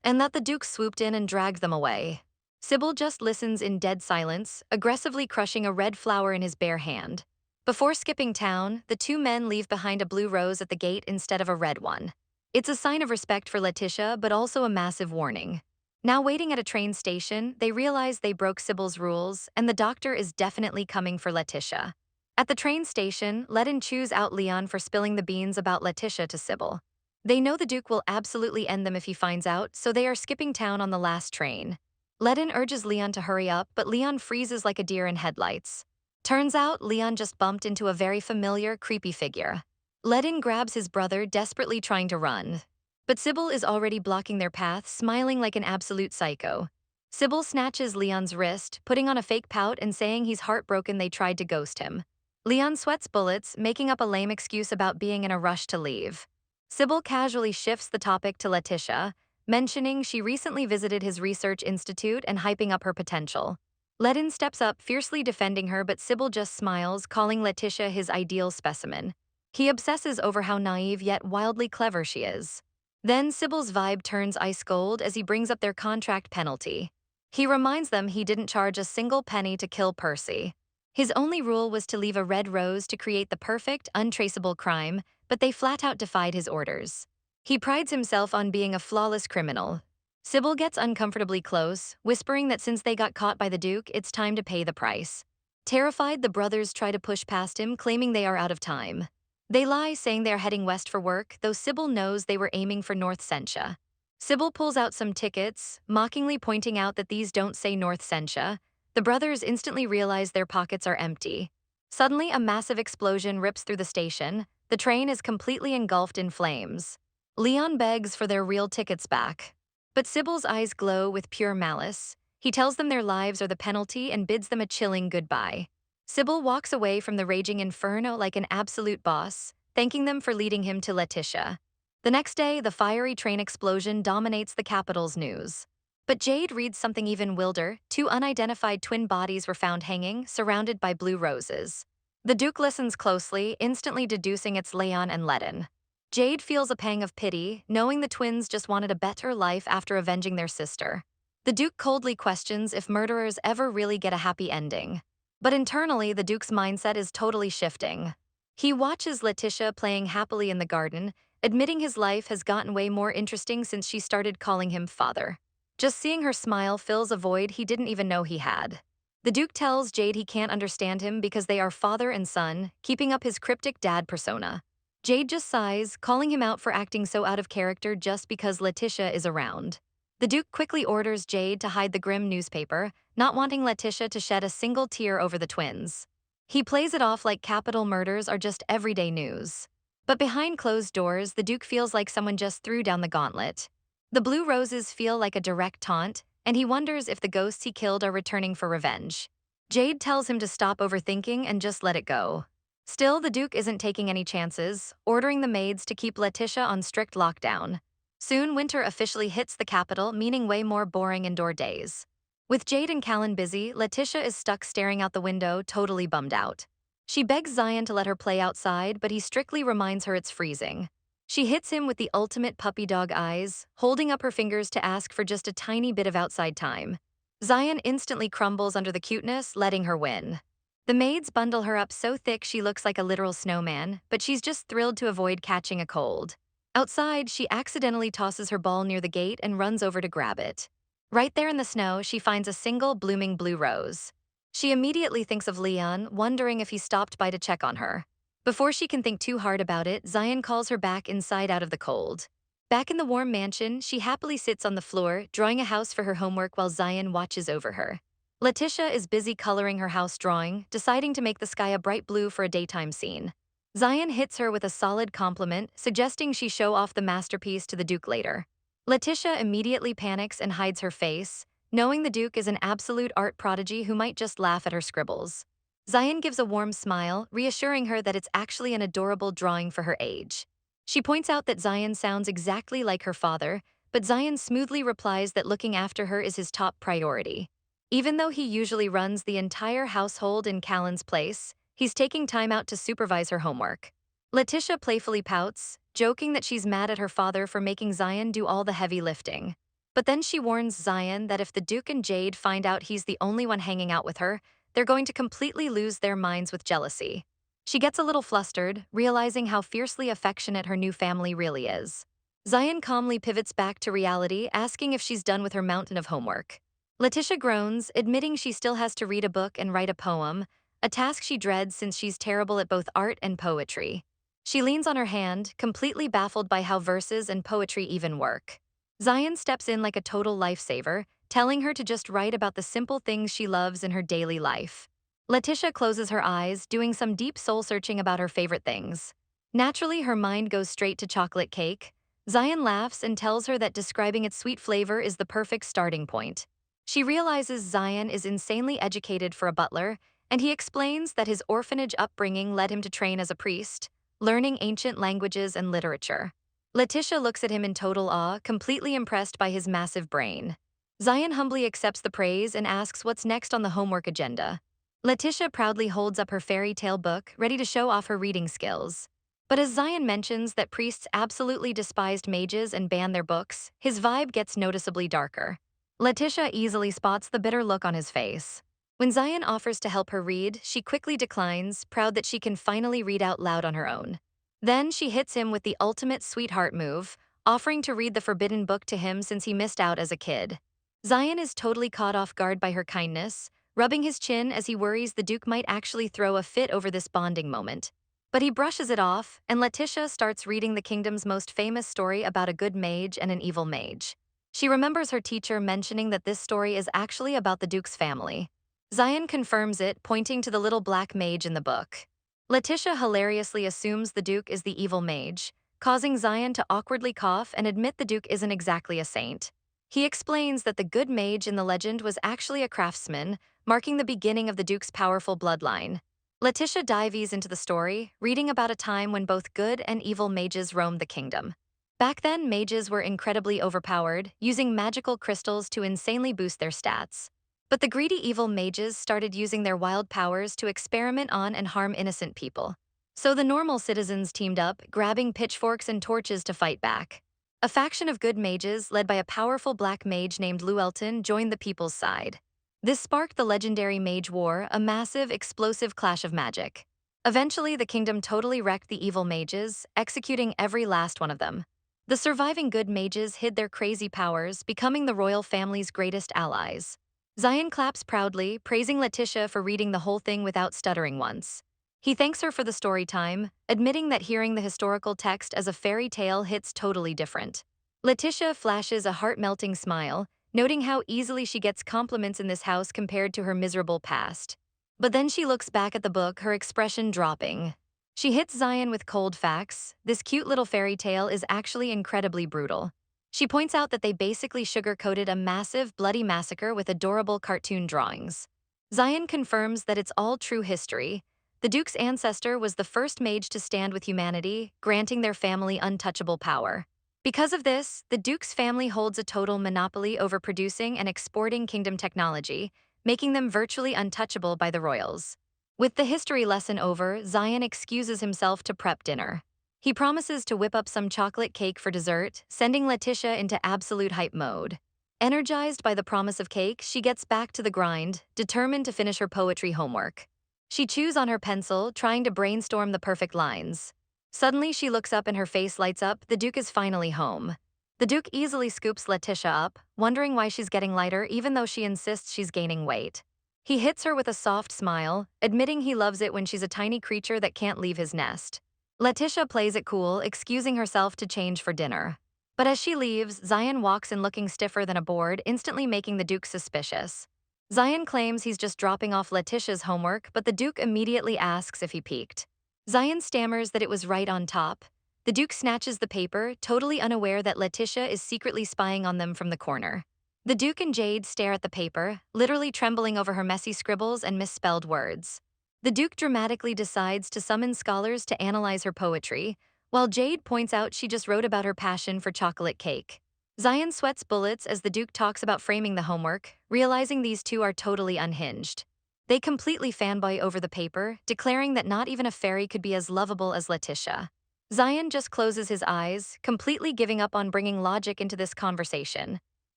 and that the Duke swooped in and dragged them away. Sybil just listens in dead silence, aggressively crushing a red flower in his bare hand. Before skipping town, the two men leave behind a blue rose at the gate instead of a red one. It's a sign of respect for Letitia, but also a massive warning. Now waiting at a train station, they realize they broke Sybil's rules, and the doctor is definitely coming for Letitia. At the train station, Ledin chews out Leon for spilling the beans about Letitia to Sybil. They know the Duke will absolutely end them if he finds out, so they are skipping town on the last train. Ledin urges Leon to hurry up, but Leon freezes like a deer in headlights. Turns out, Leon just bumped into a very familiar, creepy figure. Ledin grabs his brother, desperately trying to run. But Sybil is already blocking their path, smiling like an absolute psycho. Sybil snatches Leon's wrist, putting on a fake pout and saying he's heartbroken they tried to ghost him. Leon sweats bullets, making up a lame excuse about being in a rush to leave. Sybil casually shifts the topic to Letitia, mentioning she recently visited his research institute and hyping up her potential. Ledin steps up, fiercely defending her, but Sybil just smiles, calling Letitia his ideal specimen. He obsesses over how naive yet wildly clever she is. Then Sybil's vibe turns ice cold as he brings up their contract penalty. He reminds them he didn't charge a single penny to kill Percy. His only rule was to leave a red rose to create the perfect, untraceable crime, but they flat out defied his orders. He prides himself on being a flawless criminal. Sybil gets uncomfortably close, whispering that since they got caught by the Duke, it's time to pay the price. Terrified, the brothers try to push past him, claiming they are out of time. They lie, saying they are heading west for work, though Sybil knows they were aiming for North Sentia. Sybil pulls out some tickets, mockingly pointing out that these don't say North Sentia. The brothers instantly realize their pockets are empty. Suddenly, a massive explosion rips through the station. The train is completely engulfed in flames. Leon begs for their real tickets back. But Sybil's eyes glow with pure malice. He tells them their lives are the penalty and bids them a chilling goodbye. Sybil walks away from the raging inferno like an absolute boss, thanking them for leading him to Letitia. The next day, the fiery train explosion dominates the capital's news. But Jade reads something even wilder. Two unidentified twin bodies were found hanging, surrounded by blue roses. The Duke listens closely, instantly deducing it's Leon and Ledin. Jade feels a pang of pity, knowing the twins just wanted a better life after avenging their sister. The Duke coldly questions if murderers ever really get a happy ending. But internally, the Duke's mindset is totally shifting. He watches Letitia playing happily in the garden, admitting his life has gotten way more interesting since she started calling him father. Just seeing her smile fills a void he didn't even know he had. The Duke tells Jade he can't understand him because they are father and son, keeping up his cryptic dad persona. Jade just sighs, calling him out for acting so out of character just because Letitia is around. The Duke quickly orders Jade to hide the grim newspaper, not wanting Letitia to shed a single tear over the twins. He plays it off like capital murders are just everyday news. But behind closed doors, the Duke feels like someone just threw down the gauntlet. The blue roses feel like a direct taunt, and he wonders if the ghosts he killed are returning for revenge. Jade tells him to stop overthinking and just let it go. Still, the Duke isn't taking any chances, ordering the maids to keep Letitia on strict lockdown. Soon, winter officially hits the capital, meaning way more boring indoor days. With Jade and Callan busy, Letitia is stuck staring out the window, totally bummed out. She begs Zion to let her play outside, but he strictly reminds her it's freezing. She hits him with the ultimate puppy dog eyes, holding up her fingers to ask for just a tiny bit of outside time. Zion instantly crumbles under the cuteness, letting her win. The maids bundle her up so thick she looks like a literal snowman, but she's just thrilled to avoid catching a cold. Outside, she accidentally tosses her ball near the gate and runs over to grab it. Right there in the snow, she finds a single blooming blue rose. She immediately thinks of Leon, wondering if he stopped by to check on her. Before she can think too hard about it, Zion calls her back inside out of the cold. Back in the warm mansion, she happily sits on the floor, drawing a house for her homework while Zion watches over her. Letitia is busy coloring her house drawing, deciding to make the sky a bright blue for a daytime scene. Zion hits her with a solid compliment, suggesting she show off the masterpiece to the Duke later. Letitia immediately panics and hides her face, knowing the Duke is an absolute art prodigy who might just laugh at her scribbles. Zion gives a warm smile, reassuring her that it's actually an adorable drawing for her age. She points out that Zion sounds exactly like her father, but Zion smoothly replies that looking after her is his top priority. Even though he usually runs the entire household in Callan's place, he's taking time out to supervise her homework. Letitia playfully pouts, joking that she's mad at her father for making Zion do all the heavy lifting. But then she warns Zion that if the Duke and Jade find out he's the only one hanging out with her, they're going to completely lose their minds with jealousy. She gets a little flustered, realizing how fiercely affectionate her new family really is. Zion calmly pivots back to reality, asking if she's done with her mountain of homework. Letitia groans, admitting she still has to read a book and write a poem, a task she dreads since she's terrible at both art and poetry. She leans on her hand, completely baffled by how verses and poetry even work. Zion steps in like a total lifesaver, telling her to just write about the simple things she loves in her daily life. Letitia closes her eyes, doing some deep soul-searching about her favorite things. Naturally, her mind goes straight to chocolate cake. Zion laughs and tells her that describing its sweet flavor is the perfect starting point. She realizes Zion is insanely educated for a butler, and he explains that his orphanage upbringing led him to train as a priest, learning ancient languages and literature. Letitia looks at him in total awe, completely impressed by his massive brain. Zion humbly accepts the praise and asks what's next on the homework agenda. Letitia proudly holds up her fairy tale book, ready to show off her reading skills. But as Zion mentions that priests absolutely despised mages and banned their books, his vibe gets noticeably darker. Letitia easily spots the bitter look on his face. When Zion offers to help her read, she quickly declines, proud that she can finally read out loud on her own. Then she hits him with the ultimate sweetheart move, offering to read the forbidden book to him since he missed out as a kid. Zion is totally caught off guard by her kindness, rubbing his chin as he worries the Duke might actually throw a fit over this bonding moment. But he brushes it off, and Letitia starts reading the kingdom's most famous story about a good mage and an evil mage. She remembers her teacher mentioning that this story is actually about the Duke's family. Zion confirms it, pointing to the little black mage in the book. Letitia hilariously assumes the Duke is the evil mage, causing Zion to awkwardly cough and admit the Duke isn't exactly a saint. He explains that the good mage in the legend was actually a craftsman, marking the beginning of the Duke's powerful bloodline. Letitia dives into the story, reading about a time when both good and evil mages roamed the kingdom. Back then, mages were incredibly overpowered, using magical crystals to insanely boost their stats. But the greedy evil mages started using their wild powers to experiment on and harm innocent people. So the normal citizens teamed up, grabbing pitchforks and torches to fight back. A faction of good mages, led by a powerful black mage named Llewellyn, joined the people's side. This sparked the legendary Mage War, a massive, explosive clash of magic. Eventually, the kingdom totally wrecked the evil mages, executing every last one of them. The surviving good mages hid their crazy powers, becoming the royal family's greatest allies. Zion claps proudly, praising Letitia for reading the whole thing without stuttering once. He thanks her for the story time, admitting that hearing the historical text as a fairy tale hits totally different. Letitia flashes a heart-melting smile, noting how easily she gets compliments in this house compared to her miserable past. But then she looks back at the book, her expression dropping. She hits Zion with cold facts. This cute little fairy tale is actually incredibly brutal. She points out that they basically sugar-coated a massive, bloody massacre with adorable cartoon drawings. Zion confirms that it's all true history. The Duke's ancestor was the first mage to stand with humanity, granting their family untouchable power. Because of this, the Duke's family holds a total monopoly over producing and exporting kingdom technology, making them virtually untouchable by the royals. With the history lesson over, Zion excuses himself to prep dinner. He promises to whip up some chocolate cake for dessert, sending Letitia into absolute hype mode. Energized by the promise of cake, she gets back to the grind, determined to finish her poetry homework. She chews on her pencil, trying to brainstorm the perfect lines. Suddenly, she looks up and her face lights up. The Duke is finally home. The Duke easily scoops Letitia up, wondering why she's getting lighter even though she insists she's gaining weight. He hits her with a soft smile, admitting he loves it when she's a tiny creature that can't leave his nest. Letitia plays it cool, excusing herself to change for dinner. But as she leaves, Zion walks in looking stiffer than a board, instantly making the Duke suspicious. Zion claims he's just dropping off Letitia's homework, but the Duke immediately asks if he peeked. Zion stammers that it was right on top. The Duke snatches the paper, totally unaware that Letitia is secretly spying on them from the corner. The Duke and Jade stare at the paper, literally trembling over her messy scribbles and misspelled words. The Duke dramatically decides to summon scholars to analyze her poetry, while Jade points out she just wrote about her passion for chocolate cake. Zion sweats bullets as the Duke talks about framing the homework, realizing these two are totally unhinged. They completely fanboy over the paper, declaring that not even a fairy could be as lovable as Letitia. Zion just closes his eyes, completely giving up on bringing logic into this conversation.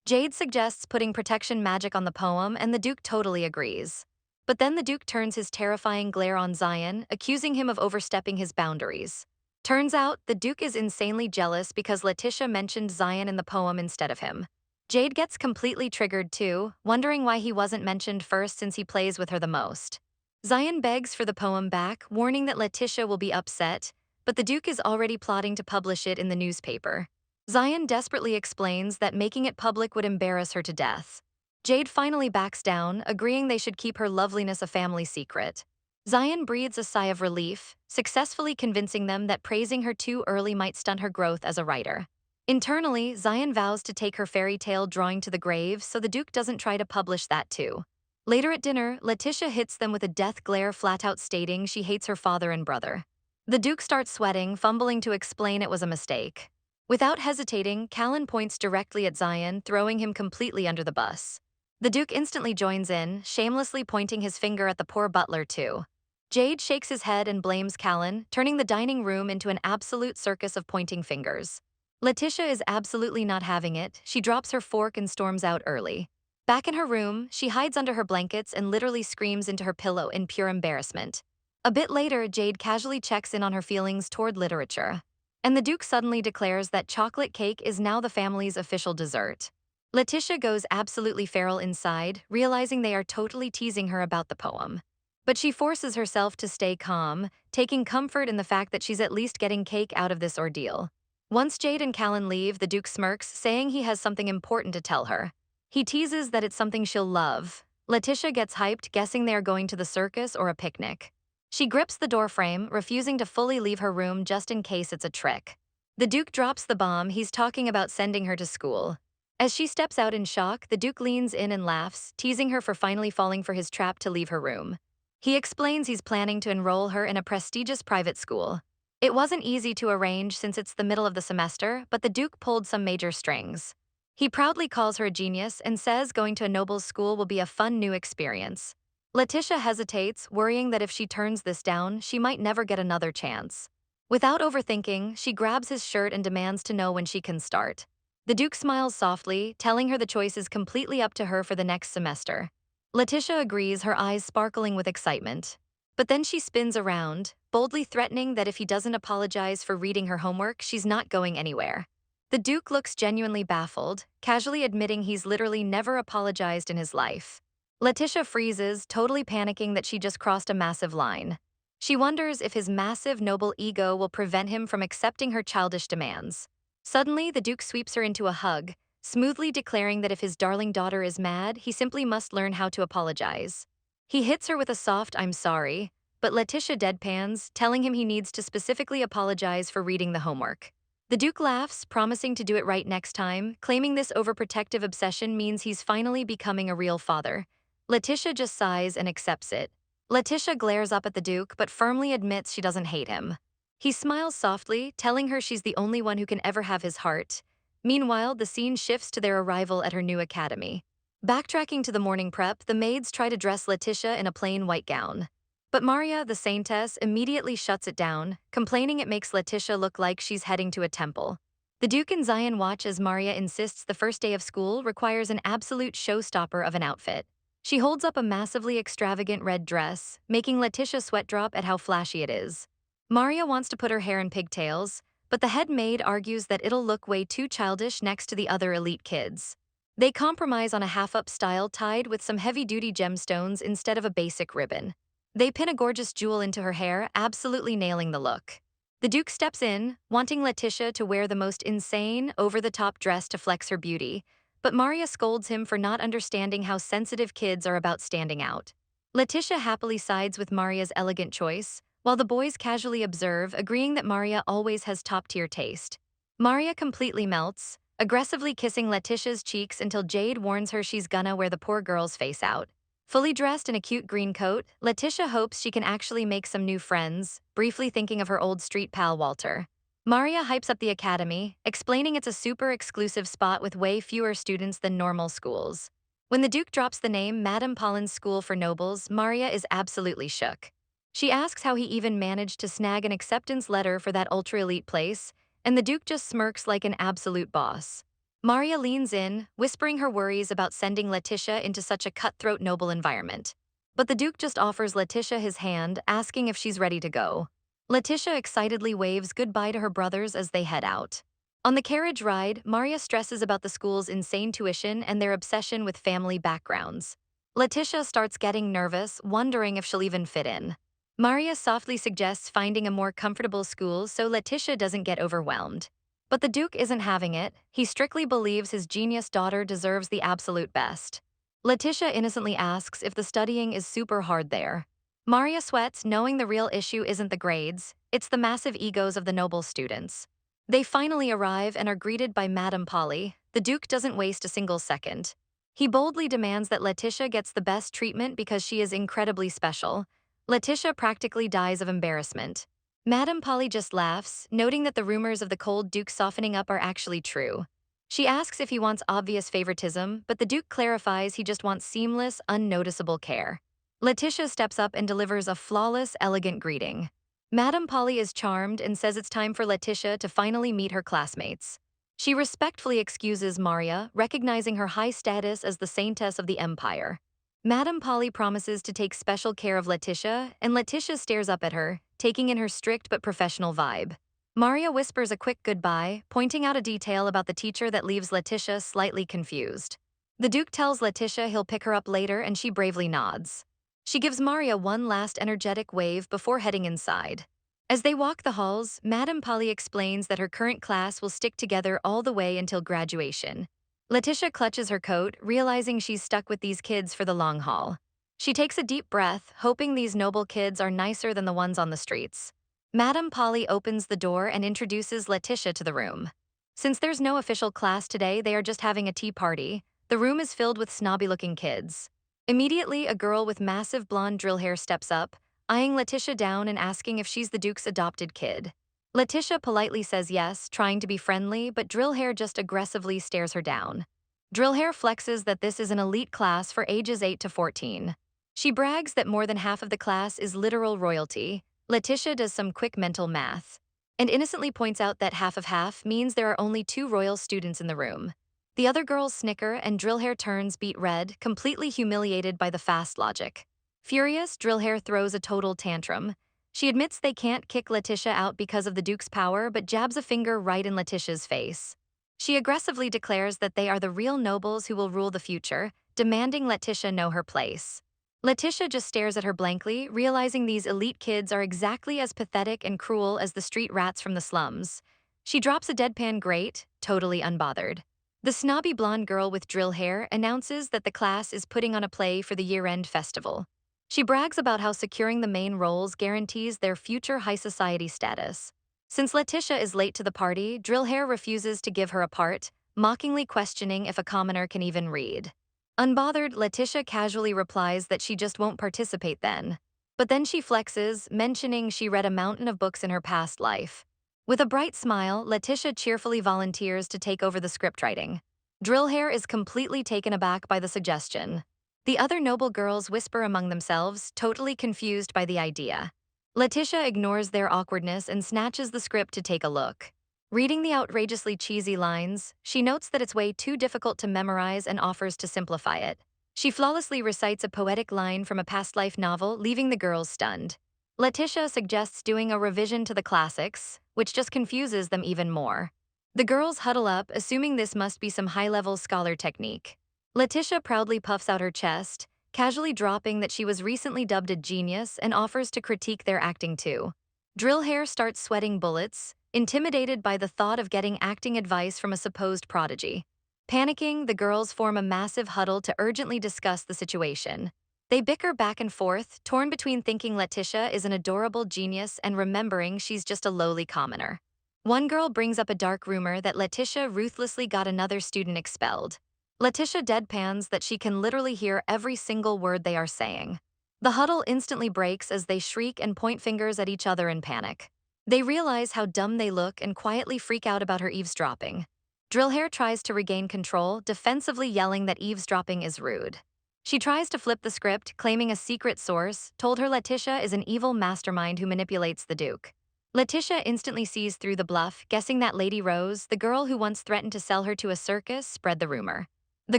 Jade suggests putting protection magic on the poem, and the Duke totally agrees. But then the Duke turns his terrifying glare on Zion, accusing him of overstepping his boundaries. Turns out, the Duke is insanely jealous because Letitia mentioned Zion in the poem instead of him. Jade gets completely triggered too, wondering why he wasn't mentioned first since he plays with her the most. Zion begs for the poem back, warning that Letitia will be upset, but the Duke is already plotting to publish it in the newspaper. Zion desperately explains that making it public would embarrass her to death. Jade finally backs down, agreeing they should keep her loveliness a family secret. Zion breathes a sigh of relief, successfully convincing them that praising her too early might stunt her growth as a writer. Internally, Zion vows to take her fairy tale drawing to the grave so the Duke doesn't try to publish that too. Later at dinner, Letitia hits them with a death glare, flat out stating she hates her father and brother. The Duke starts sweating, fumbling to explain it was a mistake. Without hesitating, Callan points directly at Zion, throwing him completely under the bus. The Duke instantly joins in, shamelessly pointing his finger at the poor butler too. Jade shakes his head and blames Callan, turning the dining room into an absolute circus of pointing fingers. Letitia is absolutely not having it. She drops her fork and storms out early. Back in her room, she hides under her blankets and literally screams into her pillow in pure embarrassment. A bit later, Jade casually checks in on her feelings toward literature. And the Duke suddenly declares that chocolate cake is now the family's official dessert. Letitia goes absolutely feral inside, realizing they are totally teasing her about the poem. But she forces herself to stay calm, taking comfort in the fact that she's at least getting cake out of this ordeal. Once Jade and Callan leave, the Duke smirks, saying he has something important to tell her. He teases that it's something she'll love. Letitia gets hyped, guessing they are going to the circus or a picnic. She grips the doorframe, refusing to fully leave her room just in case it's a trick. The Duke drops the bomb. He's talking about sending her to school. As she steps out in shock, the Duke leans in and laughs, teasing her for finally falling for his trap to leave her room. He explains he's planning to enroll her in a prestigious private school. It wasn't easy to arrange since it's the middle of the semester, but the Duke pulled some major strings. He proudly calls her a genius and says going to a noble's school will be a fun new experience. Letitia hesitates, worrying that if she turns this down, she might never get another chance. Without overthinking, she grabs his shirt and demands to know when she can start. The Duke smiles softly, telling her the choice is completely up to her for the next semester. Letitia agrees, her eyes sparkling with excitement. But then she spins around, boldly threatening that if he doesn't apologize for reading her homework, she's not going anywhere. The Duke looks genuinely baffled, casually admitting he's literally never apologized in his life. Letitia freezes, totally panicking that she just crossed a massive line. She wonders if his massive, noble ego will prevent him from accepting her childish demands. Suddenly, the Duke sweeps her into a hug, smoothly declaring that if his darling daughter is mad, he simply must learn how to apologize. He hits her with a soft "I'm sorry," but Letitia deadpans, telling him he needs to specifically apologize for reading the homework. The Duke laughs, promising to do it right next time, claiming this overprotective obsession means he's finally becoming a real father. Letitia just sighs and accepts it. Letitia glares up at the Duke but firmly admits she doesn't hate him. He smiles softly, telling her she's the only one who can ever have his heart. Meanwhile, the scene shifts to their arrival at her new academy. Backtracking to the morning prep, the maids try to dress Letitia in a plain white gown. But Maria, the saintess, immediately shuts it down, complaining it makes Letitia look like she's heading to a temple. The Duke and Zion watch as Maria insists the first day of school requires an absolute showstopper of an outfit. She holds up a massively extravagant red dress, making Letitia sweat drop at how flashy it is. Maria wants to put her hair in pigtails, but the head maid argues that it'll look way too childish next to the other elite kids. They compromise on a half-up style tied with some heavy-duty gemstones instead of a basic ribbon. They pin a gorgeous jewel into her hair, absolutely nailing the look. The Duke steps in, wanting Letitia to wear the most insane, over-the-top dress to flex her beauty, but Maria scolds him for not understanding how sensitive kids are about standing out. Letitia happily sides with Maria's elegant choice, while the boys casually observe, agreeing that Maria always has top-tier taste. Maria completely melts, aggressively kissing Letitia's cheeks until Jade warns her she's gonna wear the poor girl's face out. Fully dressed in a cute green coat, Letitia hopes she can actually make some new friends, briefly thinking of her old street pal Walter. Maria hypes up the academy, explaining it's a super exclusive spot with way fewer students than normal schools. When the Duke drops the name Madame Paulin's School for Nobles, Maria is absolutely shook. She asks how he even managed to snag an acceptance letter for that ultra-elite place, and the Duke just smirks like an absolute boss. Maria leans in, whispering her worries about sending Letitia into such a cutthroat noble environment. But the Duke just offers Letitia his hand, asking if she's ready to go. Letitia excitedly waves goodbye to her brothers as they head out. On the carriage ride, Maria stresses about the school's insane tuition and their obsession with family backgrounds. Letitia starts getting nervous, wondering if she'll even fit in. Maria softly suggests finding a more comfortable school so Letitia doesn't get overwhelmed. But the Duke isn't having it. He strictly believes his genius daughter deserves the absolute best. Letitia innocently asks if the studying is super hard there. Maria sweats, knowing the real issue isn't the grades, it's the massive egos of the noble students. They finally arrive and are greeted by Madame Polly. The Duke doesn't waste a single second. He boldly demands that Letitia gets the best treatment because she is incredibly special. Letitia practically dies of embarrassment. Madame Polly just laughs, noting that the rumors of the cold Duke softening up are actually true. She asks if he wants obvious favoritism, but the Duke clarifies he just wants seamless, unnoticeable care. Letitia steps up and delivers a flawless, elegant greeting. Madame Polly is charmed and says it's time for Letitia to finally meet her classmates. She respectfully excuses Maria, recognizing her high status as the saintess of the empire. Madame Polly promises to take special care of Letitia, and Letitia stares up at her, taking in her strict but professional vibe. Maria whispers a quick goodbye, pointing out a detail about the teacher that leaves Letitia slightly confused. The Duke tells Letitia he'll pick her up later, and she bravely nods. She gives Maria one last energetic wave before heading inside. As they walk the halls, Madame Polly explains that her current class will stick together all the way until graduation. Letitia clutches her coat, realizing she's stuck with these kids for the long haul. She takes a deep breath, hoping these noble kids are nicer than the ones on the streets. Madame Polly opens the door and introduces Letitia to the room. Since there's no official class today, they are just having a tea party. The room is filled with snobby-looking kids. Immediately, a girl with massive blonde drill hair steps up, eyeing Letitia down and asking if she's the Duke's adopted kid. Letitia politely says yes, trying to be friendly, but drill hair just aggressively stares her down. Drill hair flexes that this is an elite class for ages 8 to 14. She brags that more than half of the class is literal royalty. Letitia does some quick mental math, and innocently points out that half of half means there are only 2 royal students in the room. The other girls snicker and drill hair turns beet red, completely humiliated by the fast logic. Furious, drill hair throws a total tantrum. She admits they can't kick Letitia out because of the Duke's power, but jabs a finger right in Letitia's face. She aggressively declares that they are the real nobles who will rule the future, demanding Letitia know her place. Letitia just stares at her blankly, realizing these elite kids are exactly as pathetic and cruel as the street rats from the slums. She drops a deadpan great, totally unbothered. The snobby blonde girl with drill hair announces that the class is putting on a play for the year-end festival. She brags about how securing the main roles guarantees their future high society status. Since Letitia is late to the party, drill hair refuses to give her a part, mockingly questioning if a commoner can even read. Unbothered, Letitia casually replies that she just won't participate then. But then she flexes, mentioning she read a mountain of books in her past life. With a bright smile, Letitia cheerfully volunteers to take over the script writing. Drill hair is completely taken aback by the suggestion. The other noble girls whisper among themselves, totally confused by the idea. Letitia ignores their awkwardness and snatches the script to take a look. Reading the outrageously cheesy lines, she notes that it's way too difficult to memorize and offers to simplify it. She flawlessly recites a poetic line from a past life novel, leaving the girls stunned. Letitia suggests doing a revision to the classics, which just confuses them even more. The girls huddle up, assuming this must be some high-level scholar technique. Letitia proudly puffs out her chest, casually dropping that she was recently dubbed a genius and offers to critique their acting too. Drill hair starts sweating bullets, intimidated by the thought of getting acting advice from a supposed prodigy. Panicking, the girls form a massive huddle to urgently discuss the situation. They bicker back and forth, torn between thinking Letitia is an adorable genius and remembering she's just a lowly commoner. One girl brings up a dark rumor that Letitia ruthlessly got another student expelled. Letitia deadpans that she can literally hear every single word they are saying. The huddle instantly breaks as they shriek and point fingers at each other in panic. They realize how dumb they look and quietly freak out about her eavesdropping. Drillhair tries to regain control, defensively yelling that eavesdropping is rude. She tries to flip the script, claiming a secret source told her Letitia is an evil mastermind who manipulates the Duke. Letitia instantly sees through the bluff, guessing that Lady Rose, the girl who once threatened to sell her to a circus, spread the rumor. The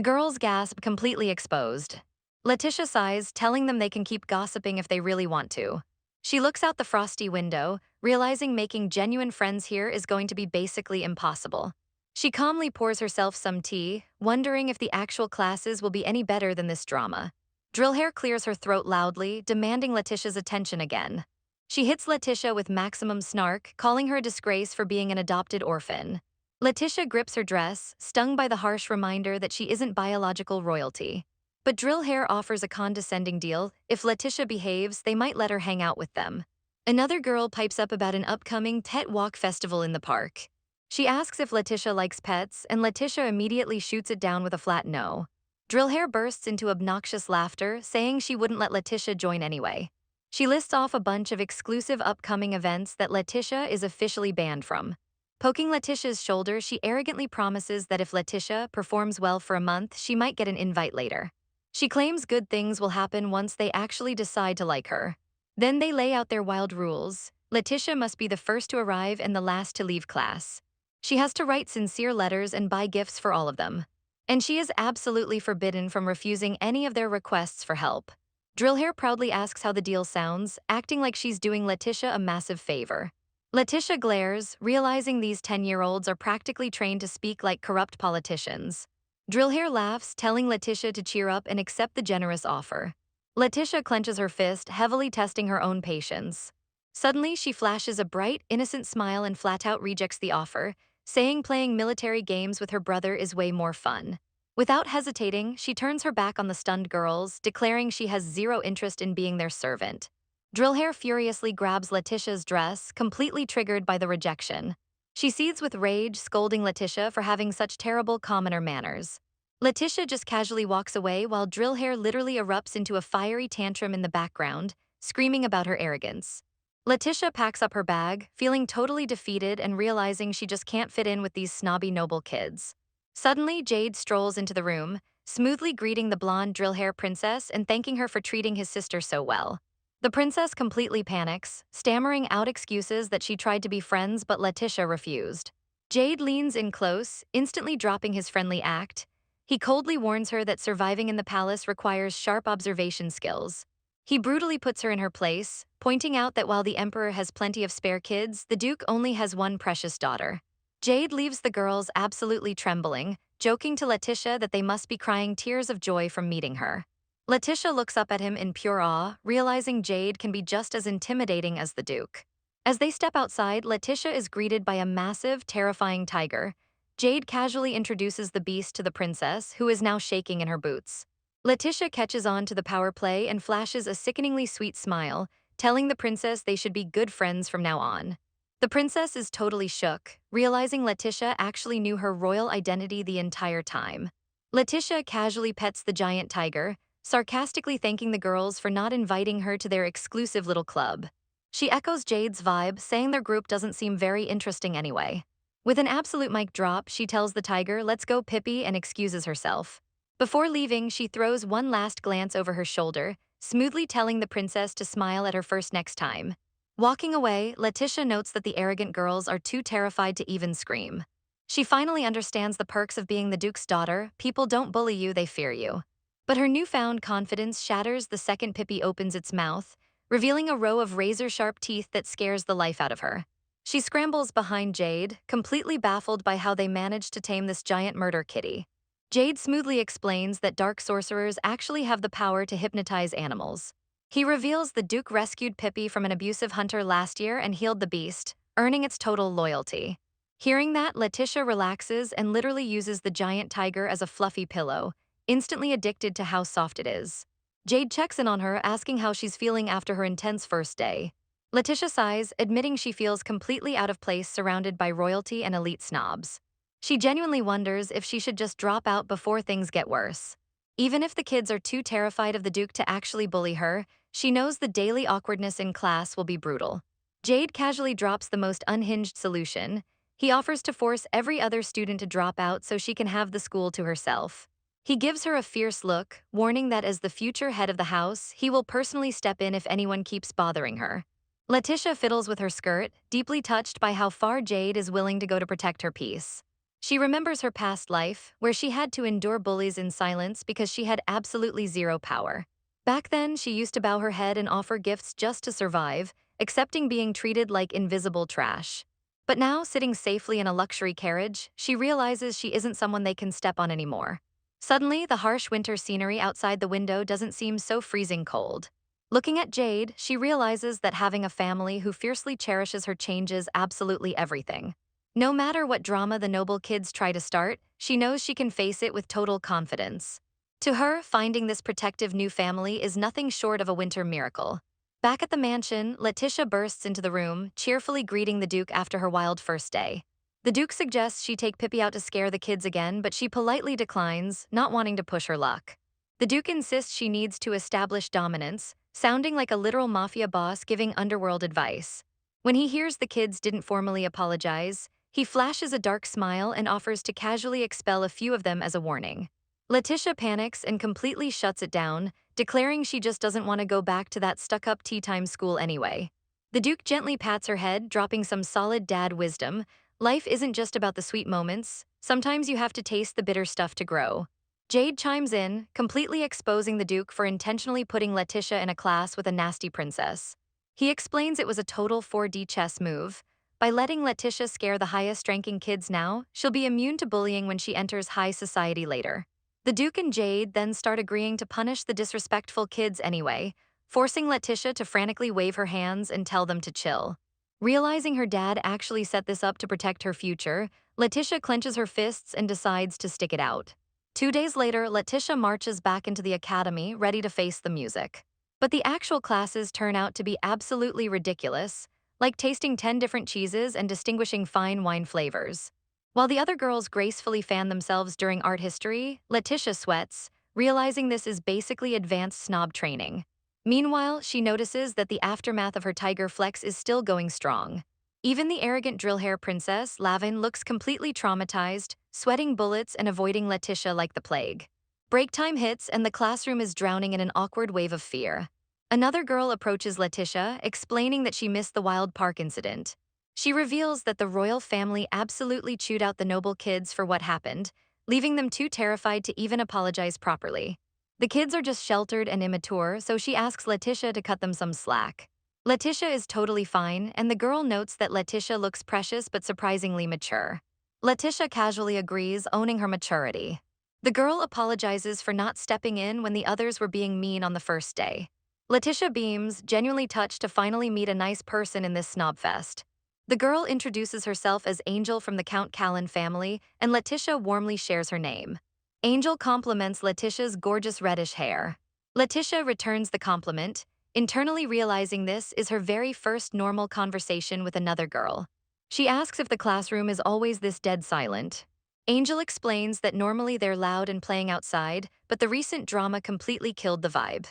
girls gasp, completely exposed. Letitia sighs, telling them they can keep gossiping if they really want to. She looks out the frosty window, realizing making genuine friends here is going to be basically impossible. She calmly pours herself some tea, wondering if the actual classes will be any better than this drama. Drillhair clears her throat loudly, demanding Letitia's attention again. She hits Letitia with maximum snark, calling her a disgrace for being an adopted orphan. Letitia grips her dress, stung by the harsh reminder that she isn't biological royalty. But Drillhair offers a condescending deal. If Letitia behaves, they might let her hang out with them. Another girl pipes up about an upcoming pet walk festival in the park. She asks if Letitia likes pets, and Letitia immediately shoots it down with a flat no. Drillhair bursts into obnoxious laughter, saying she wouldn't let Letitia join anyway. She lists off a bunch of exclusive upcoming events that Letitia is officially banned from. Poking Letitia's shoulder, she arrogantly promises that if Letitia performs well for a month, she might get an invite later. She claims good things will happen once they actually decide to like her. Then they lay out their wild rules. Letitia must be the first to arrive and the last to leave class. She has to write sincere letters and buy gifts for all of them. And she is absolutely forbidden from refusing any of their requests for help. Drillhair proudly asks how the deal sounds, acting like she's doing Letitia a massive favor. Letitia glares, realizing these 10-year-olds are practically trained to speak like corrupt politicians. Drillhair laughs, telling Letitia to cheer up and accept the generous offer. Letitia clenches her fist, heavily testing her own patience. Suddenly, she flashes a bright, innocent smile and flat-out rejects the offer, saying playing military games with her brother is way more fun. Without hesitating, she turns her back on the stunned girls, declaring she has zero interest in being their servant. Drillhair furiously grabs Letitia's dress, completely triggered by the rejection. She seethes with rage, scolding Letitia for having such terrible commoner manners. Letitia just casually walks away while Drillhair literally erupts into a fiery tantrum in the background, screaming about her arrogance. Letitia packs up her bag, feeling totally defeated and realizing she just can't fit in with these snobby noble kids. Suddenly, Jade strolls into the room, smoothly greeting the blonde Drillhair princess and thanking her for treating his sister so well. The princess completely panics, stammering out excuses that she tried to be friends but Letitia refused. Jade leans in close, instantly dropping his friendly act. He coldly warns her that surviving in the palace requires sharp observation skills. He brutally puts her in her place, pointing out that while the emperor has plenty of spare kids, the duke only has one precious daughter. Jade leaves the girls absolutely trembling, joking to Letitia that they must be crying tears of joy from meeting her. Letitia looks up at him in pure awe, realizing Jade can be just as intimidating as the duke. As they step outside, Letitia is greeted by a massive, terrifying tiger. Jade casually introduces the beast to the princess, who is now shaking in her boots. Letitia catches on to the power play and flashes a sickeningly sweet smile, telling the princess they should be good friends from now on. The princess is totally shook, realizing Letitia actually knew her royal identity the entire time. Letitia casually pets the giant tiger, sarcastically thanking the girls for not inviting her to their exclusive little club. She echoes Jade's vibe, saying their group doesn't seem very interesting anyway. With an absolute mic drop, she tells the tiger, "Let's go, Pippi," and excuses herself. Before leaving, she throws one last glance over her shoulder, smoothly telling the princess to smile at her first next time. Walking away, Letitia notes that the arrogant girls are too terrified to even scream. She finally understands the perks of being the duke's daughter. People don't bully you, they fear you. But her newfound confidence shatters the second Pippi opens its mouth, revealing a row of razor-sharp teeth that scares the life out of her. She scrambles behind Jade, completely baffled by how they managed to tame this giant murder kitty. Jade smoothly explains that dark sorcerers actually have the power to hypnotize animals. He reveals the Duke rescued Pippi from an abusive hunter last year and healed the beast, earning its total loyalty. Hearing that, Letitia relaxes and literally uses the giant tiger as a fluffy pillow, instantly addicted to how soft it is. Jade checks in on her, asking how she's feeling after her intense first day. Letitia sighs, admitting she feels completely out of place surrounded by royalty and elite snobs. She genuinely wonders if she should just drop out before things get worse. Even if the kids are too terrified of the Duke to actually bully her, she knows the daily awkwardness in class will be brutal. Jade casually drops the most unhinged solution. He offers to force every other student to drop out so she can have the school to herself. He gives her a fierce look, warning that as the future head of the house, he will personally step in if anyone keeps bothering her. Letitia fiddles with her skirt, deeply touched by how far Jade is willing to go to protect her peace. She remembers her past life, where she had to endure bullies in silence because she had absolutely zero power. Back then, she used to bow her head and offer gifts just to survive, accepting being treated like invisible trash. But now, sitting safely in a luxury carriage, she realizes she isn't someone they can step on anymore. Suddenly, the harsh winter scenery outside the window doesn't seem so freezing cold. Looking at Jade, she realizes that having a family who fiercely cherishes her changes absolutely everything. No matter what drama the noble kids try to start, she knows she can face it with total confidence. To her, finding this protective new family is nothing short of a winter miracle. Back at the mansion, Letitia bursts into the room, cheerfully greeting the Duke after her wild first day. The Duke suggests she take Pippi out to scare the kids again, but she politely declines, not wanting to push her luck. The Duke insists she needs to establish dominance, sounding like a literal mafia boss giving underworld advice. When he hears the kids didn't formally apologize, he flashes a dark smile and offers to casually expel a few of them as a warning. Letitia panics and completely shuts it down, declaring she just doesn't want to go back to that stuck-up tea time school anyway. The Duke gently pats her head, dropping some solid dad wisdom. Life isn't just about the sweet moments. Sometimes you have to taste the bitter stuff to grow. Jade chimes in, completely exposing the Duke for intentionally putting Letitia in a class with a nasty princess. He explains it was a total 4D chess move. By letting Letitia scare the highest-ranking kids now, she'll be immune to bullying when she enters high society later. The Duke and Jade then start agreeing to punish the disrespectful kids anyway, forcing Letitia to frantically wave her hands and tell them to chill. Realizing her dad actually set this up to protect her future, Letitia clenches her fists and decides to stick it out. 2 days later, Letitia marches back into the academy, ready to face the music. But the actual classes turn out to be absolutely ridiculous, like tasting 10 different cheeses and distinguishing fine wine flavors. While the other girls gracefully fan themselves during art history, Letitia sweats, realizing this is basically advanced snob training. Meanwhile, she notices that the aftermath of her tiger flex is still going strong. Even the arrogant drill hair princess, Lavin, looks completely traumatized, sweating bullets and avoiding Letitia like the plague. Break time hits and the classroom is drowning in an awkward wave of fear. Another girl approaches Letitia, explaining that she missed the Wild Park incident. She reveals that the royal family absolutely chewed out the noble kids for what happened, leaving them too terrified to even apologize properly. The kids are just sheltered and immature, so she asks Letitia to cut them some slack. Letitia is totally fine, and the girl notes that Letitia looks precious but surprisingly mature. Letitia casually agrees, owning her maturity. The girl apologizes for not stepping in when the others were being mean on the first day. Letitia beams, genuinely touched to finally meet a nice person in this snobfest. The girl introduces herself as Angel from the Count Callan family, and Letitia warmly shares her name. Angel compliments Letitia's gorgeous reddish hair. Letitia returns the compliment, internally realizing this is her very first normal conversation with another girl. She asks if the classroom is always this dead silent. Angel explains that normally they're loud and playing outside, but the recent drama completely killed the vibe.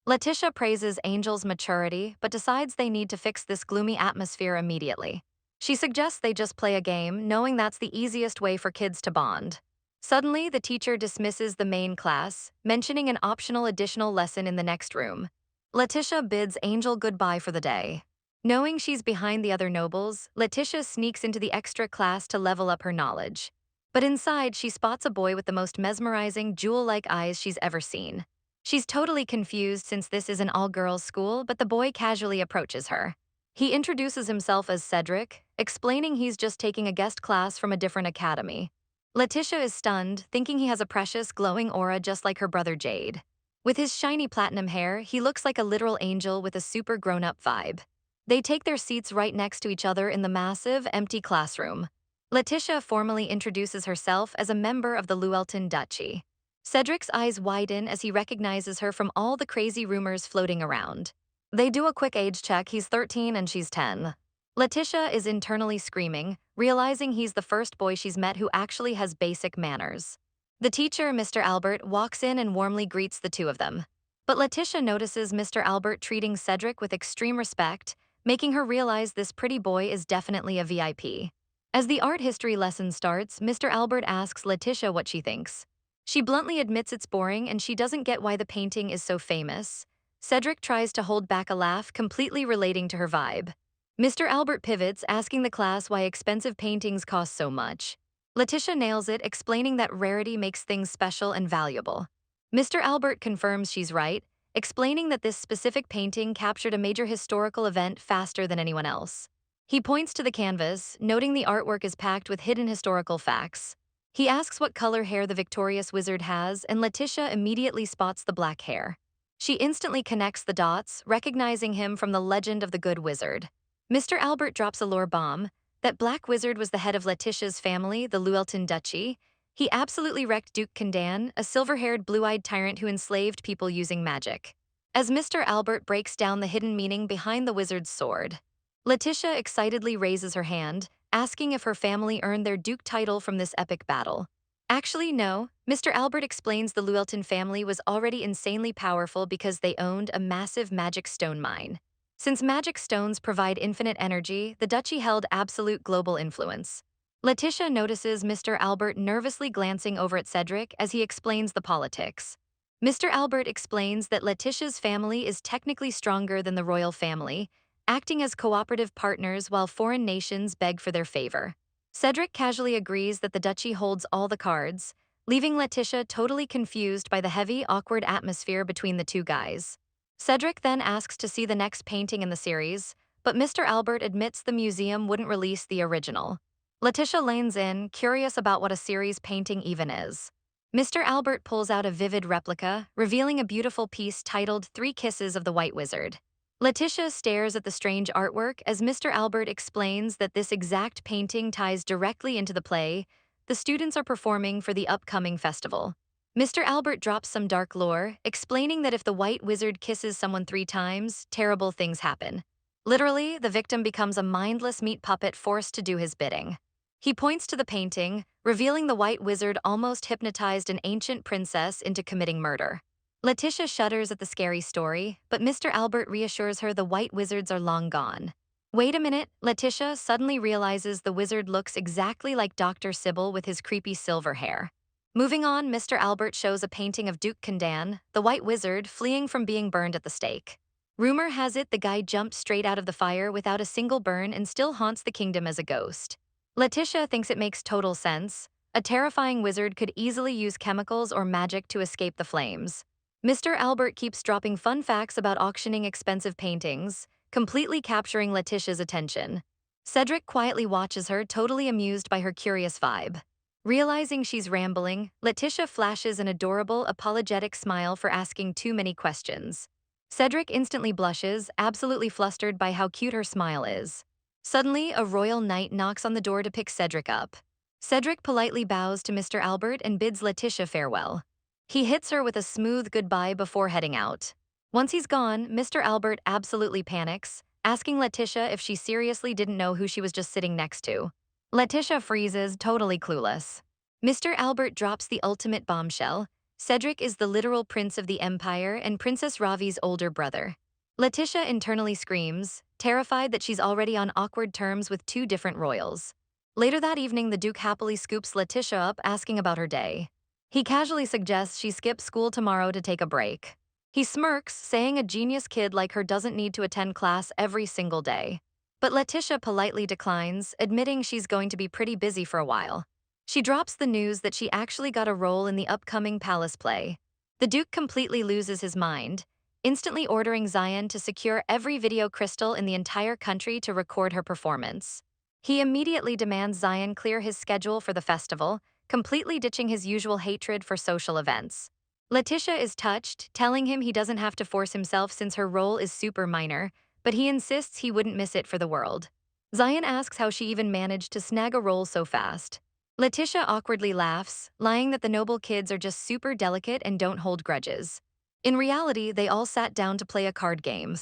Letitia praises Angel's maturity, but decides they need to fix this gloomy atmosphere immediately. She suggests they just play a game, knowing that's the easiest way for kids to bond. Suddenly, the teacher dismisses the main class, mentioning an optional additional lesson in the next room. Letitia bids Angel goodbye for the day. Knowing she's behind the other nobles, Letitia sneaks into the extra class to level up her knowledge. But inside, she spots a boy with the most mesmerizing, jewel-like eyes she's ever seen. She's totally confused since this is an all-girls school, but the boy casually approaches her. He introduces himself as Cedric, explaining he's just taking a guest class from a different academy. Letitia is stunned, thinking he has a precious, glowing aura just like her brother Jade. With his shiny platinum hair, he looks like a literal angel with a super grown-up vibe. They take their seats right next to each other in the massive, empty classroom. Letitia formally introduces herself as a member of the Llewellyn Duchy. Cedric's eyes widen as he recognizes her from all the crazy rumors floating around. They do a quick age check, he's 13 and she's 10. Letitia is internally screaming, realizing he's the first boy she's met who actually has basic manners. The teacher, Mr. Albert, walks in and warmly greets the two of them. But Letitia notices Mr. Albert treating Cedric with extreme respect, making her realize this pretty boy is definitely a VIP. As the art history lesson starts, Mr. Albert asks Letitia what she thinks. She bluntly admits it's boring and she doesn't get why the painting is so famous. Cedric tries to hold back a laugh, completely relating to her vibe. Mr. Albert pivots, asking the class why expensive paintings cost so much. Letitia nails it, explaining that rarity makes things special and valuable. Mr. Albert confirms she's right, explaining that this specific painting captured a major historical event faster than anyone else. He points to the canvas, noting the artwork is packed with hidden historical facts. He asks what color hair the victorious wizard has, and Letitia immediately spots the black hair. She instantly connects the dots, recognizing him from the legend of the Good Wizard. Mr. Albert drops a lore bomb. That black wizard was the head of Letitia's family, the Llewellyn Duchy. He absolutely wrecked Duke Candan, a silver-haired, blue-eyed tyrant who enslaved people using magic. As Mr. Albert breaks down the hidden meaning behind the wizard's sword, Letitia excitedly raises her hand, asking if her family earned their Duke title from this epic battle. Actually, no. Mr. Albert explains the Llewellyn family was already insanely powerful because they owned a massive magic stone mine. Since magic stones provide infinite energy, the duchy held absolute global influence. Letitia notices Mr. Albert nervously glancing over at Cedric as he explains the politics. Mr. Albert explains that Letitia's family is technically stronger than the royal family, acting as cooperative partners while foreign nations beg for their favor. Cedric casually agrees that the duchy holds all the cards, leaving Letitia totally confused by the heavy, awkward atmosphere between the two guys. Cedric then asks to see the next painting in the series, but Mr. Albert admits the museum wouldn't release the original. Letitia leans in, curious about what a series painting even is. Mr. Albert pulls out a vivid replica, revealing a beautiful piece titled Three Kisses of the White Wizard. Letitia stares at the strange artwork as Mr. Albert explains that this exact painting ties directly into the play the students are performing for the upcoming festival. Mr. Albert drops some dark lore, explaining that if the White Wizard kisses someone 3 times, terrible things happen. Literally, the victim becomes a mindless meat puppet forced to do his bidding. He points to the painting, revealing the White Wizard almost hypnotized an ancient princess into committing murder. Letitia shudders at the scary story, but Mr. Albert reassures her the White Wizards are long gone. Wait a minute, Letitia suddenly realizes the wizard looks exactly like Dr. Sybil with his creepy silver hair. Moving on, Mr. Albert shows a painting of Duke Kandan, the White Wizard, fleeing from being burned at the stake. Rumor has it the guy jumped straight out of the fire without a single burn and still haunts the kingdom as a ghost. Letitia thinks it makes total sense. A terrifying wizard could easily use chemicals or magic to escape the flames. Mr. Albert keeps dropping fun facts about auctioning expensive paintings, completely capturing Letitia's attention. Cedric quietly watches her, totally amused by her curious vibe. Realizing she's rambling, Letitia flashes an adorable, apologetic smile for asking too many questions. Cedric instantly blushes, absolutely flustered by how cute her smile is. Suddenly, a royal knight knocks on the door to pick Cedric up. Cedric politely bows to Mr. Albert and bids Letitia farewell. He hits her with a smooth goodbye before heading out. Once he's gone, Mr. Albert absolutely panics, asking Letitia if she seriously didn't know who she was just sitting next to. Letitia freezes, totally clueless. Mr. Albert drops the ultimate bombshell. Cedric is the literal prince of the empire and Princess Ravi's older brother. Letitia internally screams, terrified that she's already on awkward terms with 2 different royals. Later that evening, the Duke happily scoops Letitia up, asking about her day. He casually suggests she skip school tomorrow to take a break. He smirks, saying a genius kid like her doesn't need to attend class every single day. But Letitia politely declines, admitting she's going to be pretty busy for a while. She drops the news that she actually got a role in the upcoming palace play. The Duke completely loses his mind, instantly ordering Zion to secure every video crystal in the entire country to record her performance. He immediately demands Zion clear his schedule for the festival, completely ditching his usual hatred for social events. Letitia is touched, telling him he doesn't have to force himself since her role is super minor, but he insists he wouldn't miss it for the world. Zion asks how she even managed to snag a role so fast. Letitia awkwardly laughs, lying that the noble kids are just super delicate and don't hold grudges. In reality, they all sat down to play a card game.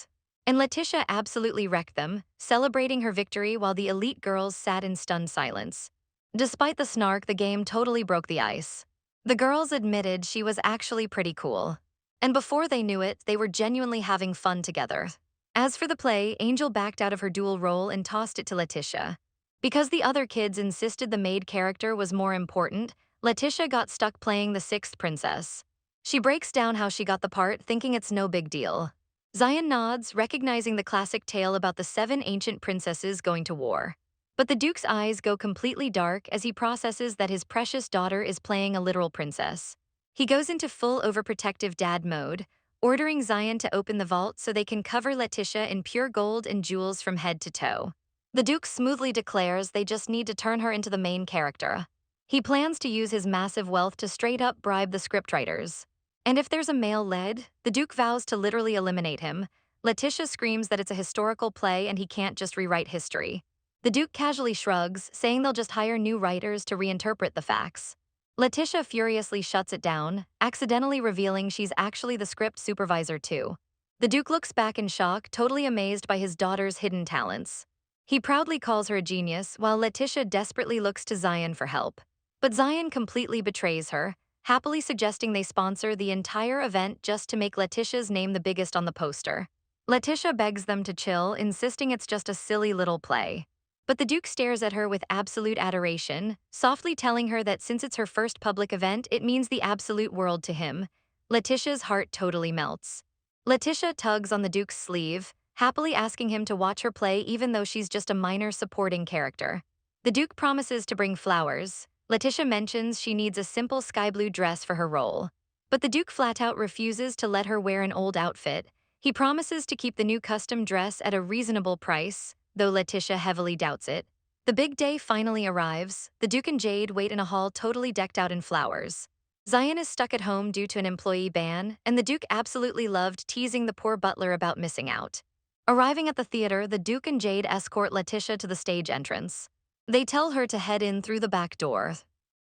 And Letitia absolutely wrecked them, celebrating her victory while the elite girls sat in stunned silence. Despite the snark, the game totally broke the ice. The girls admitted she was actually pretty cool. And before they knew it, they were genuinely having fun together. As for the play, Angel backed out of her dual role and tossed it to Letitia. Because the other kids insisted the maid character was more important, Letitia got stuck playing the 6th princess. She breaks down how she got the part, thinking it's no big deal. Zion nods, recognizing the classic tale about the 7 ancient princesses going to war. But the Duke's eyes go completely dark as he processes that his precious daughter is playing a literal princess. He goes into full overprotective dad mode, ordering Zion to open the vault so they can cover Letitia in pure gold and jewels from head to toe. The Duke smoothly declares they just need to turn her into the main character. He plans to use his massive wealth to straight up bribe the scriptwriters. And if there's a male lead, the Duke vows to literally eliminate him. Letitia screams that it's a historical play and he can't just rewrite history. The Duke casually shrugs, saying they'll just hire new writers to reinterpret the facts. Letitia furiously shuts it down, accidentally revealing she's actually the script supervisor too. The Duke looks back in shock, totally amazed by his daughter's hidden talents. He proudly calls her a genius, while Letitia desperately looks to Zion for help. But Zion completely betrays her, happily suggesting they sponsor the entire event just to make Letitia's name the biggest on the poster. Letitia begs them to chill, insisting it's just a silly little play. But the Duke stares at her with absolute adoration, softly telling her that since it's her first public event, it means the absolute world to him. Letitia's heart totally melts. Letitia tugs on the Duke's sleeve, happily asking him to watch her play even though she's just a minor supporting character. The Duke promises to bring flowers. Letitia mentions she needs a simple sky blue dress for her role. But the Duke flat out refuses to let her wear an old outfit. He promises to keep the new custom dress at a reasonable price, though Letitia heavily doubts it. The big day finally arrives. The Duke and Jade wait in a hall totally decked out in flowers. Zion is stuck at home due to an employee ban, and the Duke absolutely loved teasing the poor butler about missing out. Arriving at the theater, the Duke and Jade escort Letitia to the stage entrance. They tell her to head in through the back door.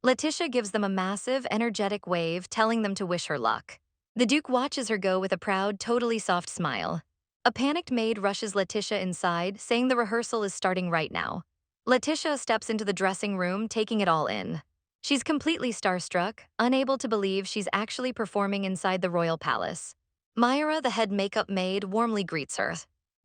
Letitia gives them a massive, energetic wave, telling them to wish her luck. The Duke watches her go with a proud, totally soft smile. A panicked maid rushes Letitia inside, saying the rehearsal is starting right now. Letitia steps into the dressing room, taking it all in. She's completely starstruck, unable to believe she's actually performing inside the royal palace. Myra, the head makeup maid, warmly greets her.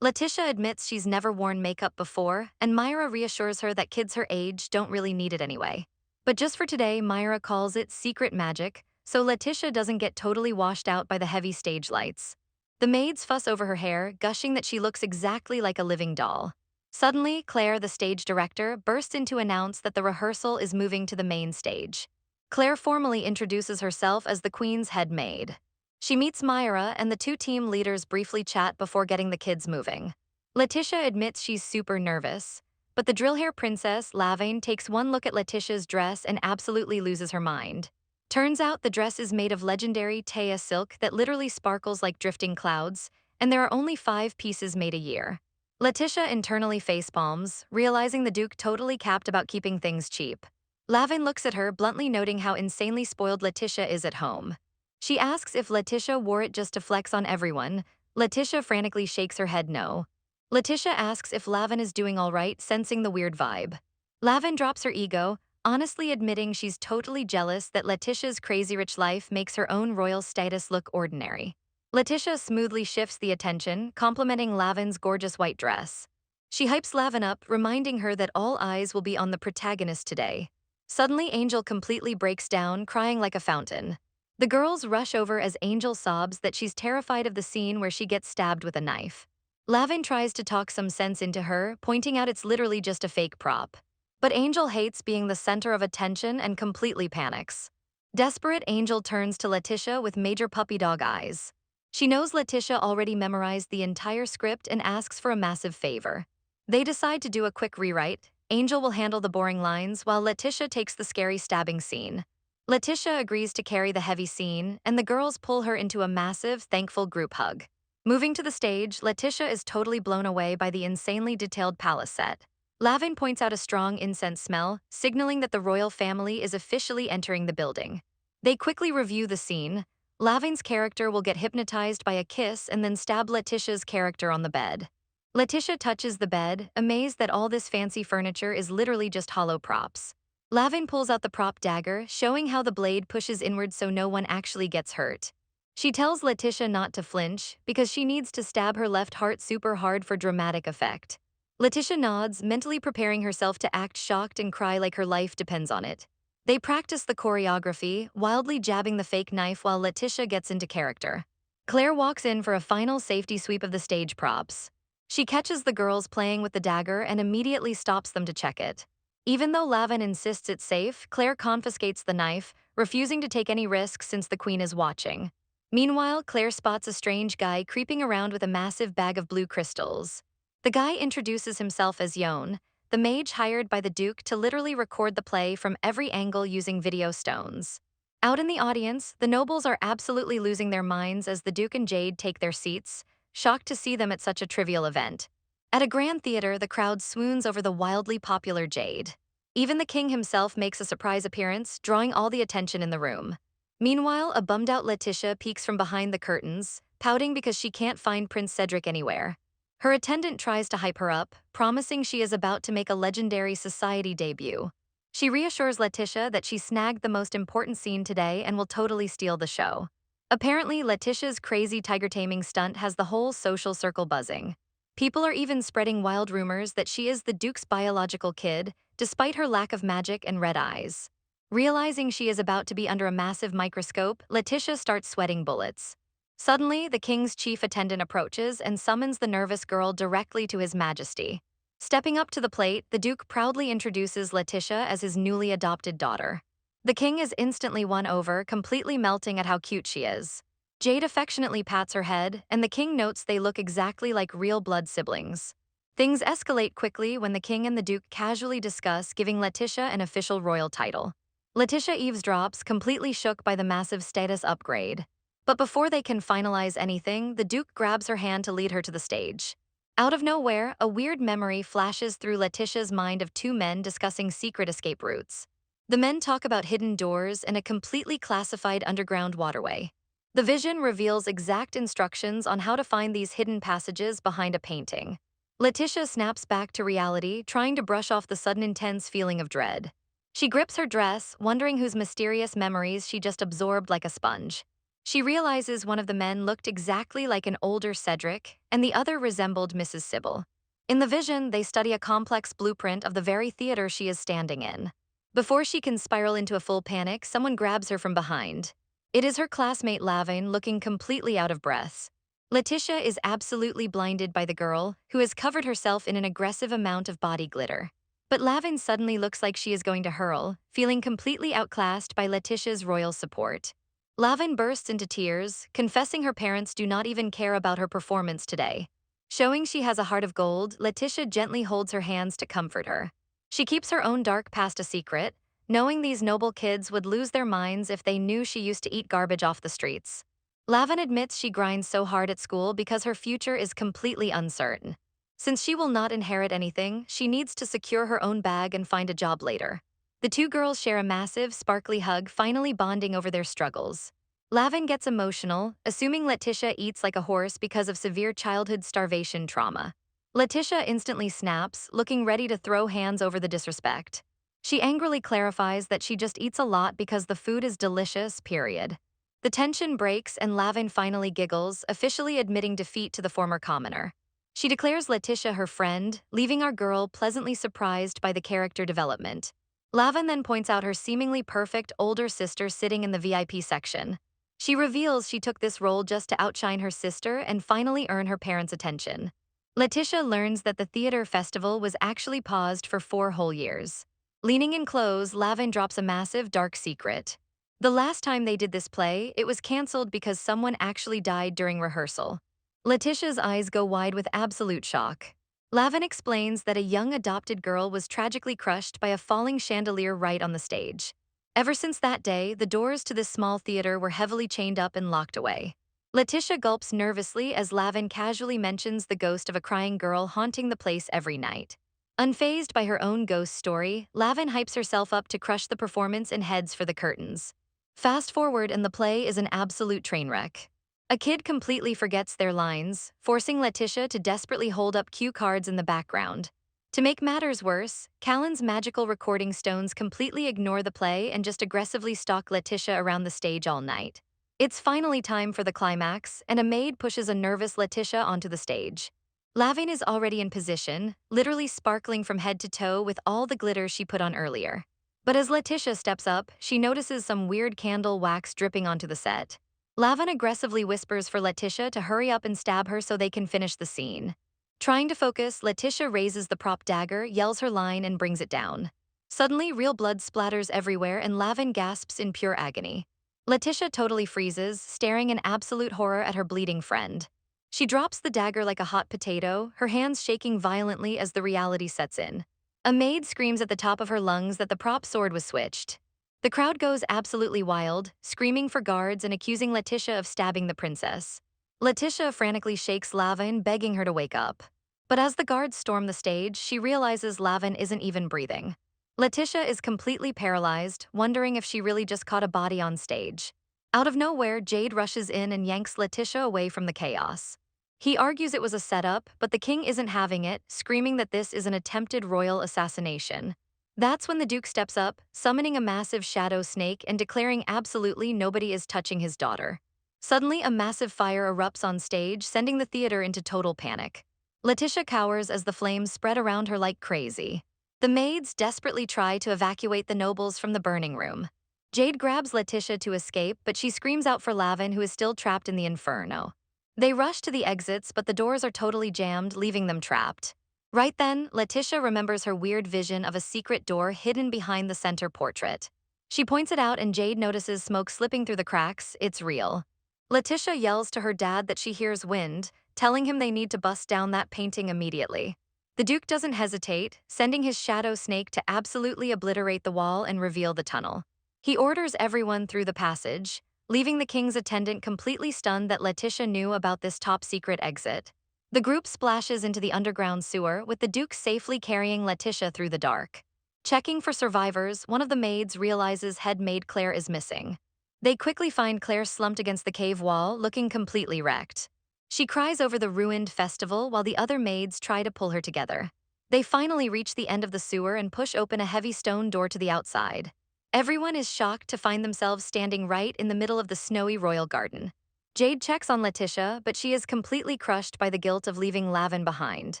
Letitia admits she's never worn makeup before, and Myra reassures her that kids her age don't really need it anyway. But just for today, Myra calls it secret magic, so Letitia doesn't get totally washed out by the heavy stage lights. The maids fuss over her hair, gushing that she looks exactly like a living doll. Suddenly, Claire, the stage director, bursts in to announce that the rehearsal is moving to the main stage. Claire formally introduces herself as the Queen's head maid. She meets Myra, and the two team leaders briefly chat before getting the kids moving. Letitia admits she's super nervous, but the drill hair princess, Lavane, takes one look at Letitia's dress and absolutely loses her mind. Turns out the dress is made of legendary Taya silk that literally sparkles like drifting clouds, and there are only 5 pieces made a year. Letitia internally facepalms, realizing the Duke totally capped about keeping things cheap. Lavin looks at her, bluntly noting how insanely spoiled Letitia is at home. She asks if Letitia wore it just to flex on everyone. Letitia frantically shakes her head no. Letitia asks if Lavin is doing all right, sensing the weird vibe. Lavin drops her ego, honestly admitting she's totally jealous that Letitia's crazy rich life makes her own royal status look ordinary. Letitia smoothly shifts the attention, complimenting Lavin's gorgeous white dress. She hypes Lavin up, reminding her that all eyes will be on the protagonist today. Suddenly, Angel completely breaks down, crying like a fountain. The girls rush over as Angel sobs that she's terrified of the scene where she gets stabbed with a knife. Lavin tries to talk some sense into her, pointing out it's literally just a fake prop. But Angel hates being the center of attention and completely panics. Desperate, Angel turns to Letitia with major puppy dog eyes. She knows Letitia already memorized the entire script and asks for a massive favor. They decide to do a quick rewrite. Angel will handle the boring lines while Letitia takes the scary stabbing scene. Letitia agrees to carry the heavy scene, and the girls pull her into a massive, thankful group hug. Moving to the stage, Letitia is totally blown away by the insanely detailed palace set. Lavin points out a strong incense smell, signaling that the royal family is officially entering the building. They quickly review the scene. Lavin's character will get hypnotized by a kiss and then stab Letitia's character on the bed. Letitia touches the bed, amazed that all this fancy furniture is literally just hollow props. Lavin pulls out the prop dagger, showing how the blade pushes inward so no one actually gets hurt. She tells Letitia not to flinch, because she needs to stab her left heart super hard for dramatic effect. Letitia nods, mentally preparing herself to act shocked and cry like her life depends on it. They practice the choreography, wildly jabbing the fake knife while Letitia gets into character. Claire walks in for a final safety sweep of the stage props. She catches the girls playing with the dagger and immediately stops them to check it. Even though Lavin insists it's safe, Claire confiscates the knife, refusing to take any risks since the queen is watching. Meanwhile, Claire spots a strange guy creeping around with a massive bag of blue crystals. The guy introduces himself as Yon, the mage hired by the Duke to literally record the play from every angle using video stones. Out in the audience, the nobles are absolutely losing their minds as the Duke and Jade take their seats, shocked to see them at such a trivial event. At a grand theater, the crowd swoons over the wildly popular Jade. Even the king himself makes a surprise appearance, drawing all the attention in the room. Meanwhile, a bummed-out Letitia peeks from behind the curtains, pouting because she can't find Prince Cedric anywhere. Her attendant tries to hype her up, promising she is about to make a legendary society debut. She reassures Letitia that she snagged the most important scene today and will totally steal the show. Apparently, Letitia's crazy tiger taming stunt has the whole social circle buzzing. People are even spreading wild rumors that she is the Duke's biological kid, despite her lack of magic and red eyes. Realizing she is about to be under a massive microscope, Letitia starts sweating bullets. Suddenly, the king's chief attendant approaches and summons the nervous girl directly to his majesty. Stepping up to the plate, the Duke proudly introduces Letitia as his newly adopted daughter. The king is instantly won over, completely melting at how cute she is. Jade affectionately pats her head, and the king notes they look exactly like real blood siblings. Things escalate quickly when the king and the duke casually discuss giving Letitia an official royal title. Letitia eavesdrops, completely shook by the massive status upgrade. But before they can finalize anything, the duke grabs her hand to lead her to the stage. Out of nowhere, a weird memory flashes through Letitia's mind of two men discussing secret escape routes. The men talk about hidden doors and a completely classified underground waterway. The vision reveals exact instructions on how to find these hidden passages behind a painting. Letitia snaps back to reality, trying to brush off the sudden intense feeling of dread. She grips her dress, wondering whose mysterious memories she just absorbed like a sponge. She realizes one of the men looked exactly like an older Cedric, and the other resembled Mrs. Sybil. In the vision, they study a complex blueprint of the very theater she is standing in. Before she can spiral into a full panic, someone grabs her from behind. It is her classmate Lavin, looking completely out of breath. Letitia is absolutely blinded by the girl, who has covered herself in an aggressive amount of body glitter. But Lavin suddenly looks like she is going to hurl, feeling completely outclassed by Letitia's royal support. Lavin bursts into tears, confessing her parents do not even care about her performance today. Showing she has a heart of gold, Letitia gently holds her hands to comfort her. She keeps her own dark past a secret, knowing these noble kids would lose their minds if they knew she used to eat garbage off the streets. Lavin admits she grinds so hard at school because her future is completely uncertain. Since she will not inherit anything, she needs to secure her own bag and find a job later. The two girls share a massive, sparkly hug, finally bonding over their struggles. Lavin gets emotional, assuming Letitia eats like a horse because of severe childhood starvation trauma. Letitia instantly snaps, looking ready to throw hands over the disrespect. She angrily clarifies that she just eats a lot because the food is delicious, period. The tension breaks and Lavin finally giggles, officially admitting defeat to the former commoner. She declares Letitia her friend, leaving our girl pleasantly surprised by the character development. Lavin then points out her seemingly perfect older sister sitting in the VIP section. She reveals she took this role just to outshine her sister and finally earn her parents' attention. Letitia learns that the theater festival was actually paused for 4 whole years. Leaning in close, Lavin drops a massive, dark secret. The last time they did this play, it was cancelled because someone actually died during rehearsal. Letitia's eyes go wide with absolute shock. Lavin explains that a young adopted girl was tragically crushed by a falling chandelier right on the stage. Ever since that day, the doors to this small theater were heavily chained up and locked away. Letitia gulps nervously as Lavin casually mentions the ghost of a crying girl haunting the place every night. Unfazed by her own ghost story, Lavin hypes herself up to crush the performance and heads for the curtains. Fast forward and the play is an absolute train wreck. A kid completely forgets their lines, forcing Letitia to desperately hold up cue cards in the background. To make matters worse, Callan's magical recording stones completely ignore the play and just aggressively stalk Letitia around the stage all night. It's finally time for the climax, and a maid pushes a nervous Letitia onto the stage. Lavin is already in position, literally sparkling from head to toe with all the glitter she put on earlier. But as Letitia steps up, she notices some weird candle wax dripping onto the set. Lavin aggressively whispers for Letitia to hurry up and stab her so they can finish the scene. Trying to focus, Letitia raises the prop dagger, yells her line, and brings it down. Suddenly, real blood splatters everywhere and Lavin gasps in pure agony. Letitia totally freezes, staring in absolute horror at her bleeding friend. She drops the dagger like a hot potato, her hands shaking violently as the reality sets in. A maid screams at the top of her lungs that the prop sword was switched. The crowd goes absolutely wild, screaming for guards and accusing Letitia of stabbing the princess. Letitia frantically shakes Lavin, begging her to wake up. But as the guards storm the stage, she realizes Lavin isn't even breathing. Letitia is completely paralyzed, wondering if she really just caught a body on stage. Out of nowhere, Jade rushes in and yanks Letitia away from the chaos. He argues it was a setup, but the king isn't having it, screaming that this is an attempted royal assassination. That's when the Duke steps up, summoning a massive shadow snake and declaring absolutely nobody is touching his daughter. Suddenly, a massive fire erupts on stage, sending the theater into total panic. Letitia cowers as the flames spread around her like crazy. The maids desperately try to evacuate the nobles from the burning room. Jade grabs Letitia to escape, but she screams out for Lavin, who is still trapped in the inferno. They rush to the exits, but the doors are totally jammed, leaving them trapped. Right then, Letitia remembers her weird vision of a secret door hidden behind the center portrait. She points it out and Jade notices smoke slipping through the cracks. It's real. Letitia yells to her dad that she hears wind, telling him they need to bust down that painting immediately. The Duke doesn't hesitate, sending his shadow snake to absolutely obliterate the wall and reveal the tunnel. He orders everyone through the passage, leaving the king's attendant completely stunned that Letitia knew about this top-secret exit. The group splashes into the underground sewer, with the Duke safely carrying Letitia through the dark. Checking for survivors, one of the maids realizes head maid Claire is missing. They quickly find Claire slumped against the cave wall, looking completely wrecked. She cries over the ruined festival while the other maids try to pull her together. They finally reach the end of the sewer and push open a heavy stone door to the outside. Everyone is shocked to find themselves standing right in the middle of the snowy royal garden. Jade checks on Letitia, but she is completely crushed by the guilt of leaving Lavin behind.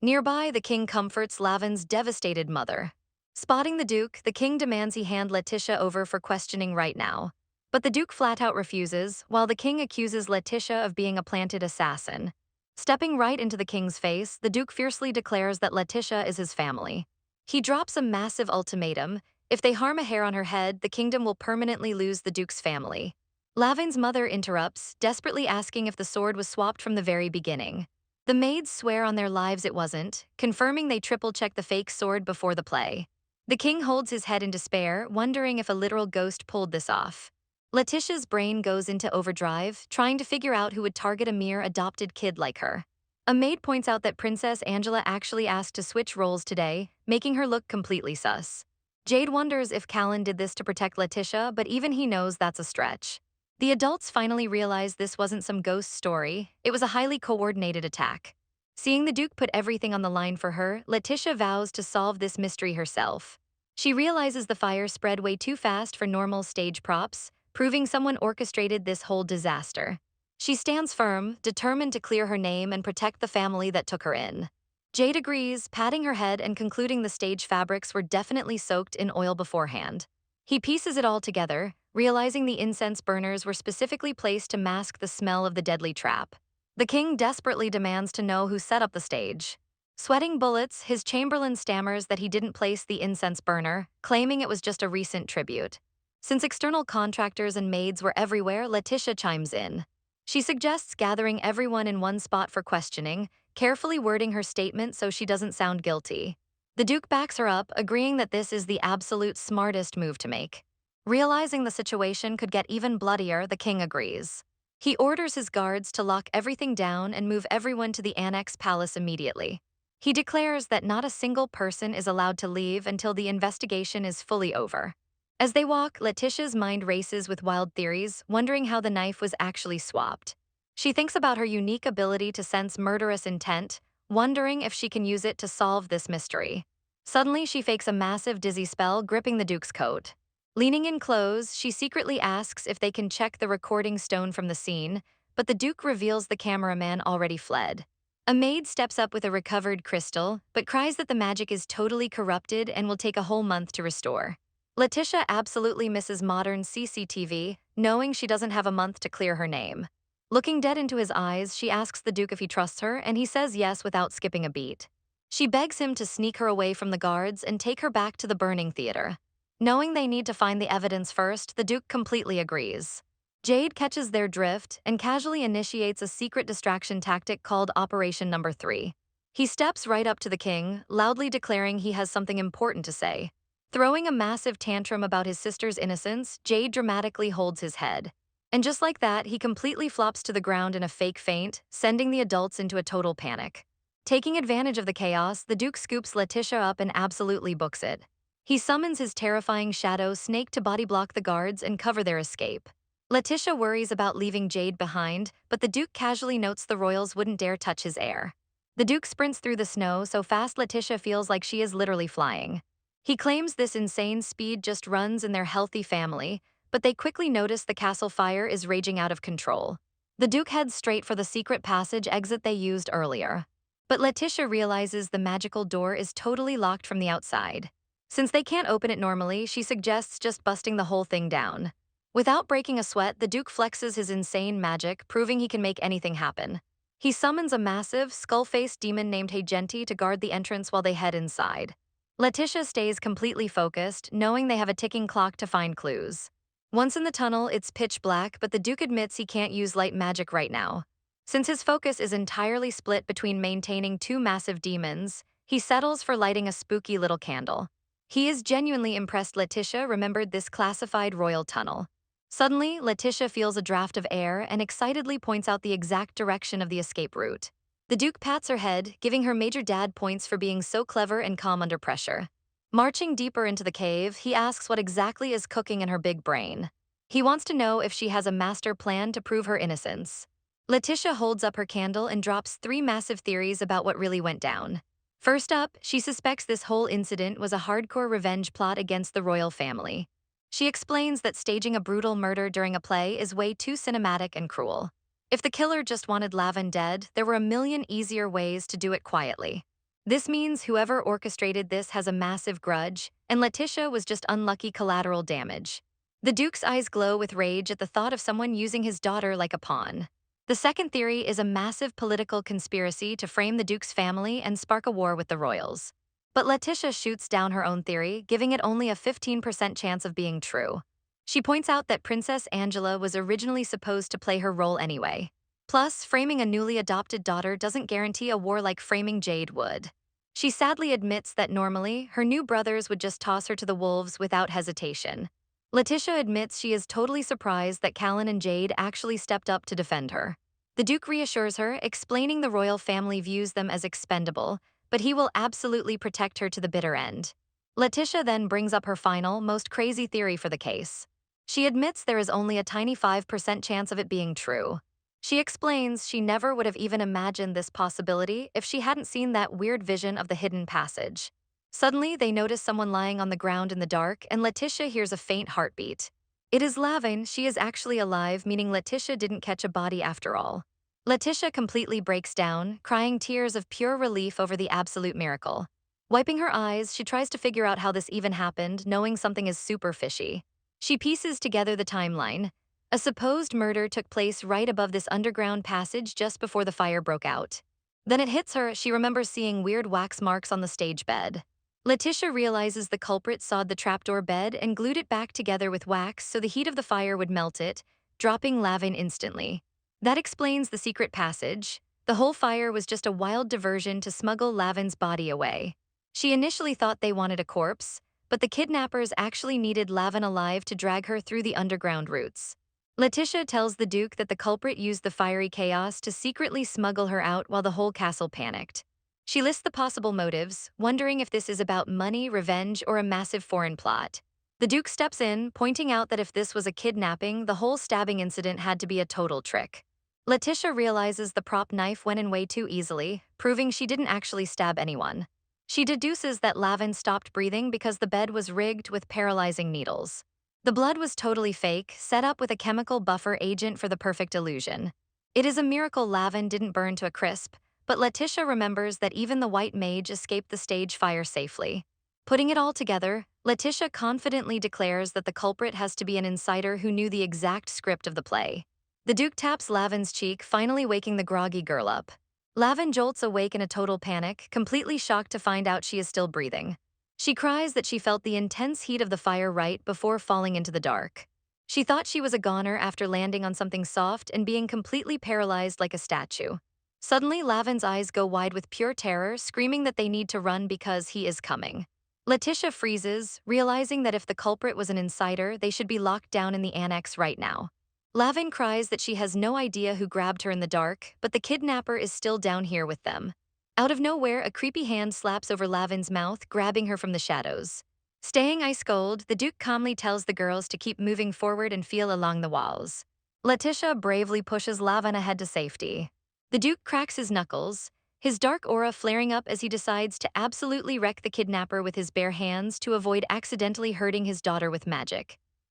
Nearby, the king comforts Lavin's devastated mother. Spotting the Duke, the king demands he hand Letitia over for questioning right now. But the Duke flat out refuses, while the king accuses Letitia of being a planted assassin. Stepping right into the king's face, the Duke fiercely declares that Letitia is his family. He drops a massive ultimatum: if they harm a hair on her head, the kingdom will permanently lose the Duke's family. Lavin's mother interrupts, desperately asking if the sword was swapped from the very beginning. The maids swear on their lives it wasn't, confirming they triple-checked the fake sword before the play. The king holds his head in despair, wondering if a literal ghost pulled this off. Letitia's brain goes into overdrive, trying to figure out who would target a mere adopted kid like her. A maid points out that Princess Angela actually asked to switch roles today, making her look completely sus. Jade wonders if Callan did this to protect Letitia, but even he knows that's a stretch. The adults finally realize this wasn't some ghost story, it was a highly coordinated attack. Seeing the Duke put everything on the line for her, Letitia vows to solve this mystery herself. She realizes the fire spread way too fast for normal stage props, proving someone orchestrated this whole disaster. She stands firm, determined to clear her name and protect the family that took her in. Jade agrees, patting her head and concluding the stage fabrics were definitely soaked in oil beforehand. He pieces it all together, realizing the incense burners were specifically placed to mask the smell of the deadly trap. The king desperately demands to know who set up the stage. Sweating bullets, his chamberlain stammers that he didn't place the incense burner, claiming it was just a recent tribute. Since external contractors and maids were everywhere, Letitia chimes in. She suggests gathering everyone in one spot for questioning, carefully wording her statement so she doesn't sound guilty. The Duke backs her up, agreeing that this is the absolute smartest move to make. Realizing the situation could get even bloodier, the king agrees. He orders his guards to lock everything down and move everyone to the Annex Palace immediately. He declares that not a single person is allowed to leave until the investigation is fully over. As they walk, Letitia's mind races with wild theories, wondering how the knife was actually swapped. She thinks about her unique ability to sense murderous intent, wondering if she can use it to solve this mystery. Suddenly, she fakes a massive dizzy spell, gripping the Duke's coat. Leaning in close, she secretly asks if they can check the recording stone from the scene, but the Duke reveals the cameraman already fled. A maid steps up with a recovered crystal, but cries that the magic is totally corrupted and will take a whole month to restore. Letitia absolutely misses modern CCTV, knowing she doesn't have a month to clear her name. Looking dead into his eyes, she asks the Duke if he trusts her, and he says yes without skipping a beat. She begs him to sneak her away from the guards and take her back to the burning theater. Knowing they need to find the evidence first, the Duke completely agrees. Jade catches their drift and casually initiates a secret distraction tactic called Operation Number 3. He steps right up to the king, loudly declaring he has something important to say. Throwing a massive tantrum about his sister's innocence, Jade dramatically holds his head. And just like that, he completely flops to the ground in a fake faint, sending the adults into a total panic. Taking advantage of the chaos, the Duke scoops Letitia up and absolutely books it. He summons his terrifying shadow snake to body block the guards and cover their escape. Letitia worries about leaving Jade behind, but the Duke casually notes the royals wouldn't dare touch his heir. The Duke sprints through the snow so fast Letitia feels like she is literally flying. He claims this insane speed just runs in their healthy family, but they quickly notice the castle fire is raging out of control. The Duke heads straight for the secret passage exit they used earlier. But Letitia realizes the magical door is totally locked from the outside. Since they can't open it normally, she suggests just busting the whole thing down. Without breaking a sweat, the Duke flexes his insane magic, proving he can make anything happen. He summons a massive, skull-faced demon named Hagenti to guard the entrance while they head inside. Letitia stays completely focused, knowing they have a ticking clock to find clues. Once in the tunnel, it's pitch black, but the Duke admits he can't use light magic right now. Since his focus is entirely split between maintaining two massive demons, he settles for lighting a spooky little candle. He is genuinely impressed Letitia remembered this classified royal tunnel. Suddenly, Letitia feels a draft of air and excitedly points out the exact direction of the escape route. The Duke pats her head, giving her major dad points for being so clever and calm under pressure. Marching deeper into the cave, he asks what exactly is cooking in her big brain. He wants to know if she has a master plan to prove her innocence. Letitia holds up her candle and drops three massive theories about what really went down. First up, she suspects this whole incident was a hardcore revenge plot against the royal family. She explains that staging a brutal murder during a play is way too cinematic and cruel. If the killer just wanted Lavin dead, there were a million easier ways to do it quietly. This means whoever orchestrated this has a massive grudge, and Letitia was just unlucky collateral damage. The Duke's eyes glow with rage at the thought of someone using his daughter like a pawn. The second theory is a massive political conspiracy to frame the Duke's family and spark a war with the royals. But Letitia shoots down her own theory, giving it only a 15% chance of being true. She points out that Princess Angela was originally supposed to play her role anyway. Plus, framing a newly adopted daughter doesn't guarantee a war like framing Jade would. She sadly admits that normally, her new brothers would just toss her to the wolves without hesitation. Letitia admits she is totally surprised that Callan and Jade actually stepped up to defend her. The Duke reassures her, explaining the royal family views them as expendable, but he will absolutely protect her to the bitter end. Letitia then brings up her final, most crazy theory for the case. She admits there is only a tiny 5% chance of it being true. She explains she never would have even imagined this possibility if she hadn't seen that weird vision of the hidden passage. Suddenly, they notice someone lying on the ground in the dark, and Letitia hears a faint heartbeat. It is Lavin. She is actually alive, meaning Letitia didn't catch a body after all. Letitia completely breaks down, crying tears of pure relief over the absolute miracle. Wiping her eyes, she tries to figure out how this even happened, knowing something is super fishy. She pieces together the timeline. A supposed murder took place right above this underground passage just before the fire broke out. Then it hits her, she remembers seeing weird wax marks on the stage bed. Letitia realizes the culprit sawed the trapdoor bed and glued it back together with wax so the heat of the fire would melt it, dropping Lavin instantly. That explains the secret passage. The whole fire was just a wild diversion to smuggle Lavin's body away. She initially thought they wanted a corpse, but the kidnappers actually needed Lavin alive to drag her through the underground routes. Letitia tells the Duke that the culprit used the fiery chaos to secretly smuggle her out while the whole castle panicked. She lists the possible motives, wondering if this is about money, revenge, or a massive foreign plot. The Duke steps in, pointing out that if this was a kidnapping, the whole stabbing incident had to be a total trick. Letitia realizes the prop knife went in way too easily, proving she didn't actually stab anyone. She deduces that Lavin stopped breathing because the bed was rigged with paralyzing needles. The blood was totally fake, set up with a chemical buffer agent for the perfect illusion. It is a miracle Lavin didn't burn to a crisp, but Letitia remembers that even the white mage escaped the stage fire safely. Putting it all together, Letitia confidently declares that the culprit has to be an insider who knew the exact script of the play. The Duke taps Lavin's cheek, finally waking the groggy girl up. Lavin jolts awake in a total panic, completely shocked to find out she is still breathing. She cries that she felt the intense heat of the fire right before falling into the dark. She thought she was a goner after landing on something soft and being completely paralyzed like a statue. Suddenly, Lavin's eyes go wide with pure terror, screaming that they need to run because he is coming. Letitia freezes, realizing that if the culprit was an insider, they should be locked down in the annex right now. Lavin cries that she has no idea who grabbed her in the dark, but the kidnapper is still down here with them. Out of nowhere, a creepy hand slaps over Lavin's mouth, grabbing her from the shadows. Staying ice cold, the Duke calmly tells the girls to keep moving forward and feel along the walls. Letitia bravely pushes Lavin ahead to safety. The Duke cracks his knuckles, his dark aura flaring up as he decides to absolutely wreck the kidnapper with his bare hands to avoid accidentally hurting his daughter with magic.